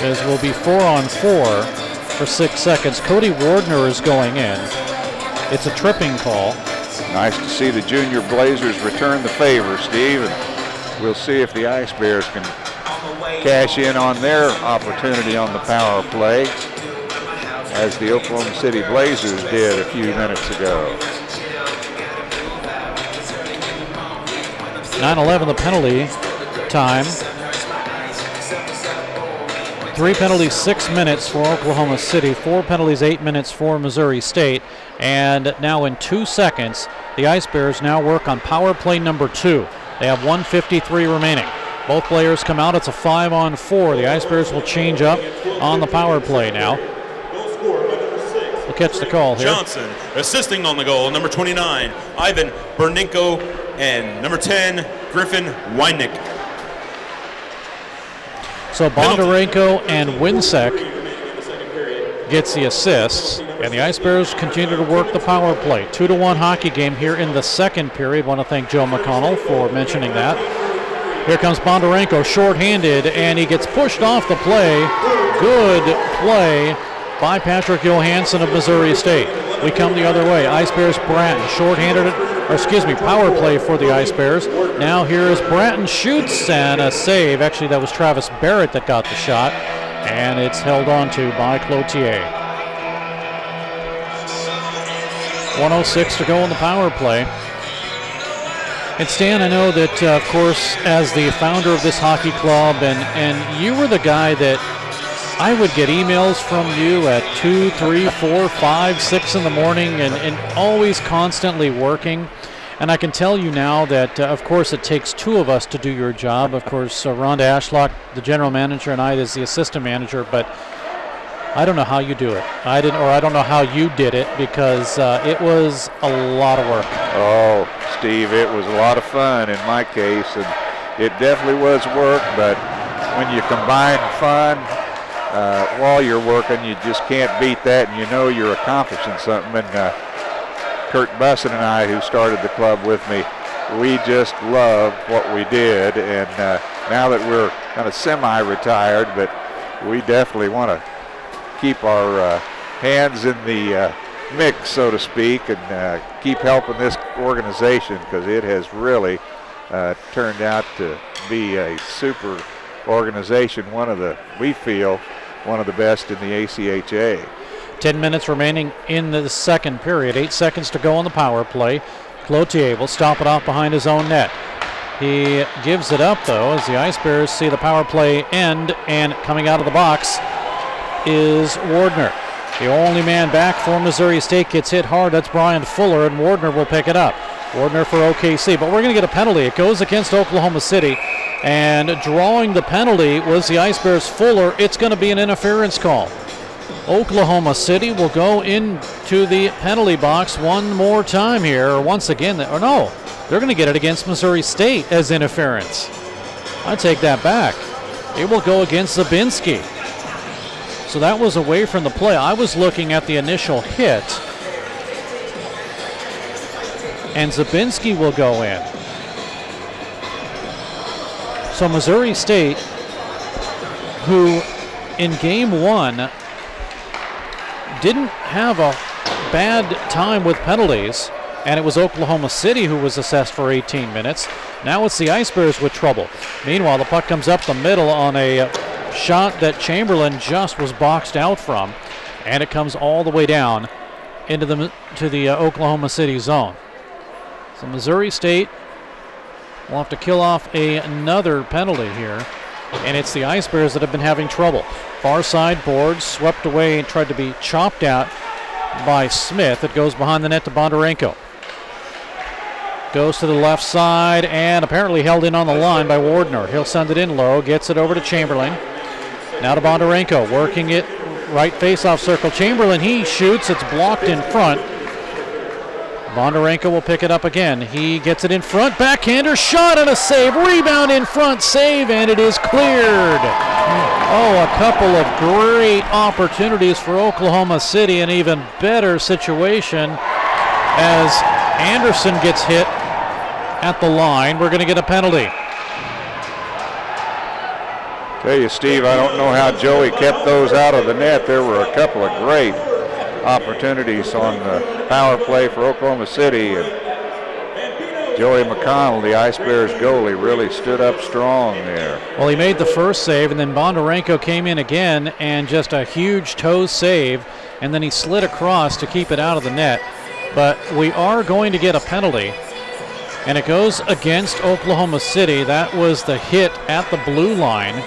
As will be 4-on-4 for 6 seconds. Cody Wardner is going in. It's a tripping call. Nice to see the junior Blazers return the favor, Steve, and we'll see if the Ice Bears can cash in on their opportunity on the power play, as the Oklahoma City Blazers did a few minutes ago. 9-11 the penalty time. 3 penalties, 6 minutes for Oklahoma City. 4 penalties, 8 minutes for Missouri State. And now in 2 seconds, the Ice Bears now work on power play number 2. They have 1:53 remaining. Both players come out. It's a 5-on-4. The Ice Bears will change up on the power play now. We'll catch the call here. Johnson assisting on the goal, number 29, Ivan Berninko, and number 10, Griffin Wynick. So Bondarenko and Winsek gets the assists, and the Ice Bears continue to work the power play. 2-1 hockey game here in the second period. Want to thank Joe McConnell for mentioning that. Here comes Bondarenko, shorthanded, and he gets pushed off the play. Good play by Patrick Johansson of Missouri State. We come the other way. Ice Bears Bratton, shorthanded, power play for the Ice Bears. Now here is Bratton, shoots, and a save. Actually, that was Travis Barrett that got the shot, and it's held on to by Cloutier. 1:06 to go in the power play. And Stan, I know that, of course, as the founder of this hockey club, and you were the guy that I would get emails from you at 2, 3, 4, 5, 6 in the morning, and always constantly working. And I can tell you now that, of course, it takes 2 of us to do your job. Of course, Rhonda Ashlock, the general manager, and I as the assistant manager, but I don't know how you do it. I don't know how you did it, because it was a lot of work. Oh, Steve, it was a lot of fun in my case, and it definitely was work, but when you combine fun while you're working, you just can't beat that, and you know you're accomplishing something. And Kurt Bussin and I, who started the club with me, we just loved what we did, and now that we're kind of semi-retired, but we definitely want to keep our hands in the mix, so to speak, and keep helping this organization, because it has really turned out to be a super organization, we feel, one of the best in the ACHA. 10 minutes remaining in the second period. 8 seconds to go on the power play. Cloutier will stop it off behind his own net. He gives it up, though, as the Ice Bears see the power play end, and coming out of the box is Wardner. The only man back for Missouri State gets hit hard. That's Brian Fuller, and Wardner will pick it up. Wardner for OKC, but we're going to get a penalty. It goes against Oklahoma City, and drawing the penalty was the Ice Bears' Fuller. It's going to be an interference call. Oklahoma City will go into the penalty box one more time here, or once again, or no, they're going to get it against Missouri State as interference. I take that back. It will go against Zabinski. So that was away from the play. I was looking at the initial hit, and Zabinski will go in. So Missouri State, who in game one didn't have a bad time with penalties, and it was Oklahoma City who was assessed for 18 minutes. Now it's the Ice Bears with trouble. Meanwhile, the puck comes up the middle on a shot that Chamberlain just was boxed out from, and it comes all the way down into the Oklahoma City zone. So Missouri State will have to kill off another penalty here, and it's the Ice Bears that have been having trouble. Far side board swept away and tried to be chopped out by Smith. It goes behind the net to Bondarenko. Goes to the left side and apparently held in on the line by Wardner. He'll send it in low, gets it over to Chamberlain. Now to Bondarenko, working it right face-off circle. Chamberlain, he shoots, it's blocked in front. Bondarenko will pick it up again. He gets it in front, backhander, shot and a save, rebound in front, save, and it is cleared. Oh, a couple of great opportunities for Oklahoma City, an even better situation as Anderson gets hit at the line. We're going to get a penalty. Tell you, Steve, I don't know how Joey kept those out of the net. There were a couple of great opportunities on the power play for Oklahoma City, and Joey McConnell, the Ice Bears goalie, really stood up strong there. Well, he made the first save, and then Bondarenko came in again and just a huge toe save, and then he slid across to keep it out of the net. But we are going to get a penalty, and it goes against Oklahoma City. That was the hit at the blue line.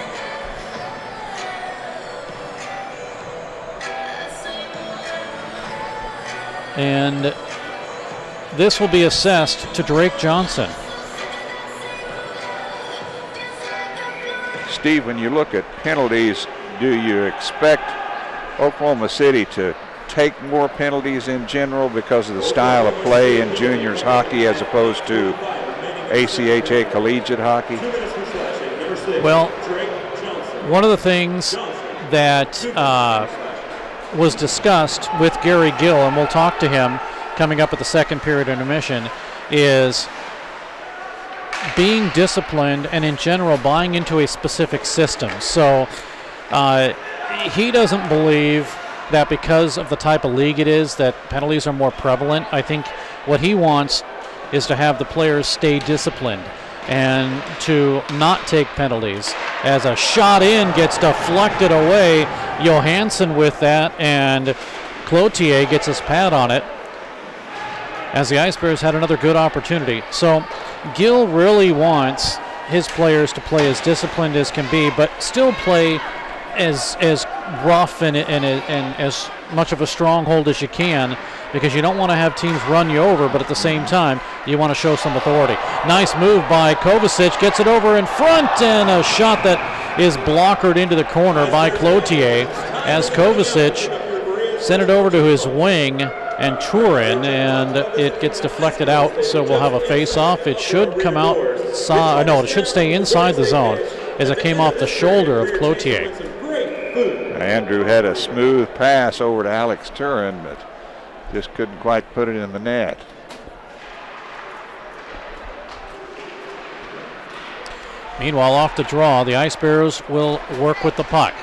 And this will be assessed to Drake Johnson. Steve, when you look at penalties, do you expect Oklahoma City to take more penalties in general because of the style of play in juniors hockey as opposed to ACHA collegiate hockey? Well, one of the things that was discussed with Gary Gill, and we'll talk to him coming up at the second period intermission, is being disciplined and in general buying into a specific system. So he doesn't believe that because of the type of league it is that penalties are more prevalent. I think what he wants is to have the players stay disciplined and to not take penalties. As a shot in gets deflected away, Johansson with that, and Cloutier gets his pad on it as the Ice Bears had another good opportunity. So Gill really wants his players to play as disciplined as can be, but still play as rough and as much of a stronghold as you can, because you don't want to have teams run you over, but at the same time, you want to show some authority. Nice move by Kovacic, gets it over in front, and a shot that is blockered into the corner by Cloutier as Kovacic sent it over to his wing and Turin, and it gets deflected out, so we'll have a face-off. It should come outside, no, it should stay inside the zone as it came off the shoulder of Cloutier. Andrew had a smooth pass over to Alex Turin, but just couldn't quite put it in the net. Meanwhile, off the draw, the Ice Bears will work with the puck.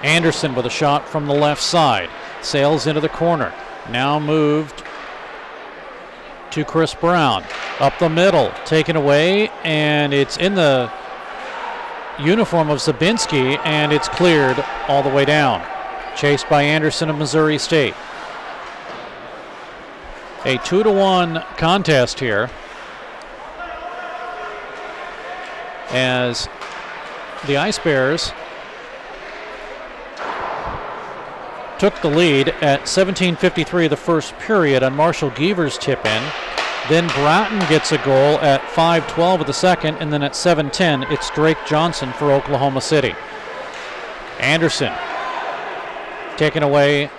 Anderson with a shot from the left side. Sails into the corner. Now moved to Chris Brown. Up the middle, taken away, and it's in the uniform of Zabinski, and it's cleared all the way down. Chased by Anderson of Missouri State. A 2-1 contest here, as the Ice Bears took the lead at 17:53 of the first period on Marshall Geaver's tip-in. Then Bratton gets a goal at 5:12 of the second, and then at 7:10 it's Drake Johnson for Oklahoma City. Anderson taken away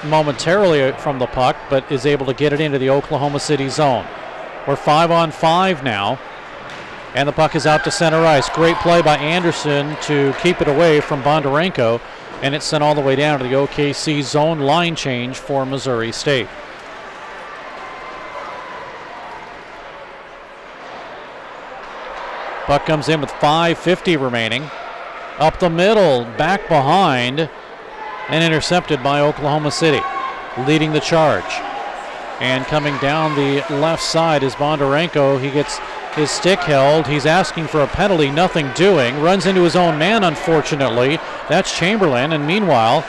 momentarily from the puck, but is able to get it into the Oklahoma City zone. We're 5-on-5 now, and the puck is out to center ice. Great play by Anderson to keep it away from Bondarenko, and it's sent all the way down to the OKC zone line change for Missouri State. Puck comes in with 5:50 remaining. Up the middle, back behind, and intercepted by Oklahoma City, leading the charge. And coming down the left side is Bondarenko. He gets his stick held. He's asking for a penalty, nothing doing. Runs into his own man, unfortunately. That's Chamberlain, and meanwhile,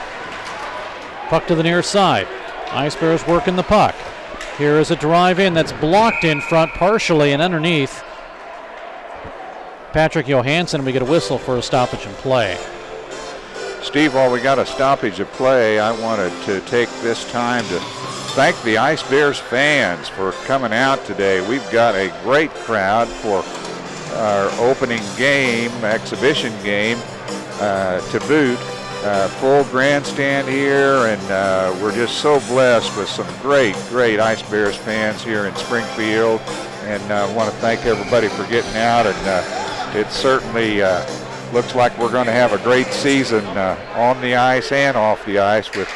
puck to the near side. Ice Bears working the puck. Here is a drive in that's blocked in front partially and underneath Patrick Johansson. We get a whistle for a stoppage in play. Steve, while we got a stoppage of play, I wanted to take this time to thank the Ice Bears fans for coming out today. We've got a great crowd for our opening game, exhibition game, to boot. Full grandstand here, and we're just so blessed with some great Ice Bears fans here in Springfield. And I want to thank everybody for getting out, and it certainly looks like we're going to have a great season on the ice and off the ice with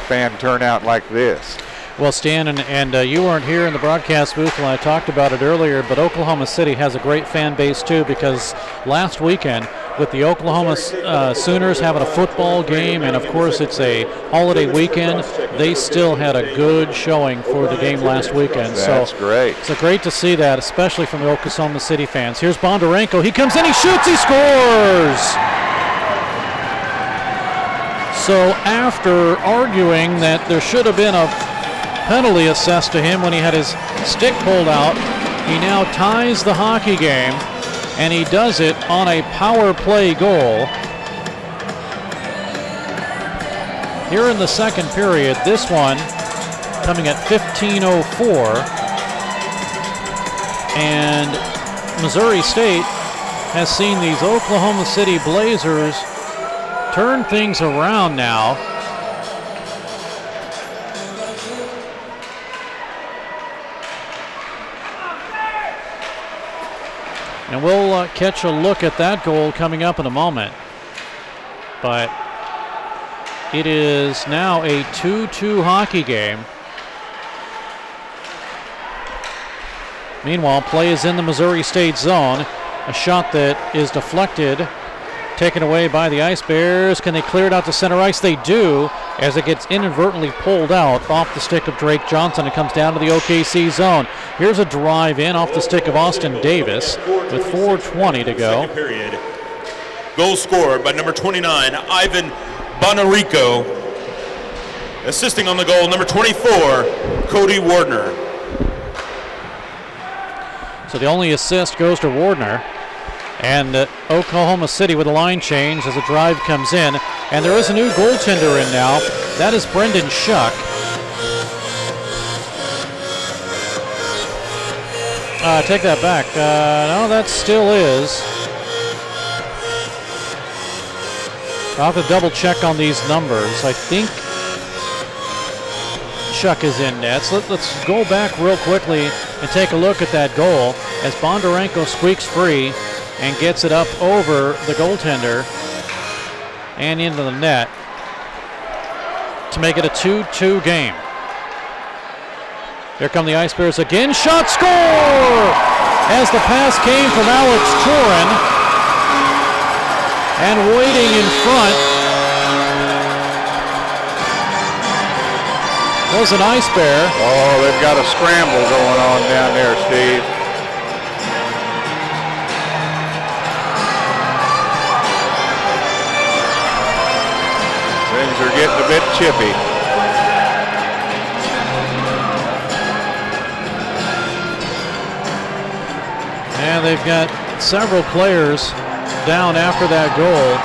fan turnout like this. Well, Stan, and you weren't here in the broadcast booth when I talked about it earlier, but Oklahoma City has a great fan base too, because last weekend with the Oklahoma Sooners having a football game, and of course it's a holiday weekend, they still had a good showing for the game last weekend. That's great. So great to see that, especially from the Oklahoma City fans. Here's Bondarenko. He comes in, he shoots, he scores! So after arguing that there should have been a penalty assessed to him when he had his stick pulled out, he now ties the hockey game, and he does it on a power play goal. Here in the second period, this one coming at 15:04, and Missouri State has seen these Oklahoma City Blazers turn things around now. And we'll catch a look at that goal coming up in a moment. But it is now a 2-2 hockey game. Meanwhile, play is in the Missouri State zone. A shot that is deflected, taken away by the Ice Bears. Can they clear it out to center ice? They do, as it gets inadvertently pulled out off the stick of Drake Johnson. It comes down to the OKC zone. Here's a drive in off the stick of Austin Davis with 4:20 to go. Period. Goal scored by number 29, Ivan Bonarico. Assisting on the goal, number 24, Cody Wardner. So the only assist goes to Wardner. And Oklahoma City with a line change as a drive comes in. And there is a new goaltender in now. That is Brendan Schuck. Take that back. No, that still is. I'll have to double check on these numbers. I think Schuck is in net. So let's go back real quickly and take a look at that goal as Bondarenko squeaks free and gets it up over the goaltender and into the net to make it a 2-2 game. Here come the Ice Bears again. Shot, score! As the pass came from Alex Torin, and waiting in front was an ice bear. Oh, they've got a scramble going on down there, Steve. Things are getting a bit chippy. And they've got several players down after that goal.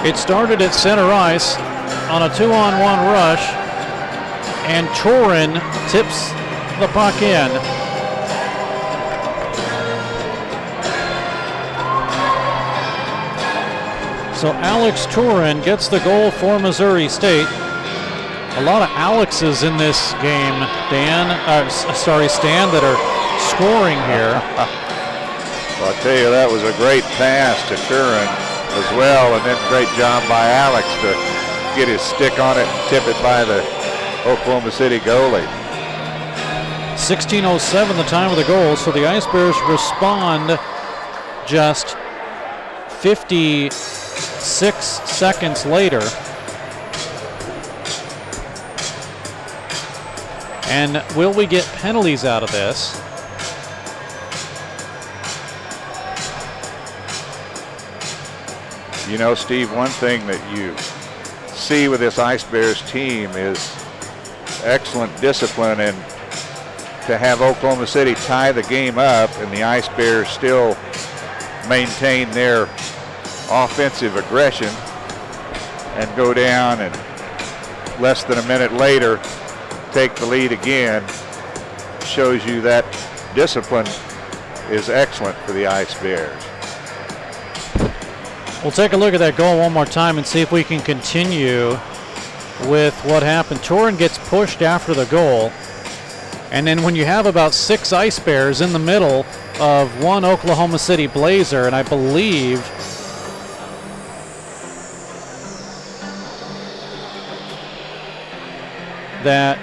It started at center ice on a 2-on-1 rush, and Turin tips the puck in. So Alex Turin gets the goal for Missouri State. A lot of Alexes in this game, Stan, that are scoring here. Well, I'll tell you, that was a great pass to Turin as well, and then great job by Alex to get his stick on it and tip it by the Oklahoma City goalie. 16:07 the time of the goal, so the Ice Bears respond just 56 seconds later. And will we get penalties out of this? You know, Steve, one thing that you see with this Ice Bears team is excellent discipline, and to have Oklahoma City tie the game up and the Ice Bears still maintain their offensive aggression and go down and less than a minute later take the lead again, shows you that discipline is excellent for the Ice Bears. We'll take a look at that goal one more time and see if we can continue with what happened. Turin gets pushed after the goal, and then when you have about 6 Ice Bears in the middle of one Oklahoma City Blazer, and I believe that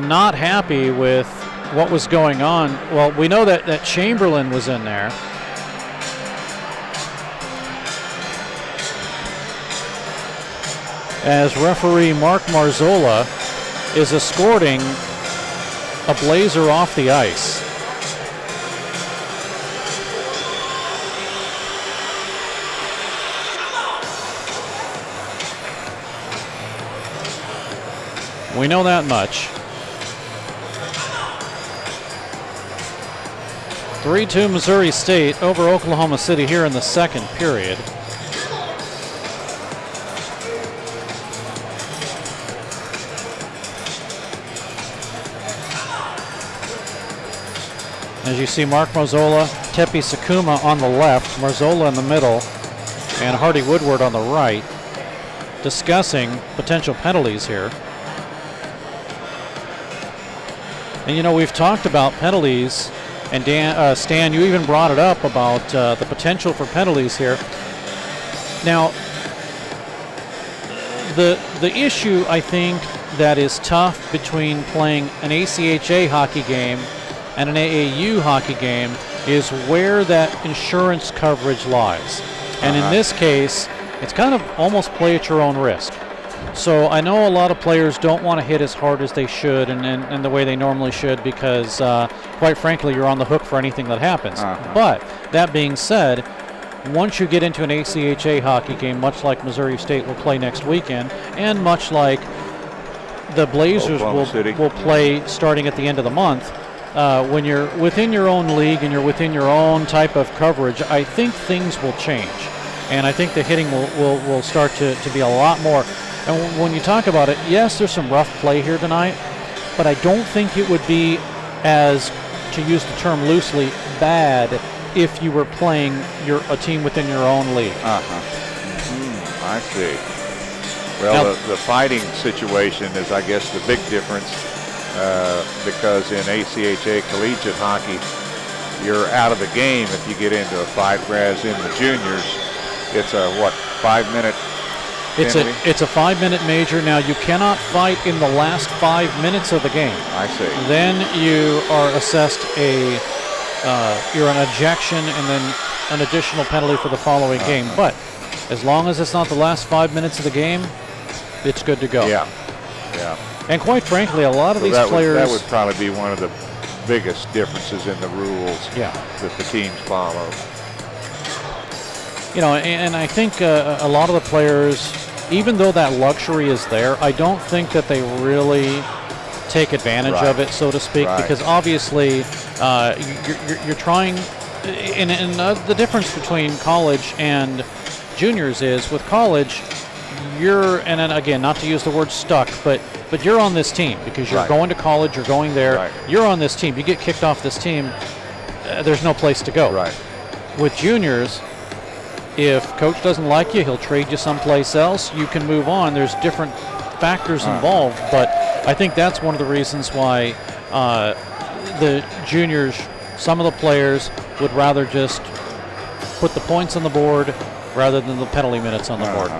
not happy with what was going on. Well, we know that Chamberlain was in there. As referee Mark Marzola is escorting a Blazer off the ice. We know that much. 3-2 Missouri State over Oklahoma City here in the second period. As you see, Mark Marzola, Tepi Sakuma on the left, Marzola in the middle, and Hardy Woodward on the right, discussing potential penalties here. And you know, we've talked about penalties, and Dan, Stan, you even brought it up about the potential for penalties here. Now, the issue, I think, that is tough between playing an ACHA hockey game and an AAU hockey game is where that insurance coverage lies. And in this case, it's kind of almost play at your own risk. So I know a lot of players don't want to hit as hard as they should and the way they normally should because, quite frankly, you're on the hook for anything that happens. But that being said, once you get into an ACHA hockey game, much like Missouri State will play next weekend, and much like the Blazers will play starting at the end of the month, when you're within your own league and you're within your own type of coverage, I think things will change. And I think the hitting will start to be a lot more. And when you talk about it, yes, there's some rough play here tonight, but I don't think it would be as, to use the term loosely, bad if you were playing a team within your own league. I see. Well, the fighting situation is, I guess, the big difference because in ACHA collegiate hockey, you're out of the game if you get into a fight, whereas in the juniors, it's a, 5-minute penalty? It's a 5-minute major. Now, you cannot fight in the last 5 minutes of the game. I see. Then you are assessed a you're an ejection and then an additional penalty for the following game. But as long as it's not the last 5 minutes of the game, it's good to go. Yeah. And quite frankly, a lot of these players... That would probably be one of the biggest differences in the rules that the teams follow. You know, and I think a lot of the players, even though that luxury is there, I don't think that they really take advantage of it, so to speak, because obviously you're trying, and the difference between college and juniors is with college, you're, and then again, not to use the word stuck, but you're on this team because you're going to college, you're going there, you're on this team. You get kicked off this team, there's no place to go. With juniors, if coach doesn't like you, he'll trade you someplace else. You can move on. There's different factors involved, but I think that's one of the reasons why the juniors, some of the players would rather just put the points on the board rather than the penalty minutes on the board.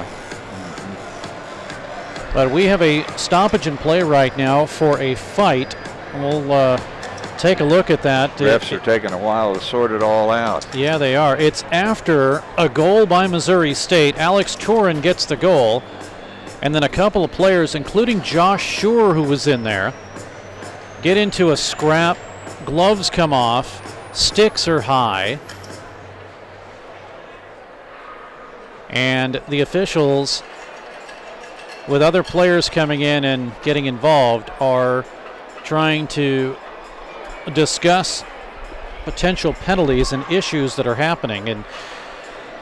But we have a stoppage in play right now for a fight. We'll take a look at that. Refs are taking a while to sort it all out. Yeah, they are. It's after a goal by Missouri State. Alex Turin gets the goal. And then a couple of players, including Josh Schur, who was in there, get into a scrap. Gloves come off. Sticks are high. And the officials, with other players coming in and getting involved, are trying to discuss potential penalties and issues that are happening. And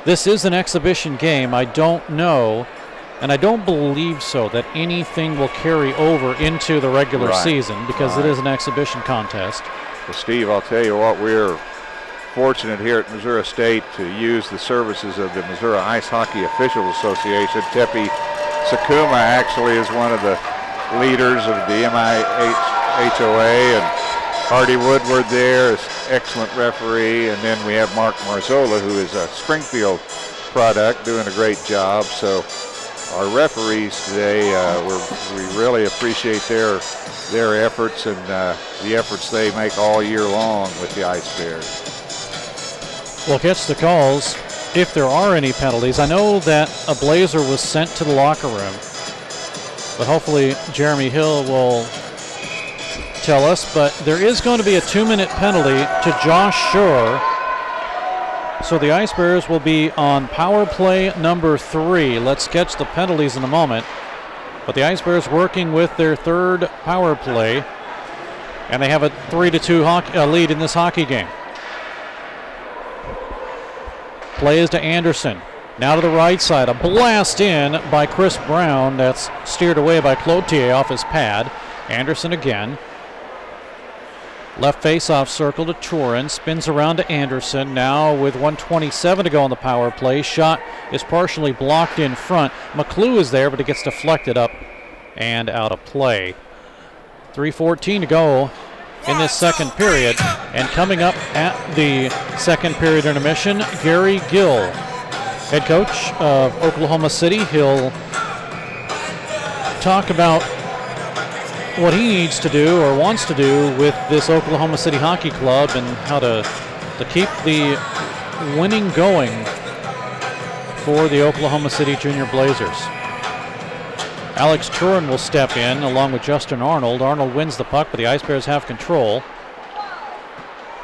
this is an exhibition game. I don't know, and I don't believe so, that anything will carry over into the regular season because it is an exhibition contest. Well, Steve, I'll tell you what, we're fortunate here at Missouri State to use the services of the Missouri Ice Hockey Officials Association. Tepi Sakuma actually is one of the leaders of the MIHOA, and Hardy Woodward there is excellent referee, and then we have Mark Marzola, who is a Springfield product, doing a great job. So our referees today, we really appreciate their efforts and the efforts they make all year long with the Ice Bears. We'll catch the calls if there are any penalties. I know that a Blazer was sent to the locker room, but hopefully Jeremy Hill will tell us. But there is going to be a 2-minute penalty to Josh Schur. So the Ice Bears will be on power play number 3. Let's catch the penalties in a moment. But the Ice Bears working with their third power play, and they have a 3-2 lead in this hockey game. Play is to Anderson. Now to the right side. A blast in by Chris Brown. That's steered away by Cloutier off his pad. Anderson again. Left face-off circle to Turin. Spins around to Anderson. Now with 1:27 to go on the power play. Shot is partially blocked in front. McClue is there, but it gets deflected up and out of play. 3:14 to go in this second period. And coming up at the second period intermission, Gary Gill, head coach of Oklahoma City. He'll talk about what he needs to do or wants to do with this Oklahoma City Hockey Club and how to keep the winning going for the Oklahoma City Junior Blazers. Alex Turin will step in along with Justin Arnold. Arnold wins the puck, but the Ice Bears have control.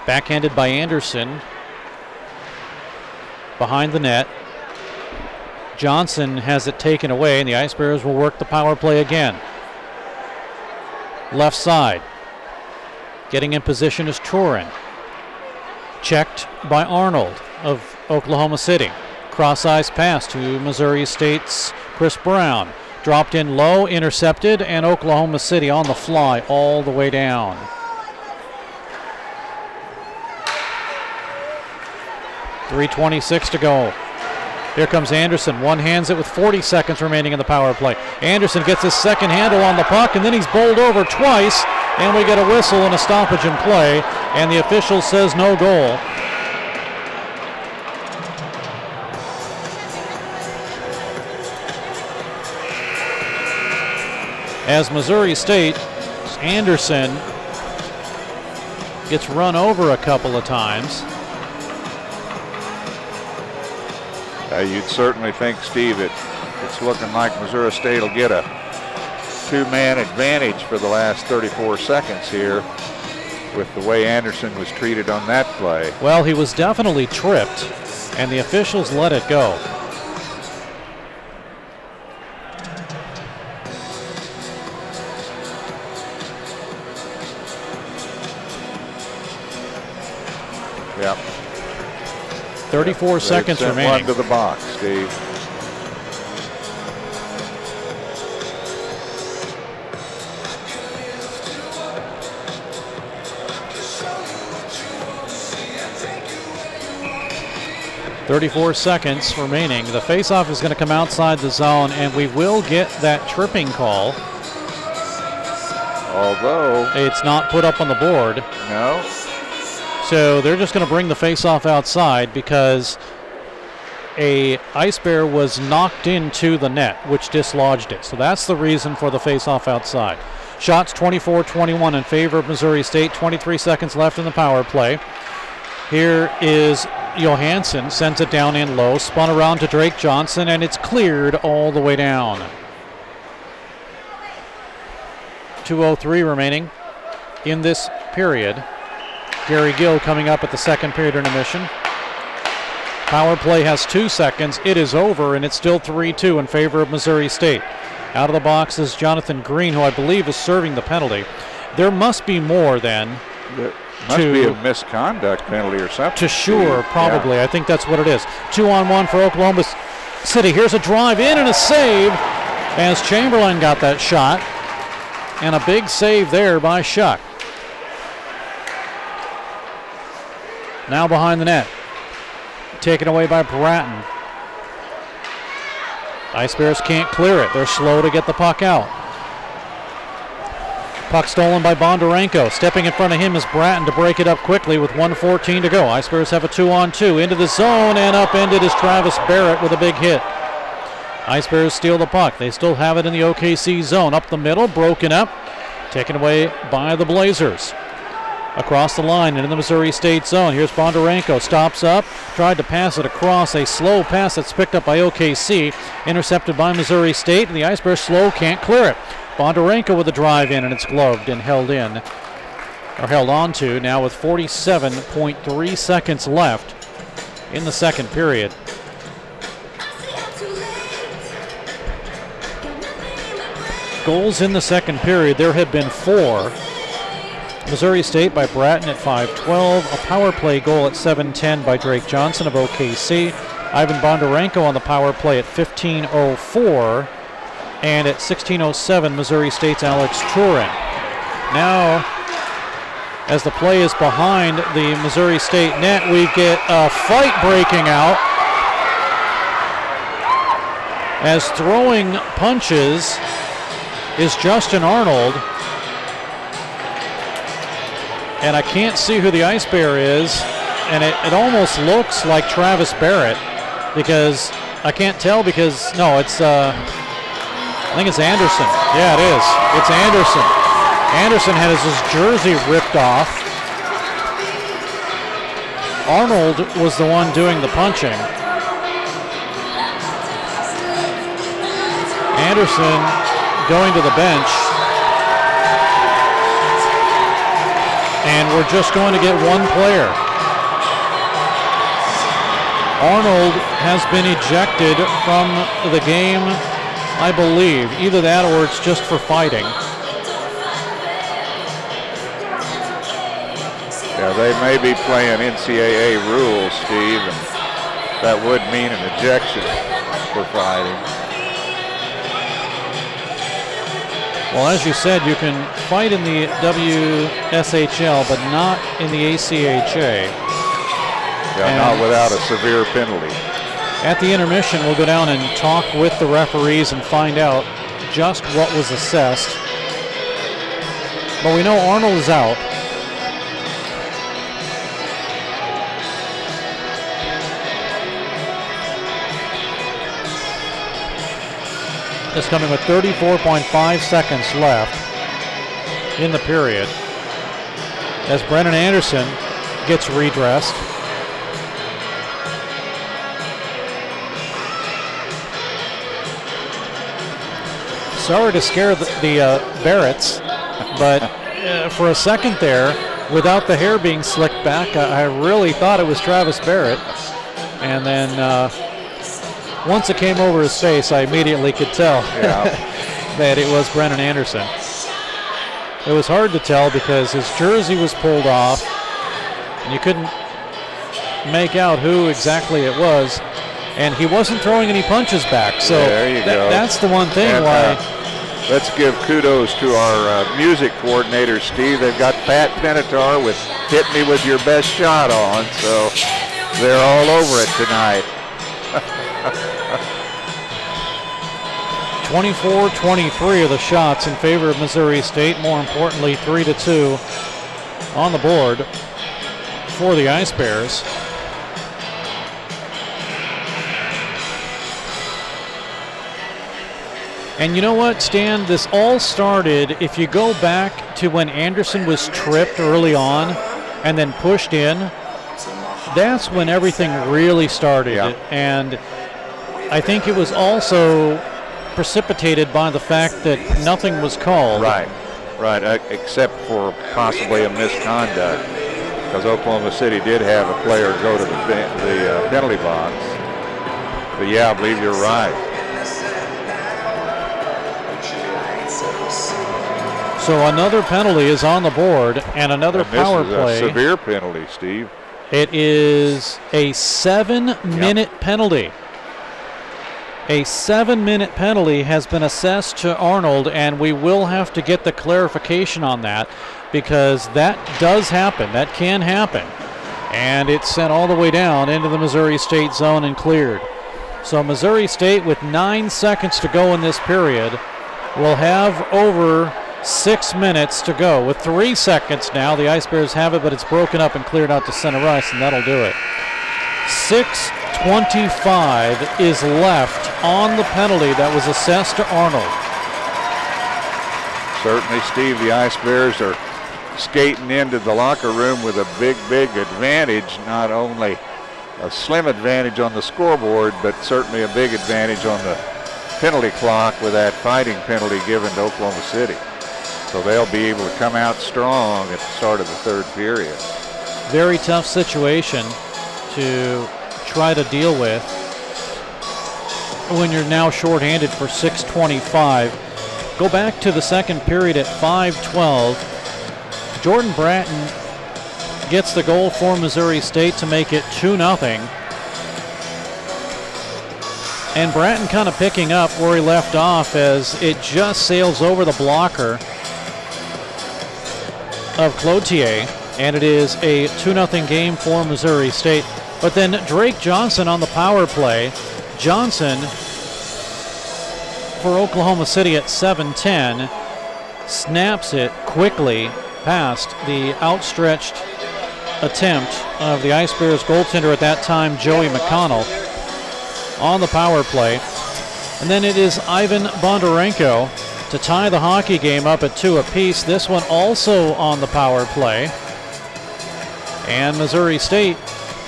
Backhanded by Anderson. Behind the net. Johnson has it taken away, and the Ice Bears will work the power play again. Left side. Getting in position is Turin. Checked by Arnold of Oklahoma City. Cross-ice pass to Missouri State's Chris Brown. Dropped in low, intercepted, and Oklahoma City on the fly all the way down. .326 to go. Here comes Anderson. One hands it with 40 seconds remaining in the power play. Anderson gets his second handle on the puck, and then he's bowled over twice, and we get a whistle and a stoppage in play, and the official says no goal. As Missouri State, Anderson Gets run over a couple of times. You'd certainly think, Steve, it's looking like Missouri State will get a two-man advantage for the last 34 seconds here with the way Anderson was treated on that play. Well, he was definitely tripped, and the officials let it go. Yep. 34 seconds remaining. One to the box, Steve. .34 seconds remaining. The faceoff is going to come outside the zone, and we will get that tripping call. Although it's not put up on the board. No. So they're just going to bring the faceoff outside because a Ice Bear was knocked into the net, which dislodged it. So that's the reason for the faceoff outside. Shots 24-21 in favor of Missouri State. 23 seconds left in the power play. Here is Johansson, sends it down in low, spun around to Drake Johnson, and it's cleared all the way down. 2:03 remaining in this period. Gary Gill coming up at the second period intermission. Power play has 2 seconds. It is over, and it's still 3-2 in favor of Missouri State. Out of the box is Jonathan Green, who I believe is serving the penalty. There must be more then. There must be a misconduct penalty or something. To sure, probably. Yeah. I think that's what it is. 2-on-1 for Oklahoma City. Here's a drive in and a save as Chamberlain got that shot. And a big save there by Shuck. Now behind the net. Taken away by Bratton. Ice Bears can't clear it. They're slow to get the puck out. Puck stolen by Bondarenko. Stepping in front of him is Bratton to break it up quickly with 1:14 to go. Ice Bears have a 2-on-2 into the zone, and upended is Travis Barrett with a big hit. Ice Bears steal the puck. They still have it in the OKC zone. Up the middle, broken up. Taken away by the Blazers. Across the line into the Missouri State zone. Here's Bondarenko. Stops up. Tried to pass it across. A slow pass that's picked up by OKC. Intercepted by Missouri State. And the Ice Bears slow, can't clear it. Bondarenko with a drive in, and it's gloved and held in. Or held on to now with 47.3 seconds left in the second period. Goals in the second period. There have been 4. Missouri State by Bratton at 5:12. A power play goal at 7:10 by Drake Johnson of OKC. Ivan Bondarenko on the power play at 15:04. And at 16:07, Missouri State's Alex Turin. Now, as the play is behind the Missouri State net, we get a fight breaking out. As throwing punches is Justin Arnold. And I can't see who the Ice Bear is, and it almost looks like Travis Barrett, because I can't tell because, no, it's, I think it's Anderson. Yeah, it is. It's Anderson. Anderson has his jersey ripped off. Arnold was the one doing the punching. Anderson going to the bench. And we're just going to get one player. Arnold has been ejected from the game, I believe. Either that or it's just for fighting. Yeah, they may be playing NCAA rules, Steve, and that would mean an ejection for fighting. Well, as you said, you can fight in the WSHL, but not in the ACHA. Yeah, not without a severe penalty. At the intermission, we'll go down and talk with the referees and find out just what was assessed. But we know Arnold is out. Is coming with 34.5 seconds left in the period. as Brennan Anderson gets redressed. Sorry to scare the Barretts, but for a second there, without the hair being slicked back, I really thought it was Travis Barrett. And then once it came over his face, I immediately could tell that it was Brennan Anderson. It was hard to tell because his jersey was pulled off, and you couldn't make out who exactly it was, and he wasn't throwing any punches back. So there you go. That's the one thing and, why. Let's give kudos to our music coordinator, Steve. They've got Pat Benatar with Hit Me With Your Best Shot on, so they're all over it tonight. 24-23 of the shots in favor of Missouri State. More importantly, 3-2 on the board for the Ice Bears. And you know what, Stan? This all started, if you go back to when Anderson was tripped early on and then pushed in, that's when everything really started. Yeah. And I think it was also precipitated by the fact that nothing was called. Right, except for possibly a misconduct, because Oklahoma City did have a player go to the penalty box. But yeah, I believe you're right. So another penalty is on the board, and another power play. This is a severe penalty, Steve. It is a 7-minute penalty. A 7-minute penalty has been assessed to Arnold, and we will have to get the clarification on that, because that does happen. That can happen. And it's sent all the way down into the Missouri State zone and cleared. So Missouri State, with 9 seconds to go in this period, will have over 6 minutes to go. With 3 seconds now, the Ice Bears have it, but it's broken up and cleared out to center ice, and that'll do it. 6:25 is left on the penalty that was assessed to Arnold. Certainly, Steve, the Ice Bears are skating into the locker room with a big advantage, not only a slim advantage on the scoreboard, but certainly a big advantage on the penalty clock with that fighting penalty given to Oklahoma City. So they'll be able to come out strong at the start of the third period. Very tough situation to try to deal with when you're now shorthanded for 6:25. Go back to the second period at 5:12. Jordan Bratton gets the goal for Missouri State to make it 2-0. And Bratton kind of picking up where he left off as it just sails over the blocker of Cloutier, and it is a 2-0 game for Missouri State. But then Drake Johnson on the power play. Johnson for Oklahoma City at 7:10 snaps it quickly past the outstretched attempt of the Ice Bears goaltender at that time, Joey McConnell, on the power play. And then it is Ivan Bondarenko to tie the hockey game up at 2 apiece. This one also on the power play. And Missouri State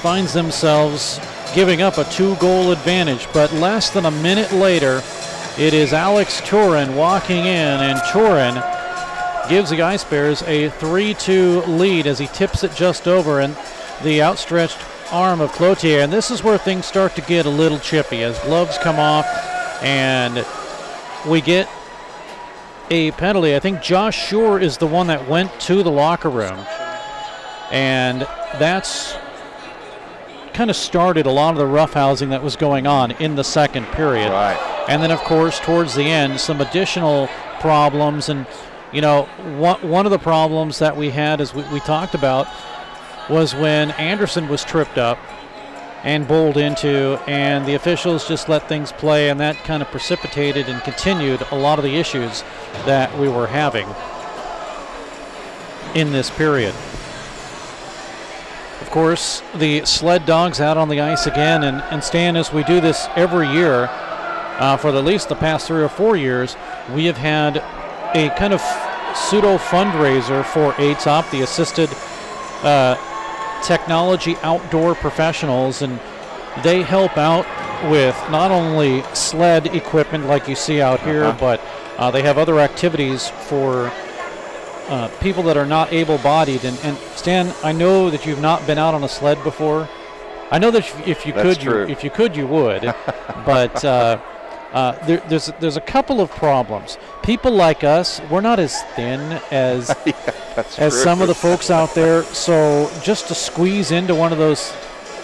finds themselves giving up a 2-goal advantage. But less than a minute later, it is Alex Turin walking in, and Turin gives the Ice Bears a 3-2 lead as he tips it just over and the outstretched arm of Cloutier. And this is where things start to get a little chippy as gloves come off and we get a penalty. I think Josh Shore is the one that went to the locker room, and that's kind of started a lot of the roughhousing that was going on in the second period. Right. And then, of course, towards the end, some additional problems. And, you know, one of the problems that we had, as we talked about, was when Anderson was tripped up and bowled into, and the officials just let things play, and that kind of precipitated and continued a lot of the issues that we were having in this period. Of course, the sled dogs out on the ice again, and Stan, as we do this every year, for at least the past 3 or 4 years, we have had a kind of pseudo fundraiser for ATOP, the Assisted Technology Outdoor Professionals, and they help out with not only sled equipment like you see out here, but they have other activities for people that are not able-bodied. And Stan, I know that you've not been out on a sled before. I know that if you could, you would. But there's a couple of problems. People like us, we're not as thin as some of the folks out there. So just to squeeze into one of those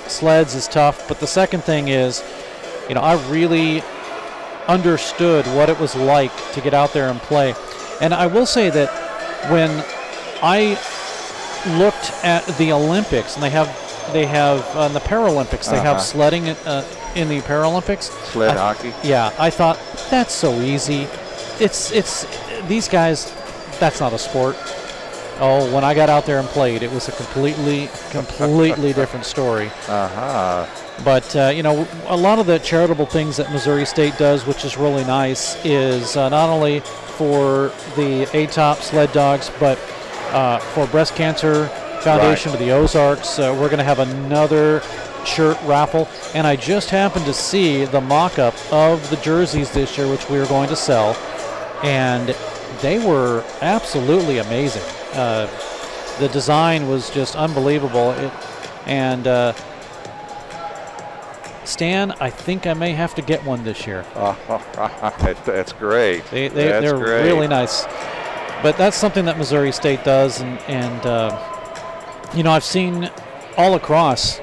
sleds is tough. But the second thing is, I really understood what it was like to get out there and play. And I will say that when I looked at the Olympics, and they have in the Paralympics, they have sledding in the Paralympics. Sled hockey. Yeah, I thought that's so easy. It's these guys. That's not a sport. Oh, when I got out there and played, it was a completely different story. But a lot of the charitable things that Missouri State does, which is really nice, is not only for the ATOP sled dogs, but for Breast Cancer Foundation of the Ozarks. We're going to have another shirt raffle, and I just happened to see the mock-up of the jerseys this year, which we were going to sell, and they were absolutely amazing. The design was just unbelievable. Stan, I think I may have to get one this year. That's great. They're great. Really nice. But that's something that Missouri State does, and I've seen all across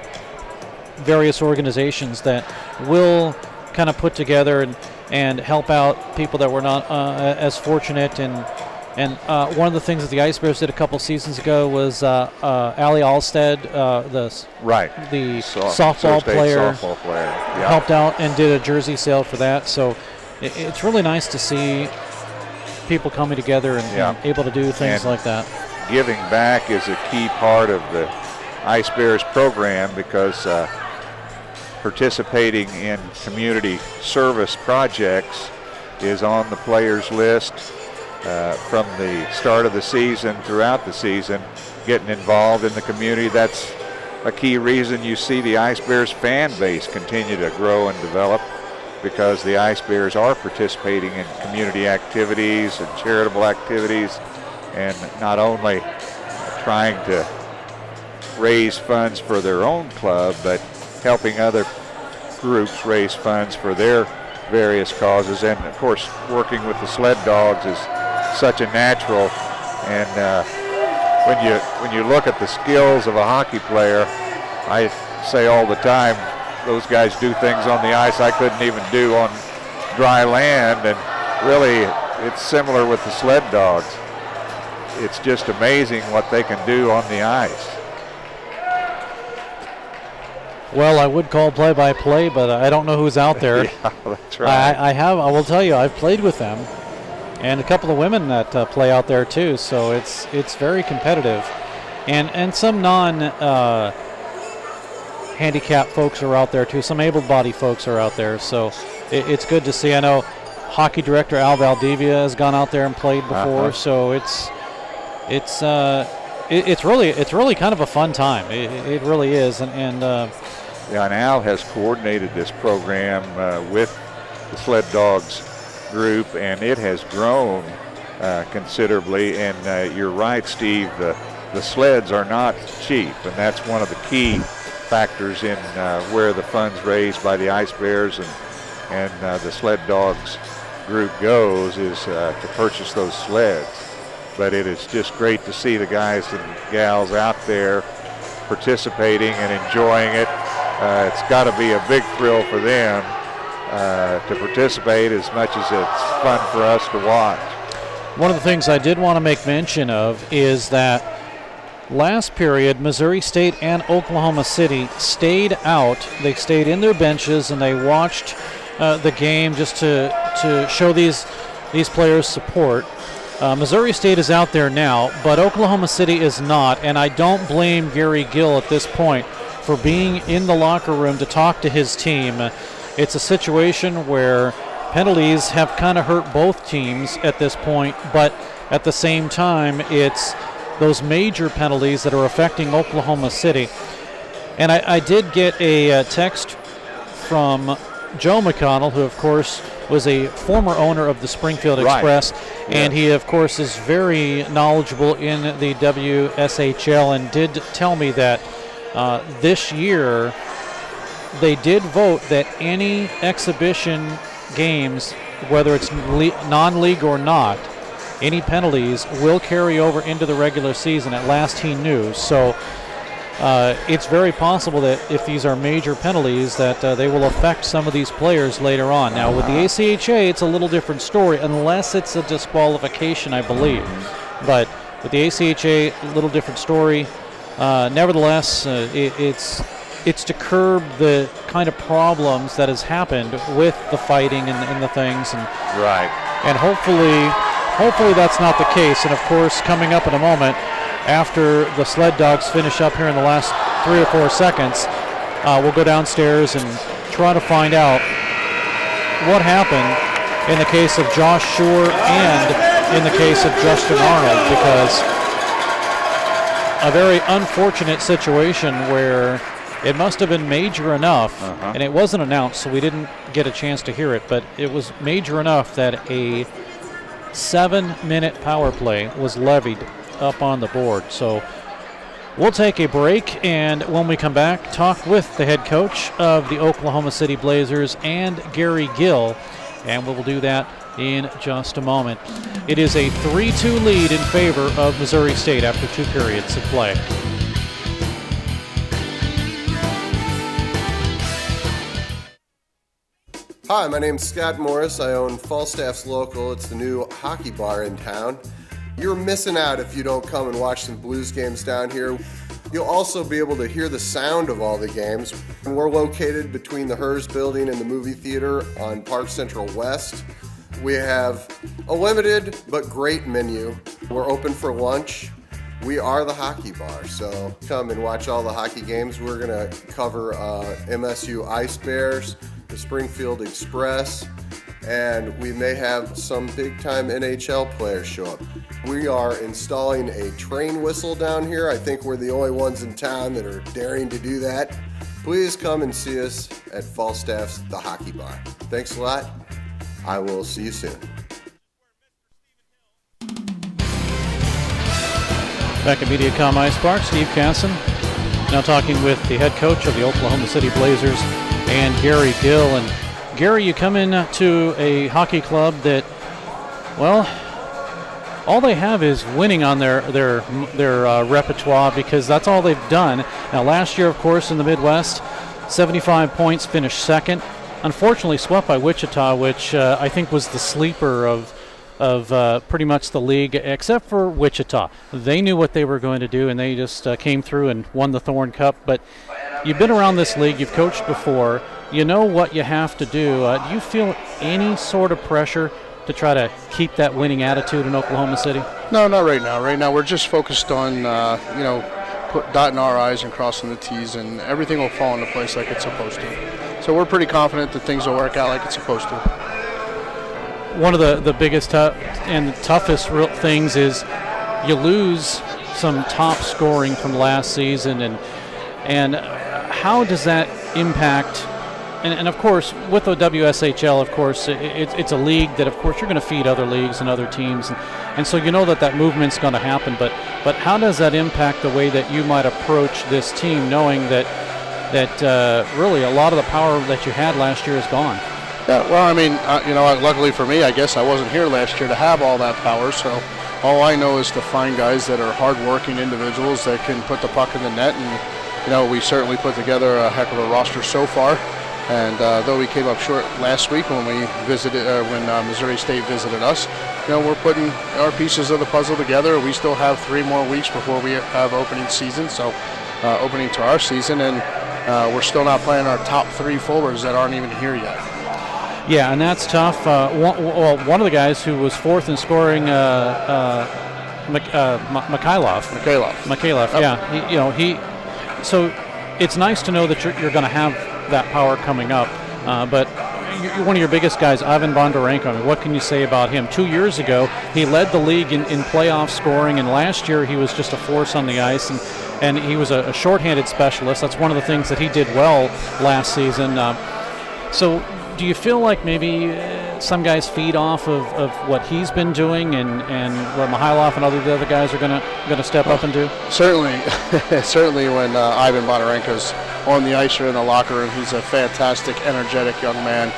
various organizations that will kind of put together and help out people that were not as fortunate. And one of the things that the Ice Bears did a couple seasons ago was Allie Alstead, the softball player, helped out and did a jersey sale for that. So it's really nice to see people coming together and able to do things like that. Giving back is a key part of the Ice Bears program, because participating in community service projects is on the players list. From the start of the season, throughout the season, getting involved in the community. That's a key reason you see the Ice Bears fan base continue to grow and develop, because the Ice Bears are participating in community activities and charitable activities, and not only trying to raise funds for their own club, but helping other groups raise funds for their various causes. And of course, working with the sled dogs is such a natural, and when you look at the skills of a hockey player, I say all the time, those guys do things on the ice I couldn't even do on dry land, and really it's similar with the sled dogs. It's just amazing what they can do on the ice. Well, I would call play-by-play, but I don't know who's out there. Yeah, that's right. I will tell you, I've played with them, and a couple of women that play out there too. So it's very competitive, and some non-handicap folks are out there too. Some able-bodied folks are out there. So it's good to see. I know hockey director Al Valdivia has gone out there and played before. So it's really kind of a fun time. It really is, and Al has coordinated this program with the Sled Dogs group, and it has grown considerably. And you're right, Steve, the sleds are not cheap, and that's one of the key factors in where the funds raised by the Ice Bears and the Sled Dogs group goes, is to purchase those sleds. But it is just great to see the guys and gals out there participating and enjoying it. It's got to be a big thrill for them to participate as much as it's fun for us to watch. One of the things I did want to make mention of is that last period, Missouri State and Oklahoma City stayed out. They stayed in their benches and they watched the game just to show these players support. Missouri State is out there now, but Oklahoma City is not, and I don't blame Gary Gill at this point for being in the locker room to talk to his team. It's a situation where penalties have kind of hurt both teams at this point, but at the same time, it's those major penalties that are affecting Oklahoma City. And I did get a text from Joe McConnell, who, of course, was a former owner of the Springfield Express, and he, of course, is very knowledgeable in the WSHL, and did tell me that this year they did vote that any exhibition games, whether it's non-league or not, any penalties will carry over into the regular season. At last he knew. So it's very possible that if these are major penalties that they will affect some of these players later on. Now with the ACHA, it's a little different story, unless it's a disqualification, I believe. But with the ACHA, a little different story. Nevertheless, it's to curb the kind of problems that has happened with the fighting and the things. And hopefully that's not the case. And of course, coming up in a moment, after the sled dogs finish up here in the last 3 or 4 seconds, we'll go downstairs and try to find out what happened in the case of Josh Shore and in the case of Justin Arnold, because a very unfortunate situation where it must have been major enough, and it wasn't announced, so we didn't get a chance to hear it, but it was major enough that a 7-minute power play was levied up on the board. So we'll take a break, and when we come back, talk with the head coach of the Oklahoma City Blazers and Gary Gill, and we'll do that in just a moment. It is a 3-2 lead in favor of Missouri State after 2 periods of play. Hi, my name's Scott Morris. I own Falstaff's Local. It's the new hockey bar in town. You're missing out if you don't come and watch some Blues games down here. You'll also be able to hear the sound of all the games. We're located between the Hers building and the movie theater on Park Central West. We have a limited but great menu. We're open for lunch. We are the hockey bar, so come and watch all the hockey games. We're going to cover MSU Ice Bears, the Springfield Express, and we may have some big-time NHL players show up. We are installing a train whistle down here. I think we're the only ones in town that are daring to do that. Please come and see us at Falstaff's The Hockey Bar. Thanks a lot. I will see you soon. Back at MediaCom Ice Park, Steve Casson now talking with the head coach of the Oklahoma City Blazers and Gary Gill. And Gary, you come into a hockey club that, well, all they have is winning on their repertoire, because that's all they've done. Now, last year, of course, in the Midwest, 75 points, finished second. Unfortunately, swept by Wichita, which I think was the sleeper of pretty much the league, except for Wichita. They knew what they were going to do, and they just came through and won the Thorn Cup. But you've been around this league, you've coached before, you know what you have to do. Do you feel any sort of pressure to try to keep that winning attitude in Oklahoma City? No, not right now. Right now we're just focused on, dotting our I's and crossing the T's, and everything will fall into place like it's supposed to. So we're pretty confident that things will work out like it's supposed to. One of the biggest and the toughest real things is you lose some top scoring from last season, and how does that impact? And of course, with the WSHL, of course, it's a league that, of course, you're going to feed other leagues and other teams, and so you know that movement's going to happen. But how does that impact the way that you might approach this team, knowing that really a lot of the power that you had last year is gone? Yeah, well, I mean, luckily for me, I guess I wasn't here last year to have all that power, so all I know is to find guys that are hard-working individuals that can put the puck in the net, and, we certainly put together a heck of a roster so far. And though we came up short last week when we visited, when Missouri State visited us, we're putting our pieces of the puzzle together. We still have 3 more weeks before we have opening season, so opening to our season, and we're still not playing our top 3 forwards that aren't even here yet. Yeah, and that's tough. One of the guys who was 4th in scoring, Mikhailov. Yeah. So it's nice to know that you're going to have that power coming up, but one of your biggest guys, Ivan Bondarenko. I mean, what can you say about him? 2 years ago, he led the league in playoff scoring, and last year he was just a force on the ice, and he was a shorthanded specialist. That's one of the things that he did well last season. So do you feel like maybe some guys feed off of what he's been doing, and what Mihailov and the other guys are gonna step up and do? Certainly, certainly when Ivan Bondarenko's on the ice or in the locker room, he's a fantastic, energetic young man.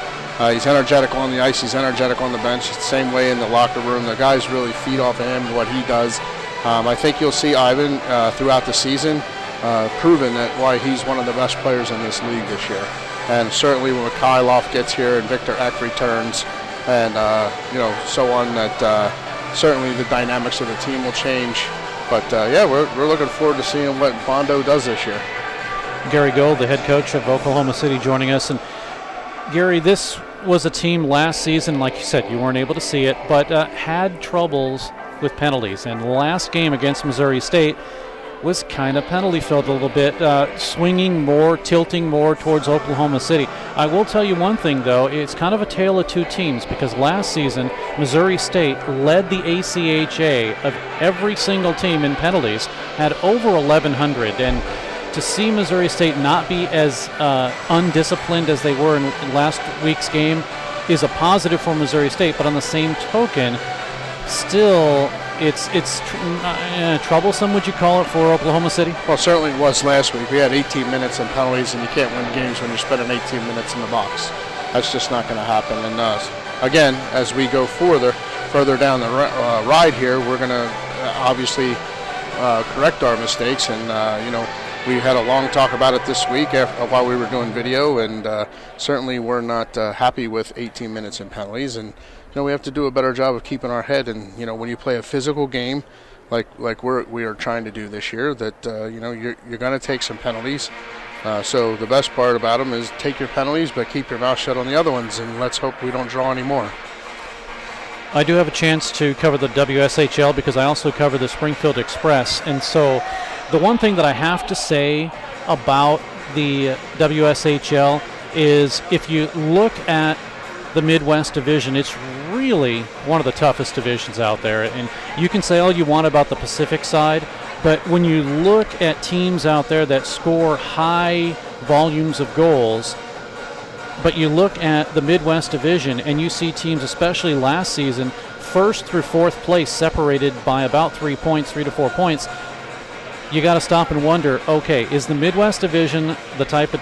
He's energetic on the ice, he's energetic on the bench. It's the same way in the locker room. The guys really feed off of him, what he does. I think you'll see Ivan throughout the season proven that why he's one of the best players in this league this year. And certainly when Mikhailov gets here and Victor Eck returns, and so on, that certainly the dynamics of the team will change. But yeah, we're looking forward to seeing what Bondo does this year. Gary Gold, the head coach of Oklahoma City, joining us. And Gary, this was a team last season, like you said, you weren't able to see it, but had troubles with penalties. And the last game against Missouri State was kind of penalty-filled a little bit, swinging more, tilting more towards Oklahoma City. I will tell you one thing, though. It's kind of a tale of two teams, because last season, Missouri State led the ACHA of every single team in penalties, had over 1,100. And to see Missouri State not be as undisciplined as they were in last week's game is a positive for Missouri State, but on the same token, still it's troublesome, would you call it, for Oklahoma City? Well, certainly it was last week. We had 18 minutes in penalties, and you can't win games when you're spending 18 minutes in the box. That's just not going to happen. And again, as we go further down the ride here, we're going to obviously correct our mistakes. And we had a long talk about it this week while we were doing video, and certainly we're not happy with 18 minutes in penalties. And we have to do a better job of keeping our head. And when you play a physical game like we are trying to do this year, that you're going to take some penalties. So the best part about them is take your penalties, but keep your mouth shut on the other ones, and let's hope we don't draw any more. I do have a chance to cover the WSHL because I also cover the Springfield Express, and so the one thing that I have to say about the WSHL is if you look at the Midwest Division, it's really one of the toughest divisions out there. And you can say all you want about the Pacific side, but when you look at teams out there that score high volumes of goals, but you look at the Midwest Division and you see teams, especially last season, first through fourth place separated by about 3 to 4 points, you got to stop and wonder, okay, is the Midwest Division the type of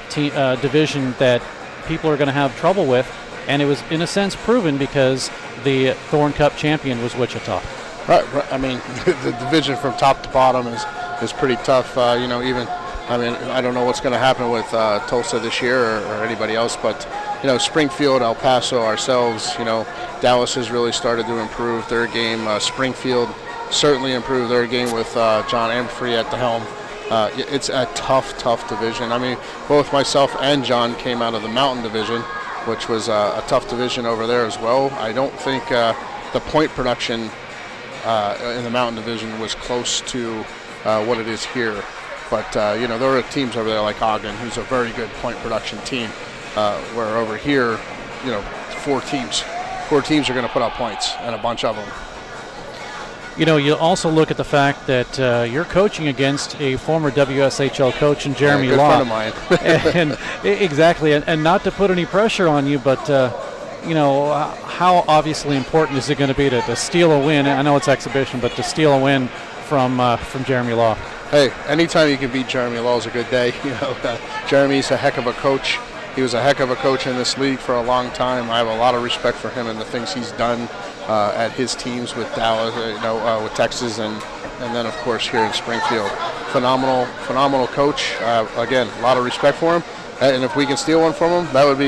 division that people are going to have trouble with? And it was, in a sense, proven because the Thorne Cup champion was Wichita. Right. I mean, the division from top to bottom is pretty tough. I don't know what's going to happen with Tulsa this year or anybody else, but Springfield, El Paso, ourselves, Dallas has really started to improve their game. Springfield certainly improved their game with John Amfrey at the helm. It's a tough division. I mean, both myself and John came out of the Mountain Division, which was a tough division over there as well. I don't think the point production in the Mountain Division was close to what it is here. But, there are teams over there like Ogden, who's a very good point production team, where over here, 4 teams are going to put up points, and a bunch of them. You also look at the fact that you're coaching against a former WSHL coach in Jeremy Law. Good friend of mine. and exactly, and not to put any pressure on you, but how obviously important is it going to be to steal a win? I know it's exhibition, but to steal a win from Jeremy Law. Hey, anytime you can beat Jeremy Law is a good day. Jeremy's a heck of a coach. He was a heck of a coach in this league for a long time. I have a lot of respect for him and the things he's done at his teams with Dallas, with Texas, and then of course here in Springfield. Phenomenal coach. Again, a lot of respect for him. And if we can steal one from him, that would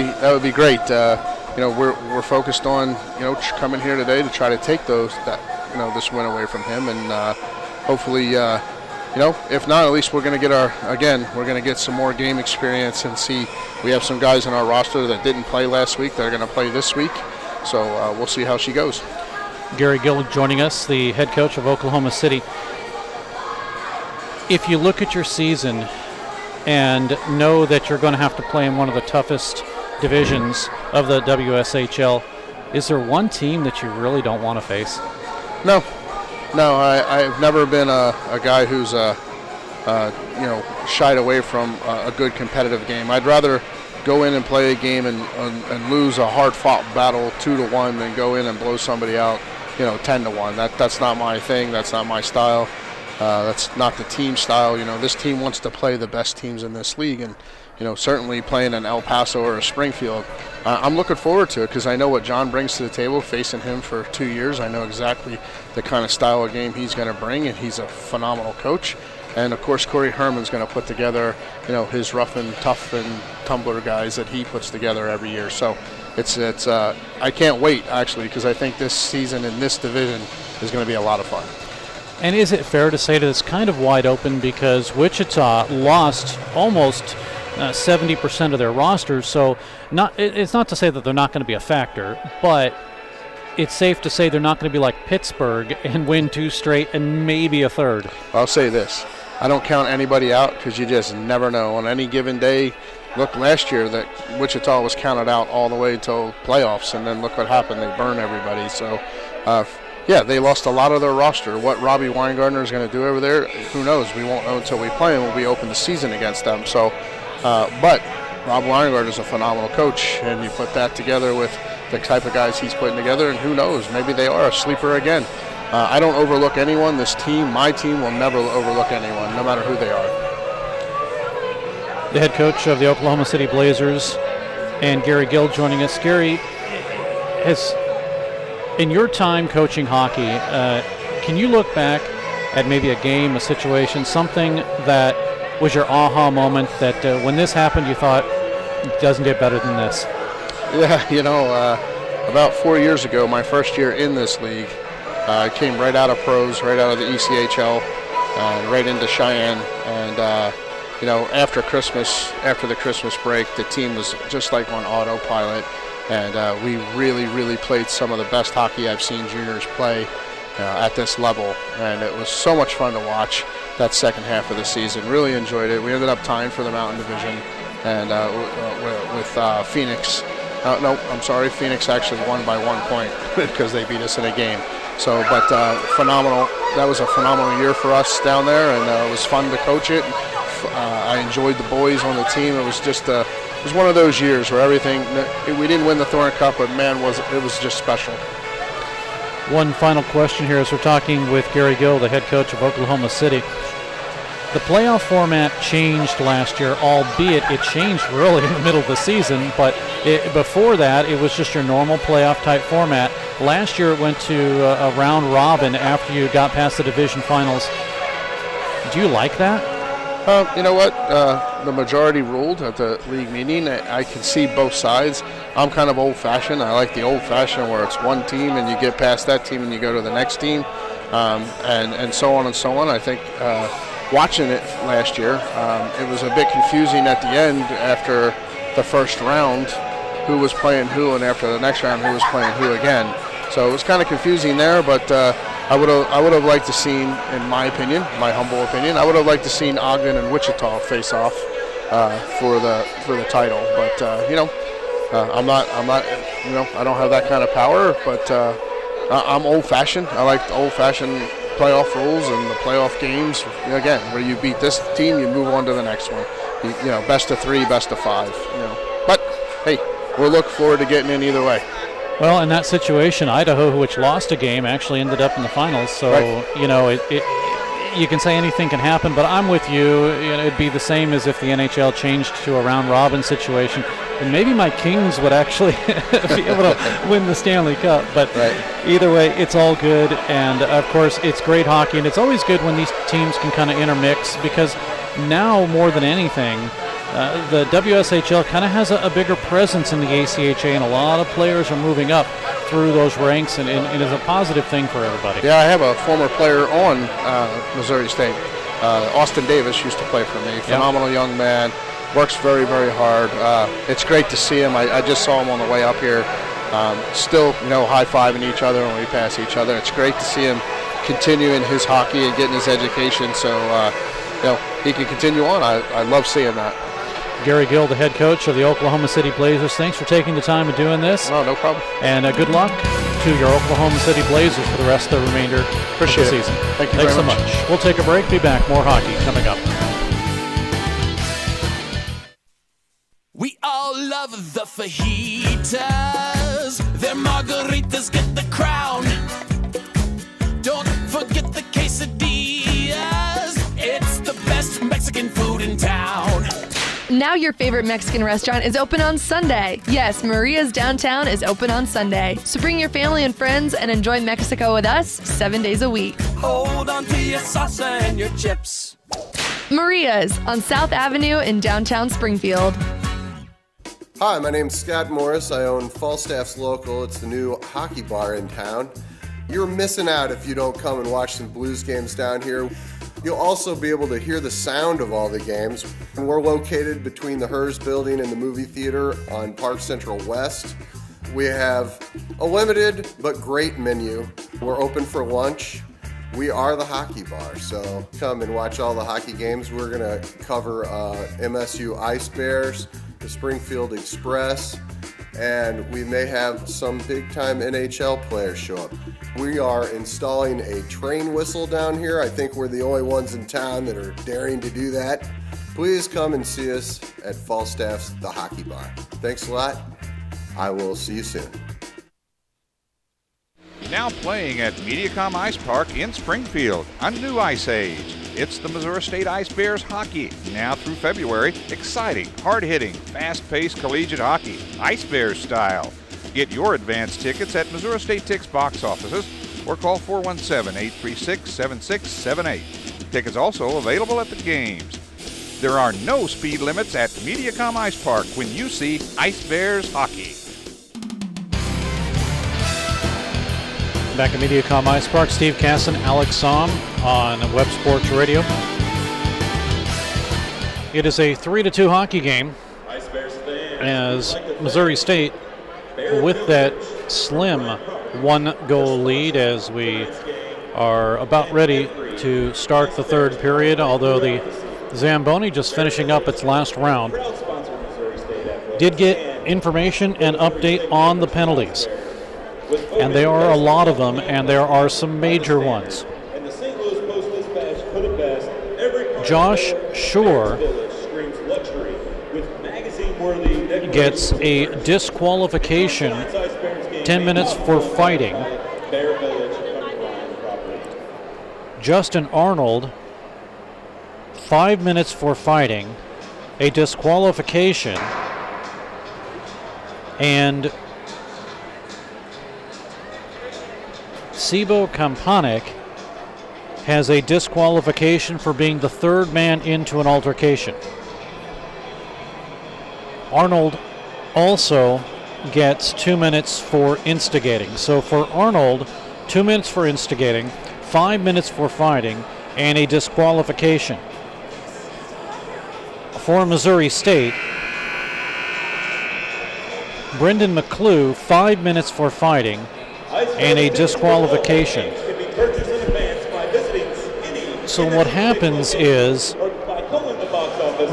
be great. We're focused on coming here today to try to take this win away from him, and hopefully. If not, at least we're going to get some more game experience and see. We have some guys on our roster that didn't play last week that are going to play this week. So we'll see how she goes. Gary Gill joining us, the head coach of Oklahoma City. If you look at your season and know that you're going to have to play in one of the toughest divisions of the WSHL. Is there one team that you really don't want to face? No, I've never been a guy who's shied away from a good competitive game. I'd rather go in and play a game and lose a hard-fought battle 2-1 than go in and blow somebody out, 10-1. That's not my thing. That's not my style. That's not the team style. This team wants to play the best teams in this league, and certainly playing an El Paso or a Springfield, I'm looking forward to it because I know what John brings to the table. Facing him for 2 years, I know exactly the kind of style of game he's going to bring, and he's a phenomenal coach. And of course, Corey Herman's going to put together, his rough and tough and tumbler guys that he puts together every year. So it's I can't wait actually, because I think this season in this division is going to be a lot of fun. And is it fair to say that it's kind of wide open because Wichita lost almost 70% of their rosters? So it's not to say that they're not going to be a factor, but it's safe to say they're not going to be like Pittsburgh and win 2 straight and maybe a third. I'll say this. I don't count anybody out because you just never know. On any given day, look, last year that Wichita was counted out all the way until playoffs, and then look what happened. They burned everybody. So, they lost a lot of their roster. What Robbie Weingartner is going to do over there, who knows? We won't know until we play them when we open the season against them. So, but Rob Weingartner is a phenomenal coach, and you put that together with the type of guys he's putting together, and who knows, maybe they are a sleeper again. I don't overlook anyone. This team, my team, will never overlook anyone, no matter who they are. The head coach of the Oklahoma City Blazers, and Gary Gill joining us. Gary, in your time coaching hockey, can you look back at maybe a game, a situation, something that was your aha moment that when this happened you thought it doesn't get better than this? Yeah, about 4 years ago, my first year in this league, I came right out of pros, right out of the ECHL, right into Cheyenne, and after Christmas, after the Christmas break, the team was just like on autopilot, and we really, really played some of the best hockey I've seen juniors play at this level, and it was so much fun to watch that second half of the season. Really enjoyed it. We ended up tying for the Mountain Division, and with Phoenix. Phoenix actually won by 1 point because they beat us in a game. So, but phenomenal. That was a phenomenal year for us down there, and it was fun to coach it. I enjoyed the boys on the team. It was just it was one of those years where everything. We didn't win the Thorn Cup, but man, it was just special. One final question here as we're talking with Gary Gill, the head coach of Oklahoma City. The playoff format changed last year, albeit it changed really in the middle of the season, but before that it was just your normal playoff type format. Last year it went to a round robin after you got past the division finals. Do you like that? You know what? The majority ruled at the league meeting. I can see both sides. I'm kind of old-fashioned. I like the old-fashioned where it's one team and you get past that team and you go to the next team, and so on and so on. I think watching it last year, it was a bit confusing at the end after the first round, who was playing who, and after the next round, who was playing who again. So it was kind of confusing there, but I would have liked to seen, in my opinion, my humble opinion, I would have liked to seen Ogden and Wichita face off for the title. But I'm not, I don't have that kind of power. But I'm old-fashioned. I like the old-fashioned playoff rules and the playoff games. Again, where you beat this team, you move on to the next one. Best of 3, best of 5. But hey, we'll look forward to getting in either way. Well, in that situation, Idaho, which lost a game, actually ended up in the finals. So, right. You can say anything can happen, but I'm with you. It'd be the same as if the NHL changed to a round-robin situation. And maybe my Kings would actually be able to win the Stanley Cup. But right. Either way, it's all good. And, of course, it's great hockey. And it's always good when these teams can kind of intermix because now more than anything, the WSHL kind of has a bigger presence in the ACHA, and a lot of players are moving up through those ranks, and it is a positive thing for everybody. Yeah, I have a former player on Missouri State. Austin Davis used to play for me. Phenomenal young man. Works very, very hard. It's great to see him. I just saw him on the way up here. Still, high-fiving each other when we pass each other. It's great to see him continuing his hockey and getting his education so, he can continue on. I love seeing that. Gary Gill, the head coach of the Oklahoma City Blazers, thanks for taking the time and doing this. Oh, no problem. And good luck to your Oklahoma City Blazers for the rest of the remainder of the season. Thank you Thanks very so much. We'll take a break. Be back. More hockey coming up. We all love the fajitas. Their margaritas get the crown. Don't forget the quesadillas. It's the best Mexican food in town. Now your favorite Mexican restaurant is open on Sunday. Yes, Maria's Downtown is open on Sunday. So bring your family and friends and enjoy Mexico with us 7 days a week. Hold on to your salsa and your chips. Maria's on South Avenue in downtown Springfield. Hi, my name's Scott Morris. I own Falstaff's Local. It's the new hockey bar in town. You're missing out if you don't come and watch some Blues games down here. You'll also be able to hear the sound of all the games. And we're located between the Hers building and the movie theater on Park Central West. We have a limited but great menu. We're open for lunch. We are the hockey bar, so come and watch all the hockey games. We're going to cover MSU Ice Bears, the Springfield Express, and we may have some big-time NHL players show up. We are installing a train whistle down here. I think we're the only ones in town that are daring to do that. Please come and see us at Falstaff's The Hockey Bar. Thanks a lot. I will see you soon. Now playing at Mediacom Ice Park in Springfield, a new ice age. It's the Missouri State Ice Bears hockey. Now through February, exciting, hard-hitting, fast-paced collegiate hockey, Ice Bears style. Get your advance tickets at Missouri State Tix box offices or call 417-836-7678. Tickets also available at the games. There are no speed limits at Mediacom Ice Park when you see Ice Bears hockey. Back at Mediacom Ice Park, Steve Casson, Alex Somm on Web Sports Radio. It is a 3-2 hockey game as Missouri State, with that slim one-goal lead as we are about ready to start the third period, although the Zamboni just finishing up its last round. Did get information and update on the penalties. And there are a lot of them, and there are some major ones. Josh Shore gets a disqualification, 10 minutes for fighting. Justin Arnold, 5 minutes for fighting, a disqualification, and Sibo Kampanik has a disqualification for being the third man into an altercation. Arnold also gets 2 minutes for instigating. So for Arnold, 2 minutes for instigating, 5 minutes for fighting, and a disqualification. For Missouri State, Brendan McClue, 5 minutes for fighting, and a disqualification. So what happens is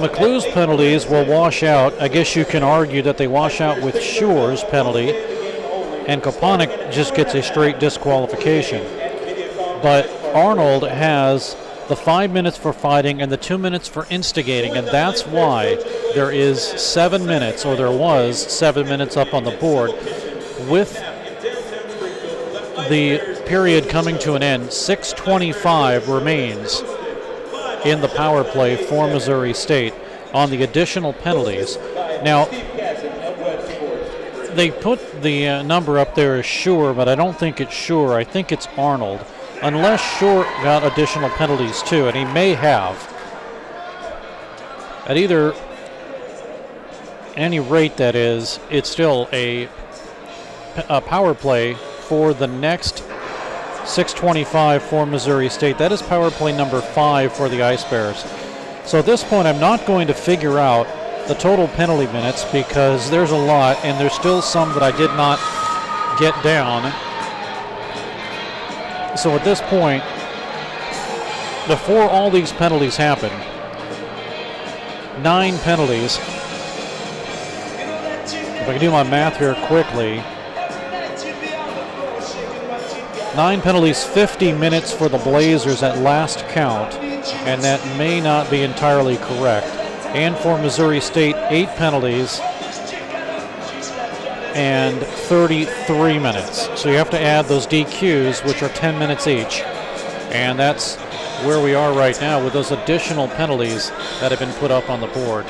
McClue's penalties will wash out. I guess you can argue that they wash out with Shore's penalty, and Kapanik just gets a straight disqualification. But Arnold has the 5 minutes for fighting and the 2 minutes for instigating, and that's why there is 7 minutes, or there was 7 minutes up on the board. With the period coming to an end, 6:25 remains in the power play for Missouri State on the additional penalties. Now, they put the number up there as Shore, but I don't think it's Shore. I think it's Arnold, unless Shore got additional penalties too, and he may have. At any rate, that is, it's still a power play for the next 6:25 for Missouri State. That is power play number 5 for the Ice Bears. So at this point, I'm not going to figure out the total penalty minutes because there's a lot, and there's still some that I did not get down. So at this point, before all these penalties happen, 9 penalties. If I can do my math here quickly, 9 penalties, 50 minutes for the Blazers at last count, and that may not be entirely correct. And for Missouri State, 8 penalties and 33 minutes. So you have to add those DQs, which are 10 minutes each. And that's where we are right now with those additional penalties that have been put up on the board.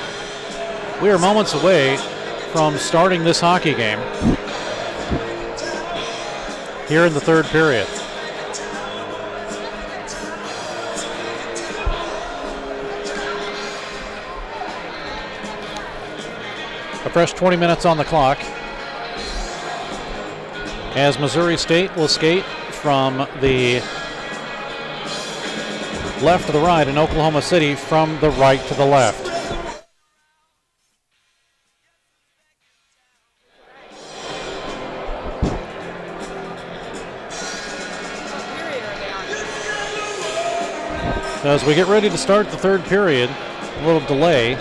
We are moments away from starting this hockey game here in the third period. A fresh 20 minutes on the clock as Missouri State will skate from the left to the right and Oklahoma City from the right to the left. As we get ready to start the third period, a little delay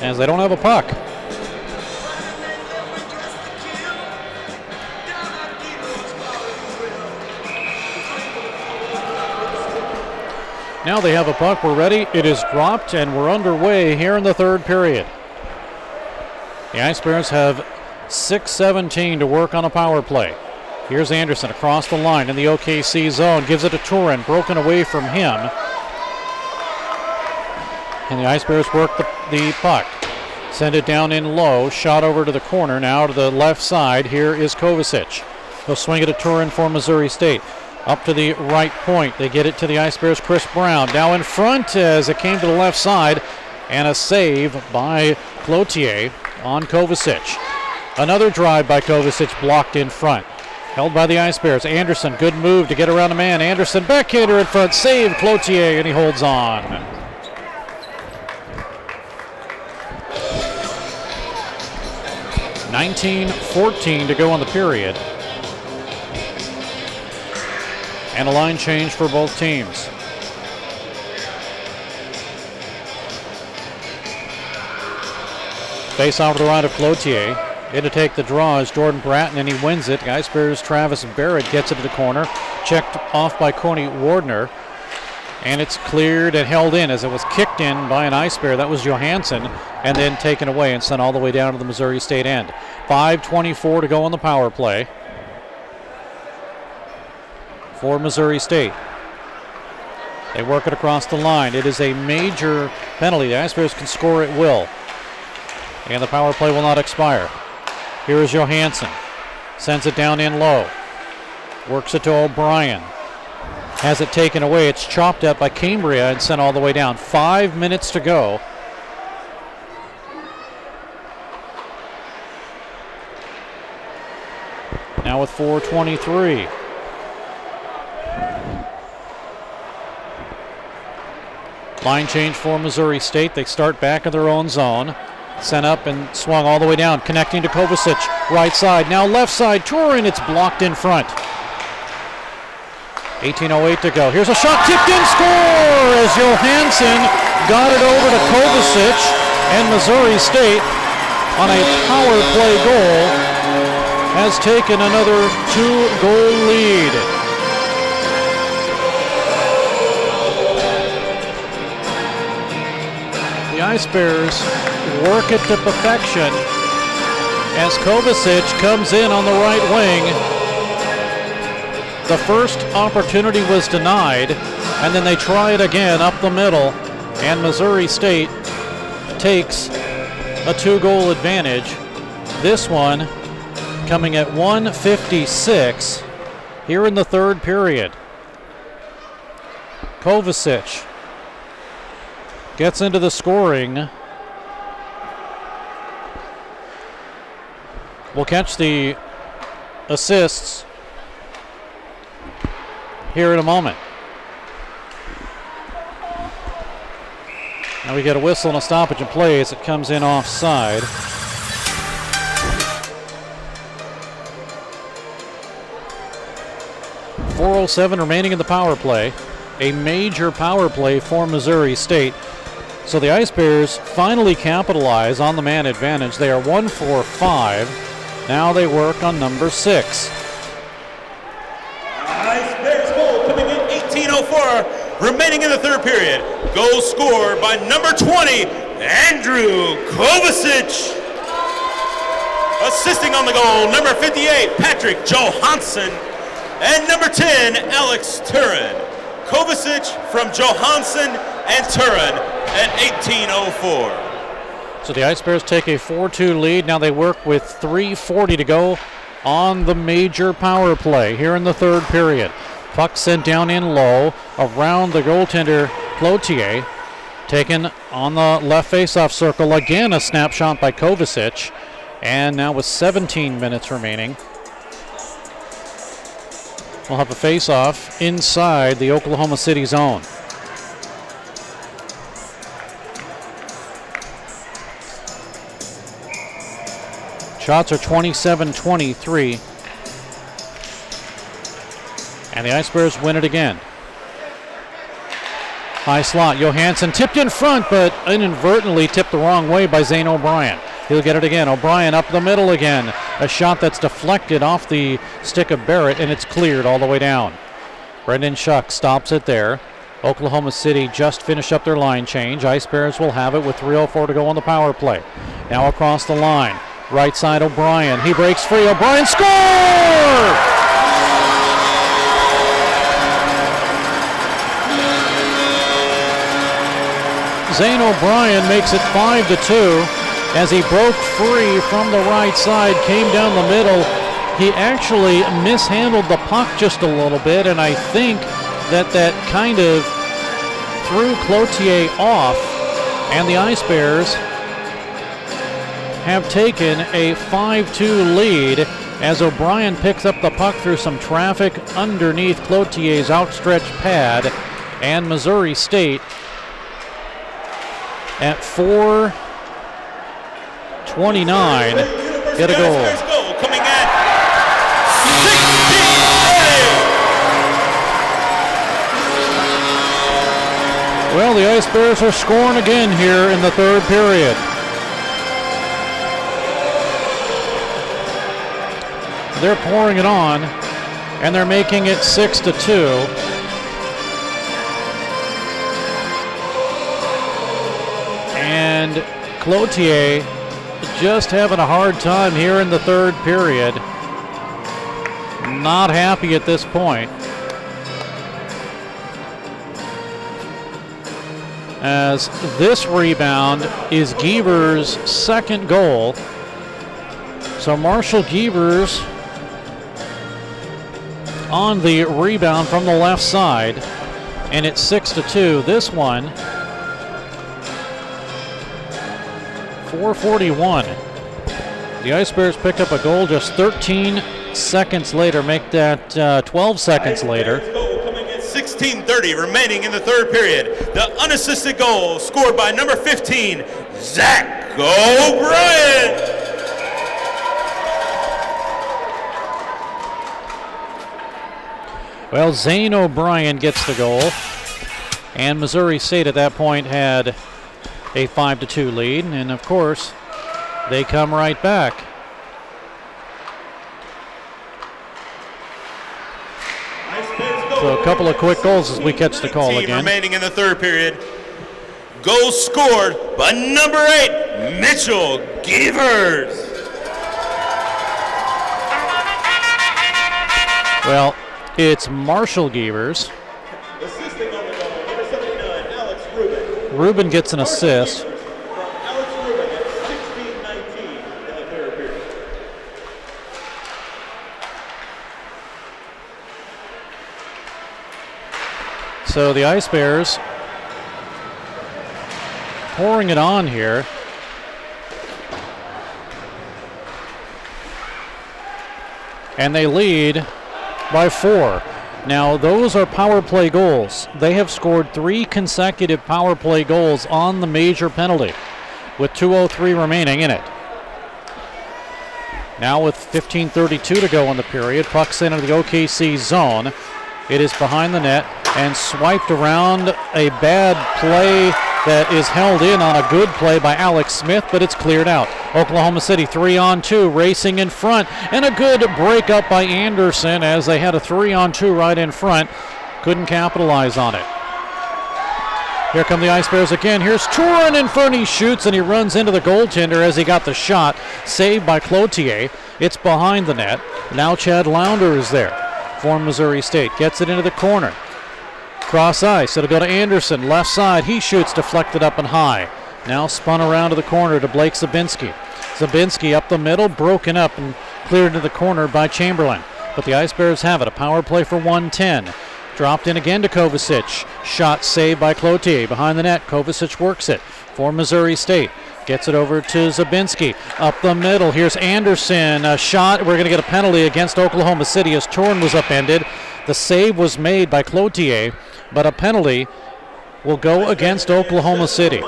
as they don't have a puck. Now they have a puck, we're ready, it is dropped, and we're underway here in the third period. The Ice Bears have 6:17 to work on a power play. Here's Anderson across the line in the OKC zone, gives it to Turin, broken away from him. And the Ice Bears work the puck. Send it down in low, shot over to the corner, now to the left side. Here is Kovacic. He'll swing it to Turin for Missouri State. Up to the right point, they get it to the Ice Bears' Chris Brown. Now in front as it came to the left side, and a save by Cloutier on Kovacic. Another drive by Kovacic blocked in front. Held by the Ice Bears. Anderson, good move to get around a man. Anderson, backhander in front, save Cloutier, and he holds on. .19:14 to go on the period. And a line change for both teams. Face off to the right of Cloutier. In to take the draw is Jordan Bratton, and he wins it. Ice Bears' Travis Barrett gets it to the corner. Checked off by Coney Wardner. And it's cleared and held in as it was kicked in by an Ice Bear. That was Johansson, and then taken away and sent all the way down to the Missouri State end. 5:24 to go on the power play for Missouri State. They work it across the line. It is a major penalty. The Ice Bears can score at will, and the power play will not expire. Here is Johansson. Sends it down in low. Works it to O'Brien. Has it taken away. It's chopped up by Cambria and sent all the way down. 5 minutes to go. Now with 4:23. Line change for Missouri State. They start back in their own zone. Sent up and swung all the way down, connecting to Kovacic. Right side, now left side. Turin, it's blocked in front. 18:08 to go. Here's a shot, tipped in, score! As Johansson got it over to Kovacic, and Missouri State, on a power play goal, has taken another 2-goal lead. The Ice Bears work it to perfection as Kovacic comes in on the right wing. The first opportunity was denied, and then they try it again up the middle, and Missouri State takes a 2-goal advantage. This one coming at 1:56 here in the third period. Kovacic gets into the scoring. We'll catch the assists here in a moment. Now we get a whistle and a stoppage in play as it comes in offside. .407 remaining in the power play. a major power play for Missouri State. So the Ice Bears finally capitalize on the man advantage. They are 1 for 5. Now they work on number 6. Ice Bears goal coming in 18:04 remaining in the third period. Goal scored by number 20, Andrew Kovacic. Assisting on the goal, number 58, Patrick Johansson. And number 10, Alex Turin. Kovacic from Johansson and Turin at 18:04. So the Ice Bears take a 4-2 lead. Now they work with 3:40 to go on the major power play here in the third period. Puck sent down in low around the goaltender Cloutier. Taken on the left faceoff circle. Again, a snapshot by Kovacic. And now with 17 minutes remaining, we'll have a face-off inside the Oklahoma City zone. Shots are 27-23. And the Ice Bears win it again. High slot, Johansson tipped in front, but inadvertently tipped the wrong way by Zane O'Brien. He'll get it again. O'Brien up the middle again. A shot that's deflected off the stick of Barrett, and it's cleared all the way down. Brendan Schuck stops it there. Oklahoma City just finished up their line change. Ice Bears will have it with 3:04 to go on the power play. Now across the line. Right side, O'Brien. He breaks free. O'Brien score! Zane O'Brien makes it 5-2. As he broke free from the right side, came down the middle. He actually mishandled the puck just a little bit, and I think that kind of threw Cloutier off, and the Ice Bears have taken a 5-2 lead as O'Brien picks up the puck through some traffic underneath Cloutier's outstretched pad, and Missouri State at 4:29 get a goal. Coming at 16. Well, the Ice Bears are scoring again here in the third period. They're pouring it on, and they're making it 6-2. And Cloutier just having a hard time here in the third period. Not happy at this point. As this rebound is Gievers' second goal. So Marshall Gievers on the rebound from the left side, and it's 6-2. This one, 4:41. The Ice Bears picked up a goal just 13 seconds later, make that 12 seconds later. 16:30 remaining in the third period. The unassisted goal scored by number 15, Zach O'Brien. Well, Zane O'Brien gets the goal, and Missouri State at that point had a 5-2 lead, and of course, they come right back. So a couple of quick goals as we catch the call again. Remaining in the third period. Goal scored by number 8, Mitchell Gievers. Well, it's Marshall Gievers. Assisting on the goal, number 79, Alex Rubin. Rubin gets an assist. Alex Rubin at 16:19 in the third period. So the Ice Bears pouring it on here. And they lead by 4. Now, those are power play goals. They have scored 3 consecutive power play goals on the major penalty with 2:03 remaining in it. Now with 15:32 to go in the period, puck's into the OKC zone. It is behind the net. and swiped around. A bad play that is held in on a good play by Alex Smith, but it's cleared out. Oklahoma City 3-on-2 racing in front, and a good break up by Anderson as they had a 3-on-2 right in front. Couldn't capitalize on it. Here come the Ice Bears again. Here's Turin in front. He shoots and he runs into the goaltender as he got the shot. Saved by Cloutier. It's behind the net. Now Chad Lounder is there for Missouri State. Gets it into the corner. Cross ice. It'll go to Anderson. Left side. He shoots, deflected up and high. Now spun around to the corner to Blake Zabinski. Zabinski up the middle, broken up and cleared to the corner by Chamberlain. But the Ice Bears have it. A power play for 1:10. Dropped in again to Kovacic. Shot saved by Cloutier. Behind the net, Kovacic works it for Missouri State. Gets it over to Zabinski. Up the middle, here's Anderson. A shot. We're going to get a penalty against Oklahoma City as Turin was upended. The save was made by Cloutier, but a penalty will go against Oklahoma City.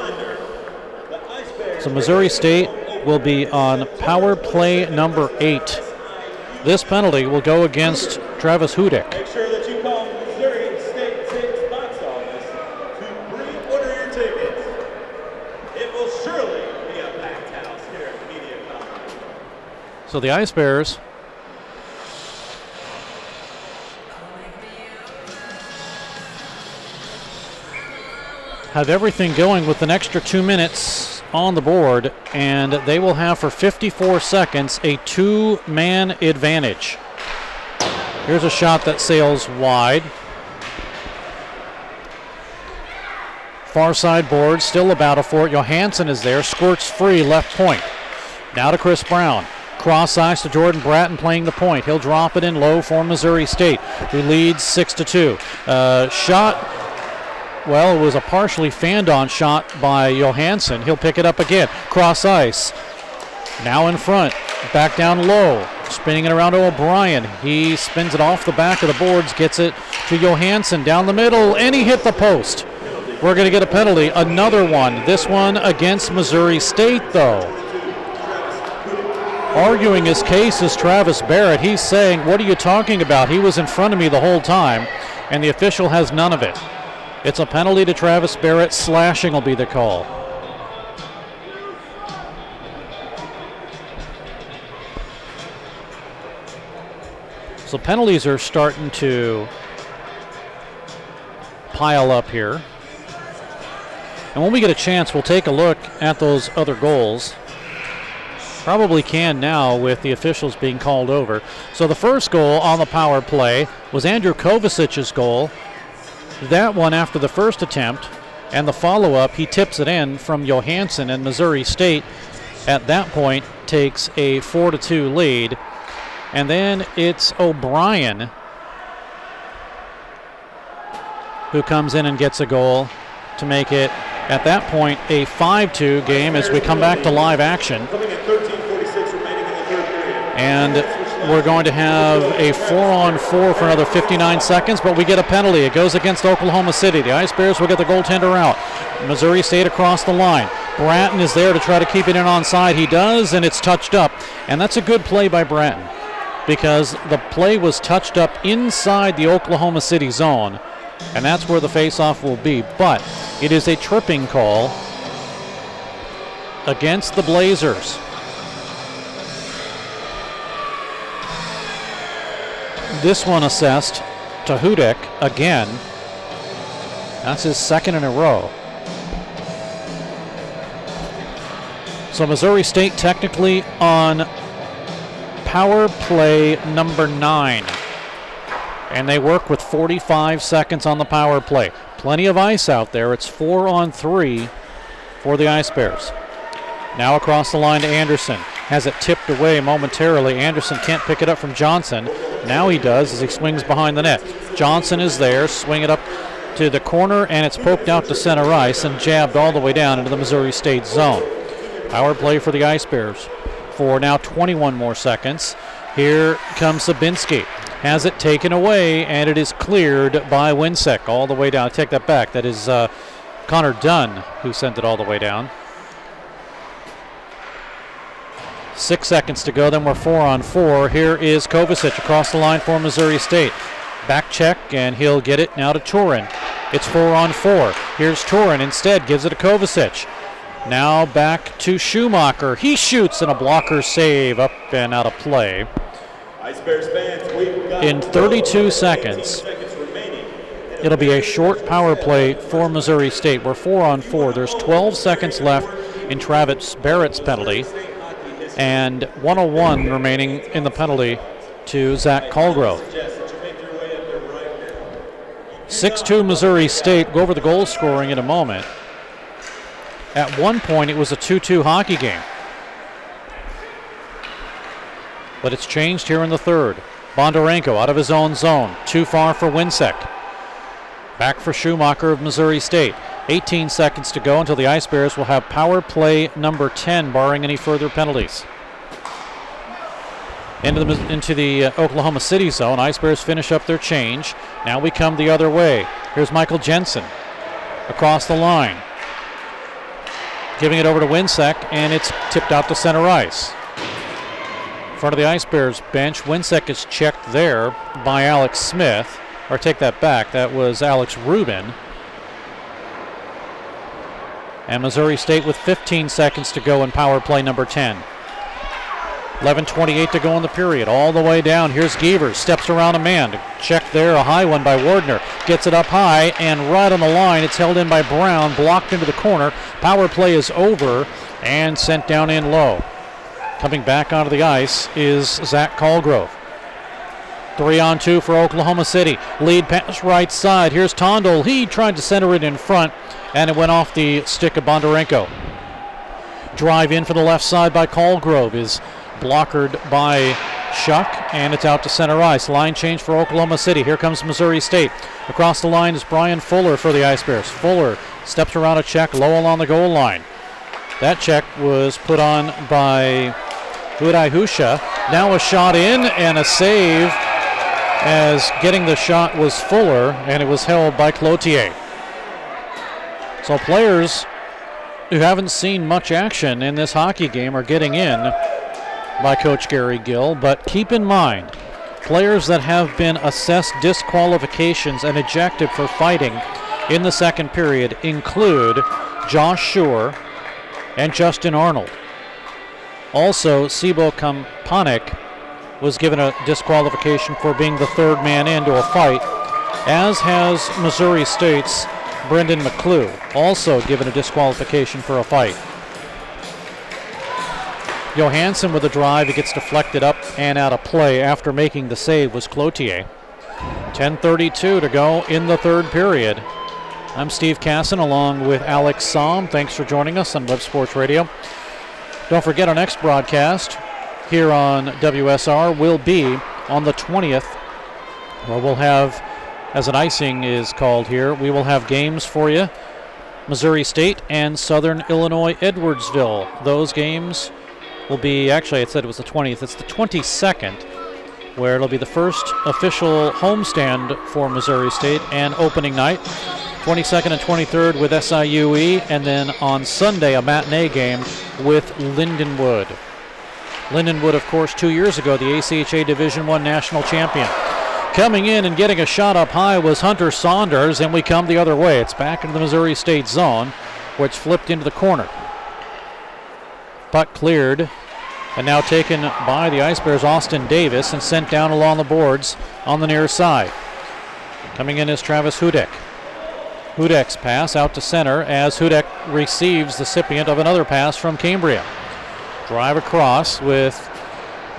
So Missouri State will be on power play number 8. This penalty will go against Travis Hudick. Make sure that you call Missouri State Tickets box office to pre-order your tickets. It will surely be a packed house here at the Media Conference. So the Ice Bears have everything going with an extra 2 minutes on the board, and they will have for 54 seconds a 2-man advantage. Here's a shot that sails wide. Far side board, still a battle for it. Johansson is there, squirts free, left point. Now to Chris Brown. Cross ice to Jordan Bratton playing the point. He'll drop it in low for Missouri State, who leads 6-2. Shot. Well, it was a partially fanned-on shot by Johansson. He'll pick it up again. Cross ice. Now in front. Back down low. Spinning it around to O'Brien. He spins it off the back of the boards. Gets it to Johansson down the middle. And he hit the post. We're going to get a penalty. Another one. This one against Missouri State, though. Arguing his case is Travis Barrett. He's saying, what are you talking about? He was in front of me the whole time. And the official has none of it. It's a penalty to Travis Barrett. Slashing will be the call. So penalties are starting to pile up here. And when we get a chance, we'll take a look at those other goals. Probably can now with the officials being called over. So the first goal on the power play was Andrew Kovacic's goal. That one after the first attempt, and the follow-up, he tips it in from Johansson, and Missouri State at that point takes a 4-2 lead. And then it's O'Brien who comes in and gets a goal to make it, at that point, a 5-2 game as we come back to live action. And we're going to have a 4-on-4 for another 59 seconds, but we get a penalty. It goes against Oklahoma City. The Ice Bears will get the goaltender out. Missouri State across the line. Bratton is there to try to keep it in onside. He does, and it's touched up. And that's a good play by Bratton because the play was touched up inside the Oklahoma City zone, and that's where the faceoff will be. But it is a tripping call against the Blazers. This one assessed to Hudick again. That's his second in a row. So Missouri State technically on power play number 9. And they work with 45 seconds on the power play. Plenty of ice out there. It's 4-on-3 for the Ice Bears. Now across the line to Anderson. Has it tipped away momentarily. Anderson can't pick it up from Johnson. Now he does as he swings behind the net. Johnson is there, swing it up to the corner, and it's poked out to center ice and jabbed all the way down into the Missouri State zone. Power play for the Ice Bears for now 21 more seconds. Here comes Zabinski. Has it taken away, and it is cleared by Winsek all the way down. I take that back. That is Connor Dunn who sent it all the way down. 6 seconds to go, then we're 4-on-4. Here is Kovacic across the line for Missouri State. Back check, and he'll get it now to Turin. It's 4-on-4. Here's Turin instead, gives it to Kovacic. Now back to Schumacher. He shoots, and a blocker save up and out of play. In 32 seconds, it'll be a short power play for Missouri State. We're 4-on-4. There's 12 seconds left in Travis Barrett's penalty, and 101 remaining in the penalty to Zach Colgrove. 6-2 Missouri State. Go over the goal scoring in a moment. At one point, it was a 2-2 hockey game. But it's changed here in the third. Bondarenko out of his own zone. Too far for Winsek. Back for Schumacher of Missouri State. 18 seconds to go until the Ice Bears will have power play number 10, barring any further penalties. Into the Oklahoma City zone. Ice Bears finish up their change. Now we come the other way. Here's Michael Jensen across the line. Giving it over to Winsek, and it's tipped out to center ice. In front of the Ice Bears bench, Winsek is checked there by Alex Smith. Or take that back, that was Alex Rubin. And Missouri State with 15 seconds to go in power play number 10. 11:28 to go in the period. All the way down. Here's Gievers. Steps around a man. Check there. A high one by Wardner. Gets it up high and right on the line. It's held in by Brown. Blocked into the corner. Power play is over and sent down in low. Coming back onto the ice is Zach Colgrove. 3-on-2 for Oklahoma City. Lead pass right side. Here's Tondel. He tried to center it in front, and it went off the stick of Bondarenko. Drive in for the left side by Colgrove is blockered by Shuck, and it's out to center ice. Line change for Oklahoma City. Here comes Missouri State. Across the line is Brian Fuller for the Ice Bears. Fuller steps around a check low along the goal line. That check was put on by Uday Husha. Now a shot in and a save, as getting the shot was Fuller, and it was held by Cloutier. So players who haven't seen much action in this hockey game are getting in by Coach Gary Gill, but keep in mind, players that have been assessed disqualifications and ejected for fighting in the second period include Josh Schur and Justin Arnold. Also, Sibo Kampanik was given a disqualification for being the third man into a fight, as has Missouri State's Brendan McClue, also given a disqualification for a fight. Johansson with a drive. It gets deflected up and out of play after making the save was Cloutier. 10:32 to go in the third period. I'm Steve Casson along with Alex Somm. Thanks for joining us on Web Sports Radio. Don't forget our next broadcast here on WSR will be on the 20th, where we'll have, as an icing is called here, we will have games for you. Missouri State and Southern Illinois Edwardsville. Those games will be, actually I said it was the 20th, it's the 22nd, where it'll be the first official homestand for Missouri State and opening night. 22nd and 23rd with SIUE, and then on Sunday a matinee game with Lindenwood. Lindenwood, of course, 2 years ago, the ACHA Division I national champion. Coming in and getting a shot up high was Hunter Saunders, and we come the other way. It's back into the Missouri State zone, where it's flipped into the corner. Puck cleared, and now taken by the Ice Bears' Austin Davis and sent down along the boards on the near side. Coming in is Travis Hudek. Hudek's pass out to center as Hudek receives the recipient of another pass from Cambria. Drive across with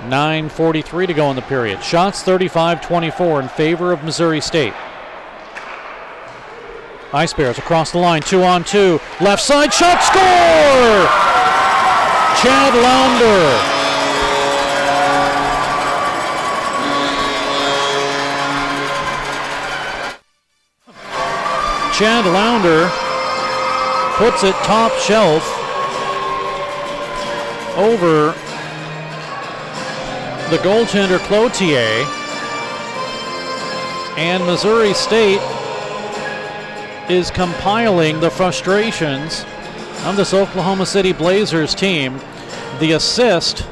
9:43 to go in the period. Shots 35-24 in favor of Missouri State. Ice Bears across the line, 2-on-2, left side shot, score! Chad Launder. Chad Launder puts it top shelf over the goaltender Cloutier, and Missouri State is compiling the frustrations of this Oklahoma City Blazers team. The assist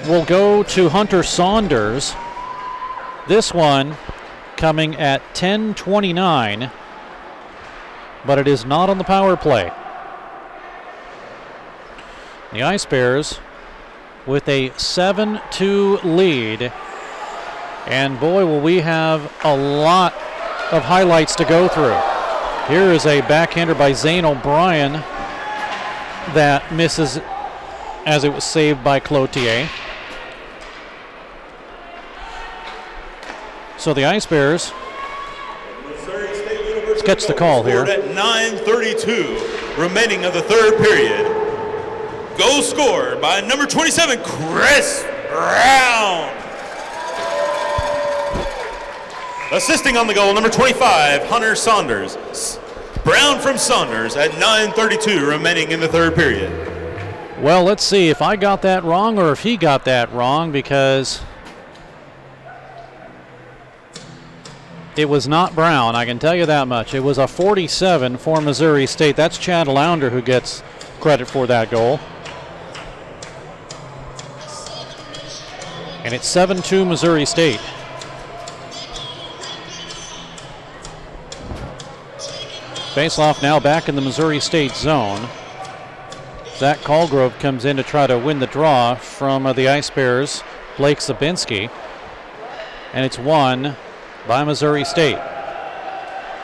will go to Hunter Saunders, This one coming at 10:29, but it is not on the power play. The Ice Bears with a 7-2 lead. And boy, will we have a lot of highlights to go through. Here is a backhander by Zane O'Brien that misses as it was saved by Cloutier. So the Ice Bears, let's catch the call here. At 9:32 remaining of the third period. Goal scored by number 27, Chris Brown. Assisting on the goal, number 25, Hunter Saunders. Brown from Saunders at 9:32 remaining in the third period. Well, let's see if I got that wrong or if he got that wrong, because it was not Brown, I can tell you that much. It was a 47 for Missouri State. That's Chad Lounder who gets credit for that goal. And it's 7-2 Missouri State. Faceoff now back in the Missouri State zone. Zach Colgrove comes in to try to win the draw from the Ice Bears, Blake Zabinski. And it's won by Missouri State.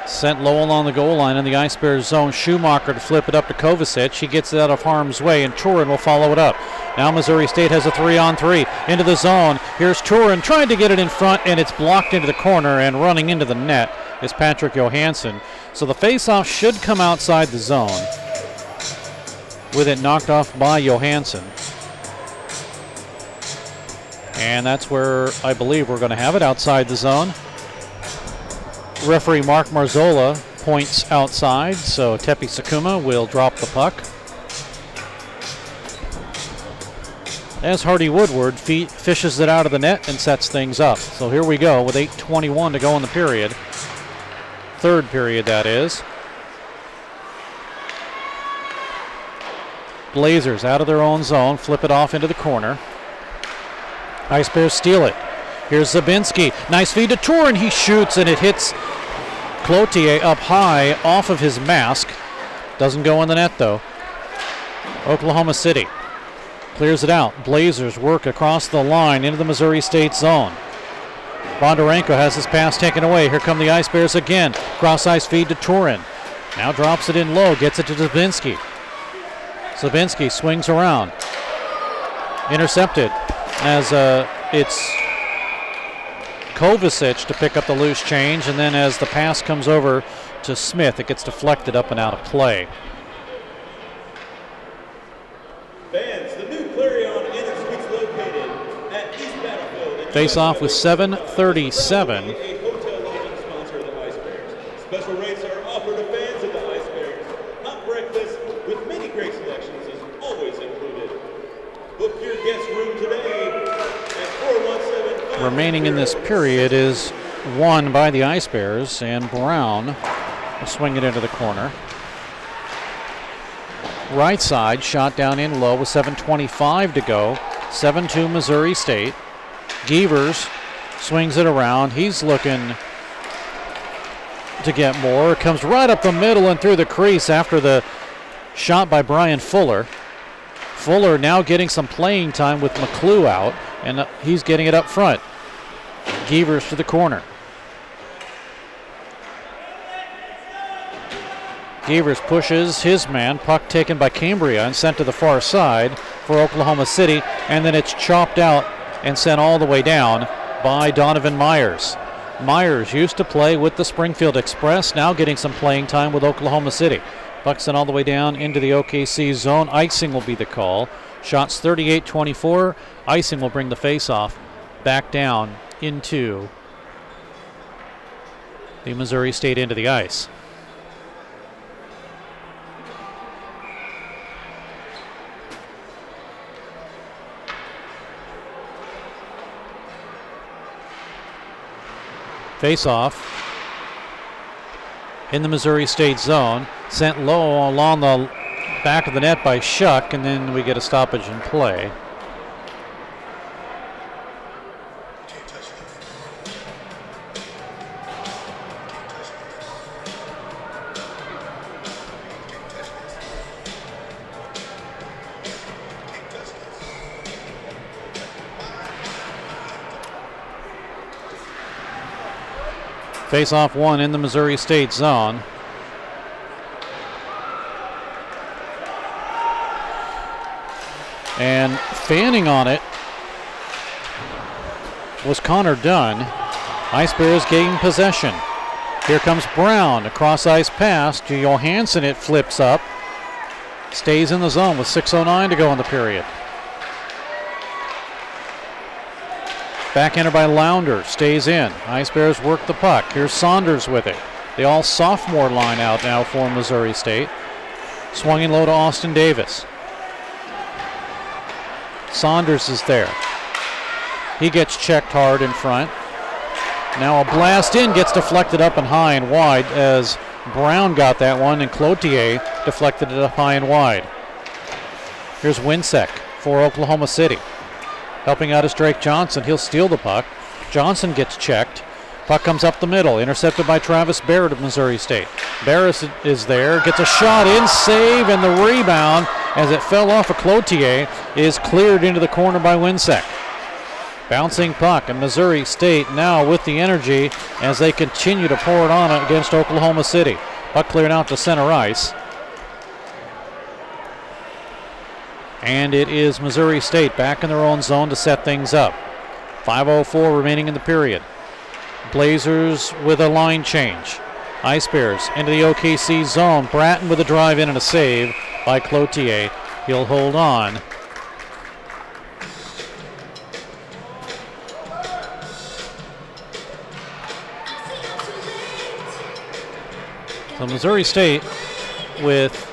Sent Lowell on the goal line in the Ice Bears zone. Schumacher to flip it up to Kovacic. He gets it out of harm's way, and Turin will follow it up. Now Missouri State has a 3-on-3 into the zone. Here's Turin trying to get it in front, and it's blocked into the corner, and running into the net is Patrick Johansson. So the faceoff should come outside the zone, with it knocked off by Johansson. And that's where I believe we're going to have it, outside the zone. Referee Mark Marzola points outside, so Tepi Sakuma will drop the puck. As Hardy Woodward fishes it out of the net and sets things up. So here we go with 8:21 to go in the period. Third period, that is. Blazers out of their own zone, flip it off into the corner. Ice Bears steal it. Here's Zabinski. Nice feed to Turin. He shoots, and it hits Cloutier up high off of his mask. Doesn't go in the net, though. Oklahoma City clears it out. Blazers work across the line into the Missouri State zone. Bondarenko has his pass taken away. Here come the Ice Bears again. Cross-ice feed to Turin. Now drops it in low, gets it to Zabinski. Zabinski swings around. Intercepted as it's Kovacic to pick up the loose change, and then as the pass comes over to Smith, it gets deflected up and out of play. Fans, the new Clarion Inn and Suites located at East Battlefield. Face off with 7:37. A hotel lodging sponsor of the Ice Bears. Special rates are offered to fans of the Ice Bears. Hot breakfast with many great selections is always included. Book your guest room today at 417. Remaining in this period is won by the Ice Bears, and Brown will swing it into the corner. Right side, shot down in low with 7:25 to go. 7-2 Missouri State. Gievers swings it around. He's looking to get more. Comes right up the middle and through the crease after the shot by Brian Fuller. Fuller now getting some playing time with McClue out, and he's getting it up front. Gievers to the corner. Gievers pushes his man, puck taken by Cambria and sent to the far side for Oklahoma City, and then it's chopped out and sent all the way down by Donovan Myers. Myers used to play with the Springfield Express, now getting some playing time with Oklahoma City. Puck sent all the way down into the OKC zone. Icing will be the call. Shots 38-24. Icing will bring the face-off back down into the Missouri State end of the ice. Face-off in the Missouri State zone. Sent low along the back of the net by Shuck, and then we get a stoppage in play. Face-off one in the Missouri State zone. And fanning on it was Connor Dunn. Ice Bears gaining possession. Here comes Brown, a cross-ice pass to Johansson. It flips up. Stays in the zone with 6:09 to go in the period. Backhanded by Lounder, stays in. Ice Bears work the puck. Here's Saunders with it. The all-sophomore line out now for Missouri State. Swung in low to Austin Davis. Saunders is there. He gets checked hard in front. Now a blast in, gets deflected up and high and wide as Brown got that one, and Cloutier deflected it up high and wide. Here's Winsek for Oklahoma City. Helping out is Drake Johnson. He'll steal the puck. Johnson gets checked. Puck comes up the middle, intercepted by Travis Barrett of Missouri State. Barrett is there, gets a shot in, save, and the rebound, as it fell off of Cloutier, is cleared into the corner by Winsek. Bouncing puck, and Missouri State now with the energy as they continue to pour it on against Oklahoma City. Puck cleared out to center ice. And it is Missouri State back in their own zone to set things up. 5:04 remaining in the period. Blazers with a line change. Ice Bears into the OKC zone. Bratton with a drive in and a save by Cloutier. He'll hold on. So Missouri State with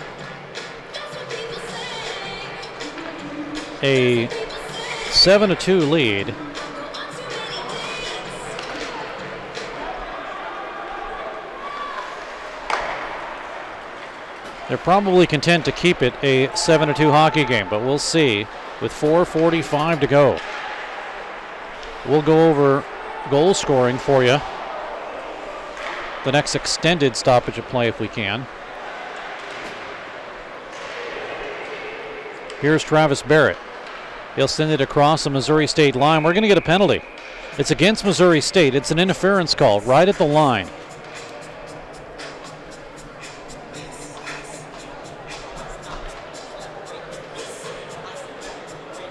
a 7-2 lead. They're probably content to keep it a 7-2 hockey game, but we'll see with 4:45 to go. We'll go over goal scoring for you. The next extended stoppage of play if we can. Here's Travis Barrett. He'll send it across the Missouri State line. We're going to get a penalty. It's against Missouri State. It's an interference call right at the line.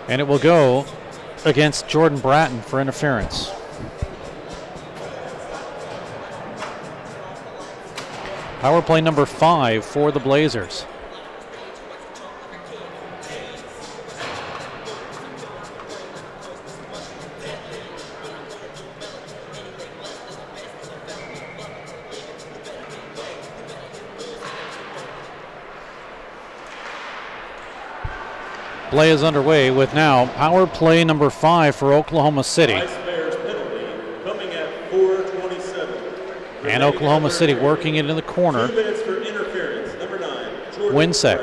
And it will go against Jordan Bratton for interference. Power play number 5 for the Blazers. Play is underway with now power play number 5 for Oklahoma City. Ice Bears penalty coming at 4:27. And Oklahoma City working it in the corner. 2 minutes for interference. Number 9. Winsek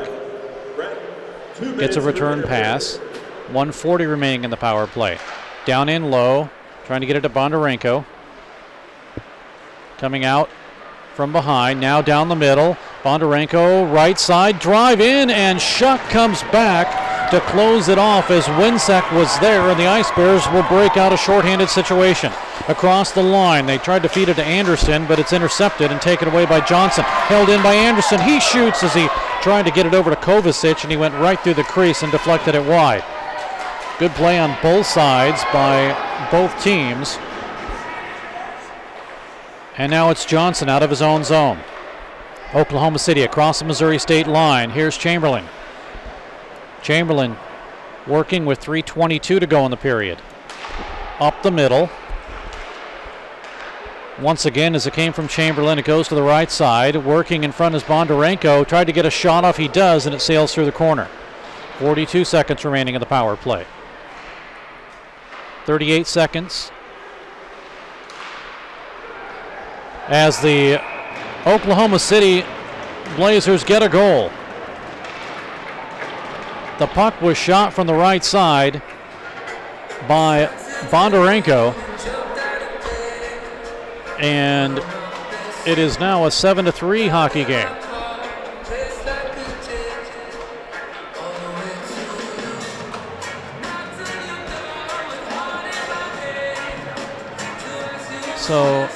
gets a return pass. 1:40 remaining in the power play. Down in low, trying to get it to Bondarenko. Coming out from behind, now down the middle. Bondarenko, right side, drive in, and Shuck comes back to close it off as Winsek was there, and the Ice Bears will break out a shorthanded situation. Across the line, they tried to feed it to Anderson, but it's intercepted and taken away by Johnson. Held in by Anderson. He shoots as he tried to get it over to Kovacic, and he went right through the crease and deflected it wide. Good play on both sides by both teams. And now it's Johnson out of his own zone. Oklahoma City across the Missouri State line. Here's Chamberlain. Chamberlain working with 3:22 to go in the period. Up the middle. Once again, as it came from Chamberlain, it goes to the right side. Working in front is Bondarenko. Tried to get a shot off. He does, and it sails through the corner. 42 seconds remaining in the power play. 38 seconds. As the Oklahoma City Blazers get a goal. The puck was shot from the right side by Bondarenko, and it is now a 7-3 hockey game. So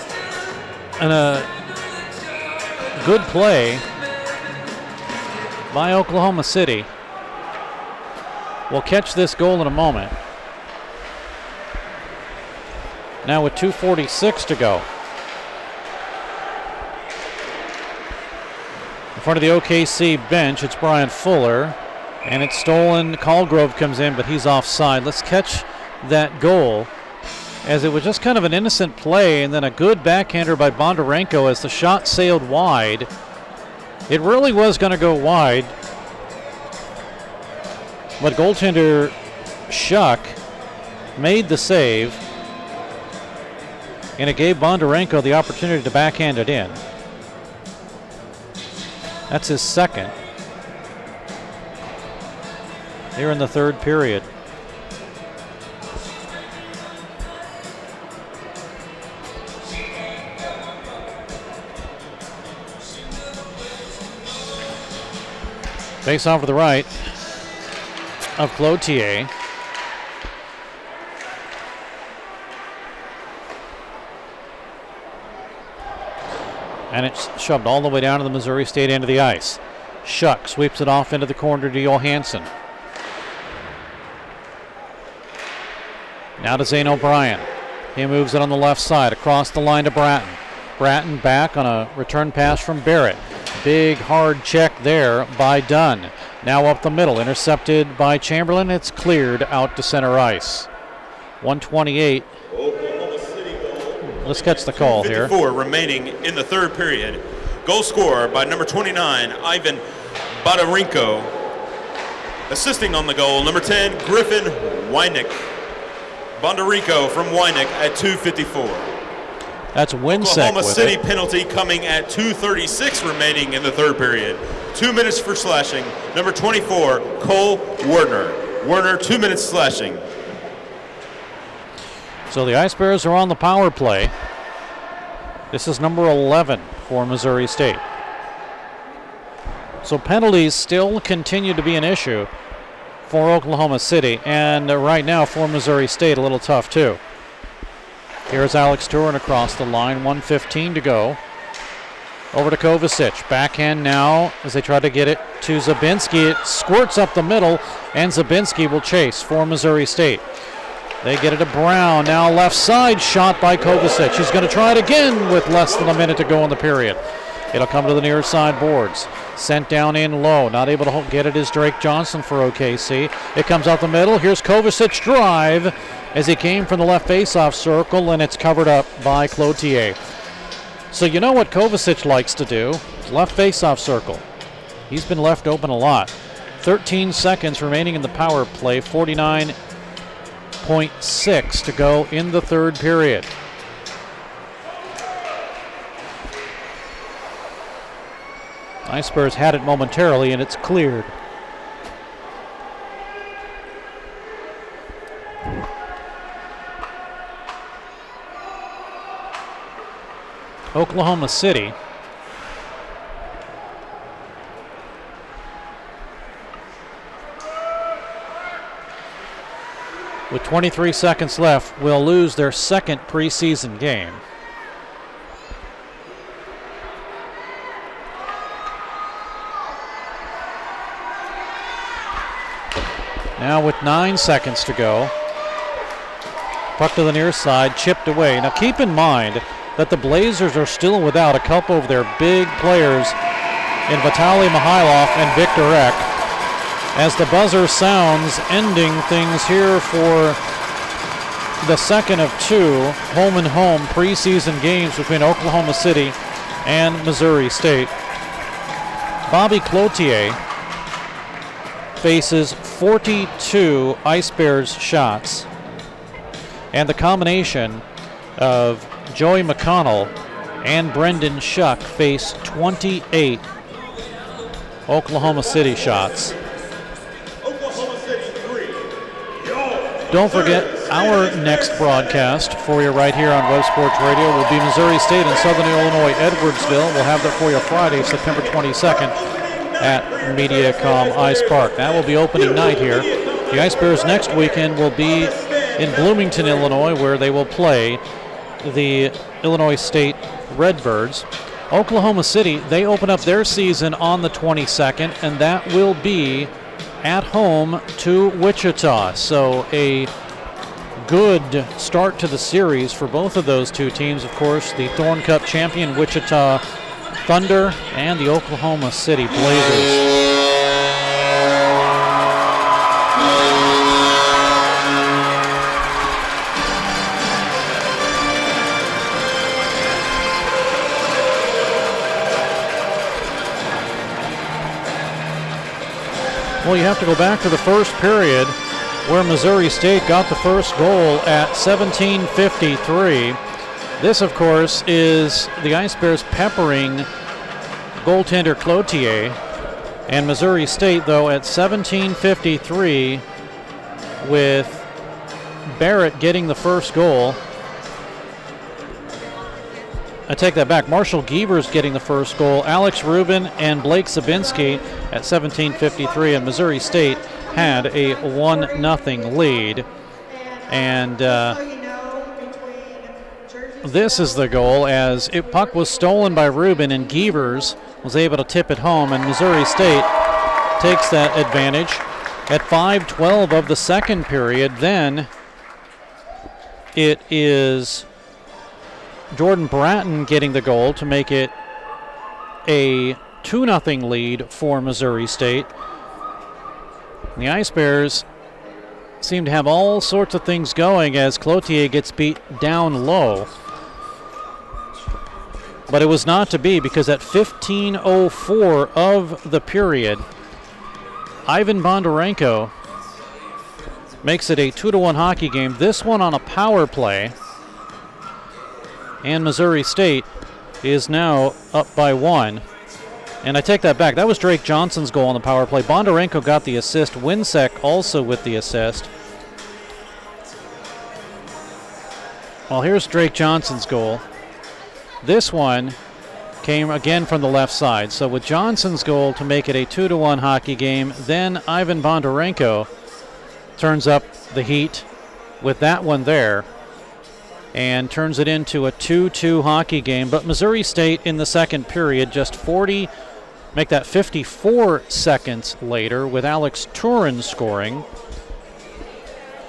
And a good play by Oklahoma City. We'll catch this goal in a moment. Now with 2:46 to go. In front of the OKC bench, it's Brian Fuller. And it's stolen. Callgrove comes in, but he's offside. Let's catch that goal, as it was just kind of an innocent play, and then a good backhander by Bondarenko as the shot sailed wide. It really was going to go wide, but goaltender Shuck made the save, and it gave Bondarenko the opportunity to backhand it in. That's his second here in the third period. Face off to the right of Cloutier. And it's shoved all the way down to the Missouri State end of the ice. Shuck sweeps it off into the corner to Johansson. Now to Zane O'Brien. He moves it on the left side across the line to Bratton. Bratton back on a return pass from Barrett. Big hard check there by Dunn. Now up the middle, intercepted by Chamberlain. It's cleared out to center ice. 1:28. Let's catch the call here. 54 remaining in the third period. Goal scorer by number 29, Ivan Bondarenko. Assisting on the goal, number 10, Griffin Wynick. Bondarenko from Wynick at 2:54. That's Winsek. Oklahoma City penalty coming at 2:36 remaining in the third period. 2 minutes for slashing. Number 24, Cole Werner. Werner, 2 minutes slashing. So the Ice Bears are on the power play. This is number 11 for Missouri State. So penalties still continue to be an issue for Oklahoma City, and right now for Missouri State a little tough too. Here's Alex Turin across the line, 1:15 to go. Over to Kovacic, backhand now as they try to get it to Zabinski. It squirts up the middle, and Zabinski will chase for Missouri State. They get it to Brown, now left side shot by Kovacic. He's going to try it again with less than a minute to go in the period. It'll come to the near side boards. Sent down in low. Not able to get it is Drake Johnson for OKC. It comes out the middle. Here's Kovacic's drive as he came from the left faceoff circle, and it's covered up by Cloutier. So you know what Kovacic likes to do? Left faceoff circle. He's been left open a lot. 13 seconds remaining in the power play. 49.6 to go in the third period. Ice Bears had it momentarily, and it's cleared. Oklahoma City with 23 seconds left will lose their second preseason game. Now with 9 seconds to go, puck to the near side, chipped away. Now keep in mind that the Blazers are still without a couple of their big players in Vitaly Mihailov and Victor Eck, as the buzzer sounds, ending things here for the second of two home-and-home preseason games between Oklahoma City and Missouri State. Bobby Cloutier faces 42 Ice Bears shots, and the combination of Joey McConnell and Brendan Shuck face 28 Oklahoma City shots. Don't forget, our next broadcast for you right here on Web Sports Radio will be Missouri State and Southern Illinois Edwardsville. We'll have that for you Friday, September 22nd at Mediacom Ice Park. That will be opening night here. The Ice Bears next weekend will be in Bloomington, Illinois, where they will play the Illinois State Redbirds. Oklahoma City, they open up their season on the 22nd, and that will be at home to Wichita. So a good start to the series for both of those two teams. Of course, the Thorn Cup champion Wichita Thunder and the Oklahoma City Blazers. Well, you have to go back to the first period where Missouri State got the first goal at 17:53. This, of course, is the Ice Bears peppering goaltender Cloutier. And Missouri State, though, at 17:53 with Barrett getting the first goal. I take that back. Marshall Gievers getting the first goal. Alex Rubin and Blake Sabinski at 17:53, and Missouri State had a 1-0 lead. And this is the goal, as puck was stolen by Rubin, and Gievers was able to tip it home, and Missouri State takes that advantage. At 5:12 of the second period, then it is Jordan Bratton getting the goal to make it a 2-0 lead for Missouri State. The Ice Bears seem to have all sorts of things going as Cloutier gets beat down low. But it was not to be, because at 15:04 of the period, Ivan Bondarenko makes it a 2-1 hockey game, this one on a power play. And Missouri State is now up by 1. And I take that back. That was Drake Johnson's goal on the power play. Bondarenko got the assist. Winsek also with the assist. Well, here's Drake Johnson's goal. This one came again from the left side. So with Johnson's goal to make it a 2-1 hockey game, then Ivan Bondarenko turns up the heat with that one there and turns it into a 2-2 hockey game. But Missouri State in the second period, just 54 seconds later, with Alex Turin scoring.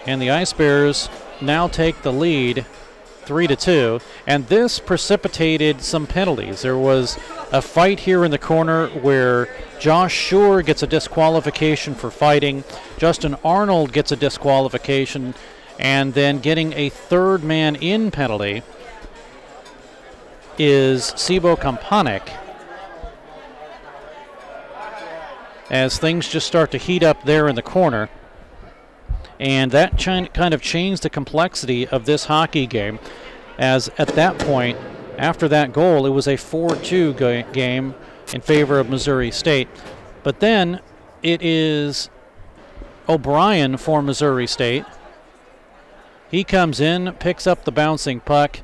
And the Ice Bears now take the lead 3-2. And this precipitated some penalties. There was a fight here in the corner where Josh Schur gets a disqualification for fighting. Justin Arnold gets a disqualification. And then getting a third man in penalty is Sibo Kampanik, as things just start to heat up there in the corner. And that kind of changed the complexity of this hockey game, as at that point, after that goal, it was a 4-2 game in favor of Missouri State. But then it is O'Brien for Missouri State. He comes in, picks up the bouncing puck,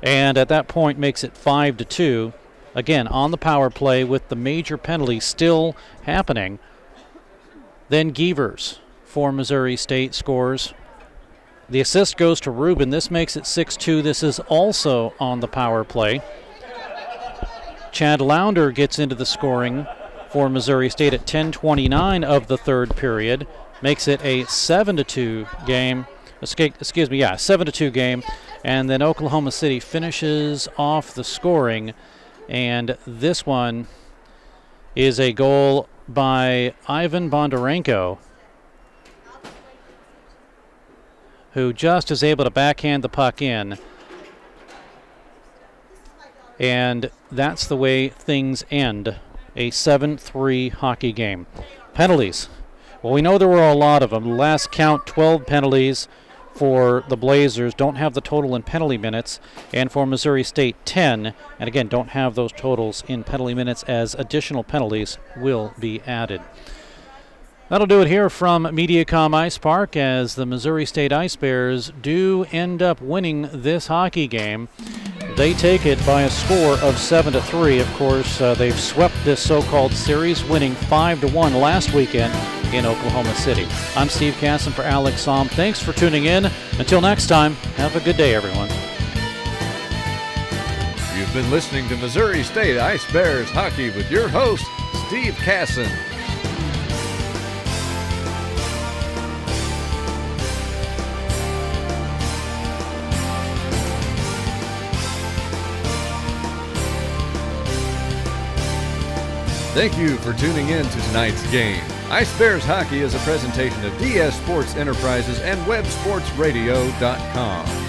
and at that point makes it 5-2. Again, on the power play with the major penalty still happening. Then Gievers for Missouri State scores. The assist goes to Rubin. This makes it 6-2. This is also on the power play. Chad Launder gets into the scoring for Missouri State at 10:29 of the third period. Makes it a 7-2 game. 7-2 game. And then Oklahoma City finishes off the scoring. And this one is a goal by Ivan Bondarenko, who just is able to backhand the puck in. And that's the way things end. A 7-3 hockey game. Penalties. Well, we know there were a lot of them. Last count, 12 penalties for the Blazers. Don't have the total in penalty minutes. And for Missouri State, 10. And again, don't have those totals in penalty minutes, as additional penalties will be added. That'll do it here from Mediacom Ice Park, as the Missouri State Ice Bears do end up winning this hockey game. They take it by a score of 7-3. Of course, they've swept this so-called series, winning 5-1 last weekend in Oklahoma City. I'm Steve Casson for Alex Somm. Thanks for tuning in. Until next time, have a good day, everyone. You've been listening to Missouri State Ice Bears Hockey with your host, Steve Casson. Thank you for tuning in to tonight's game. Ice Bears Hockey is a presentation of DS Sports Enterprises and WebSportsRadio.com.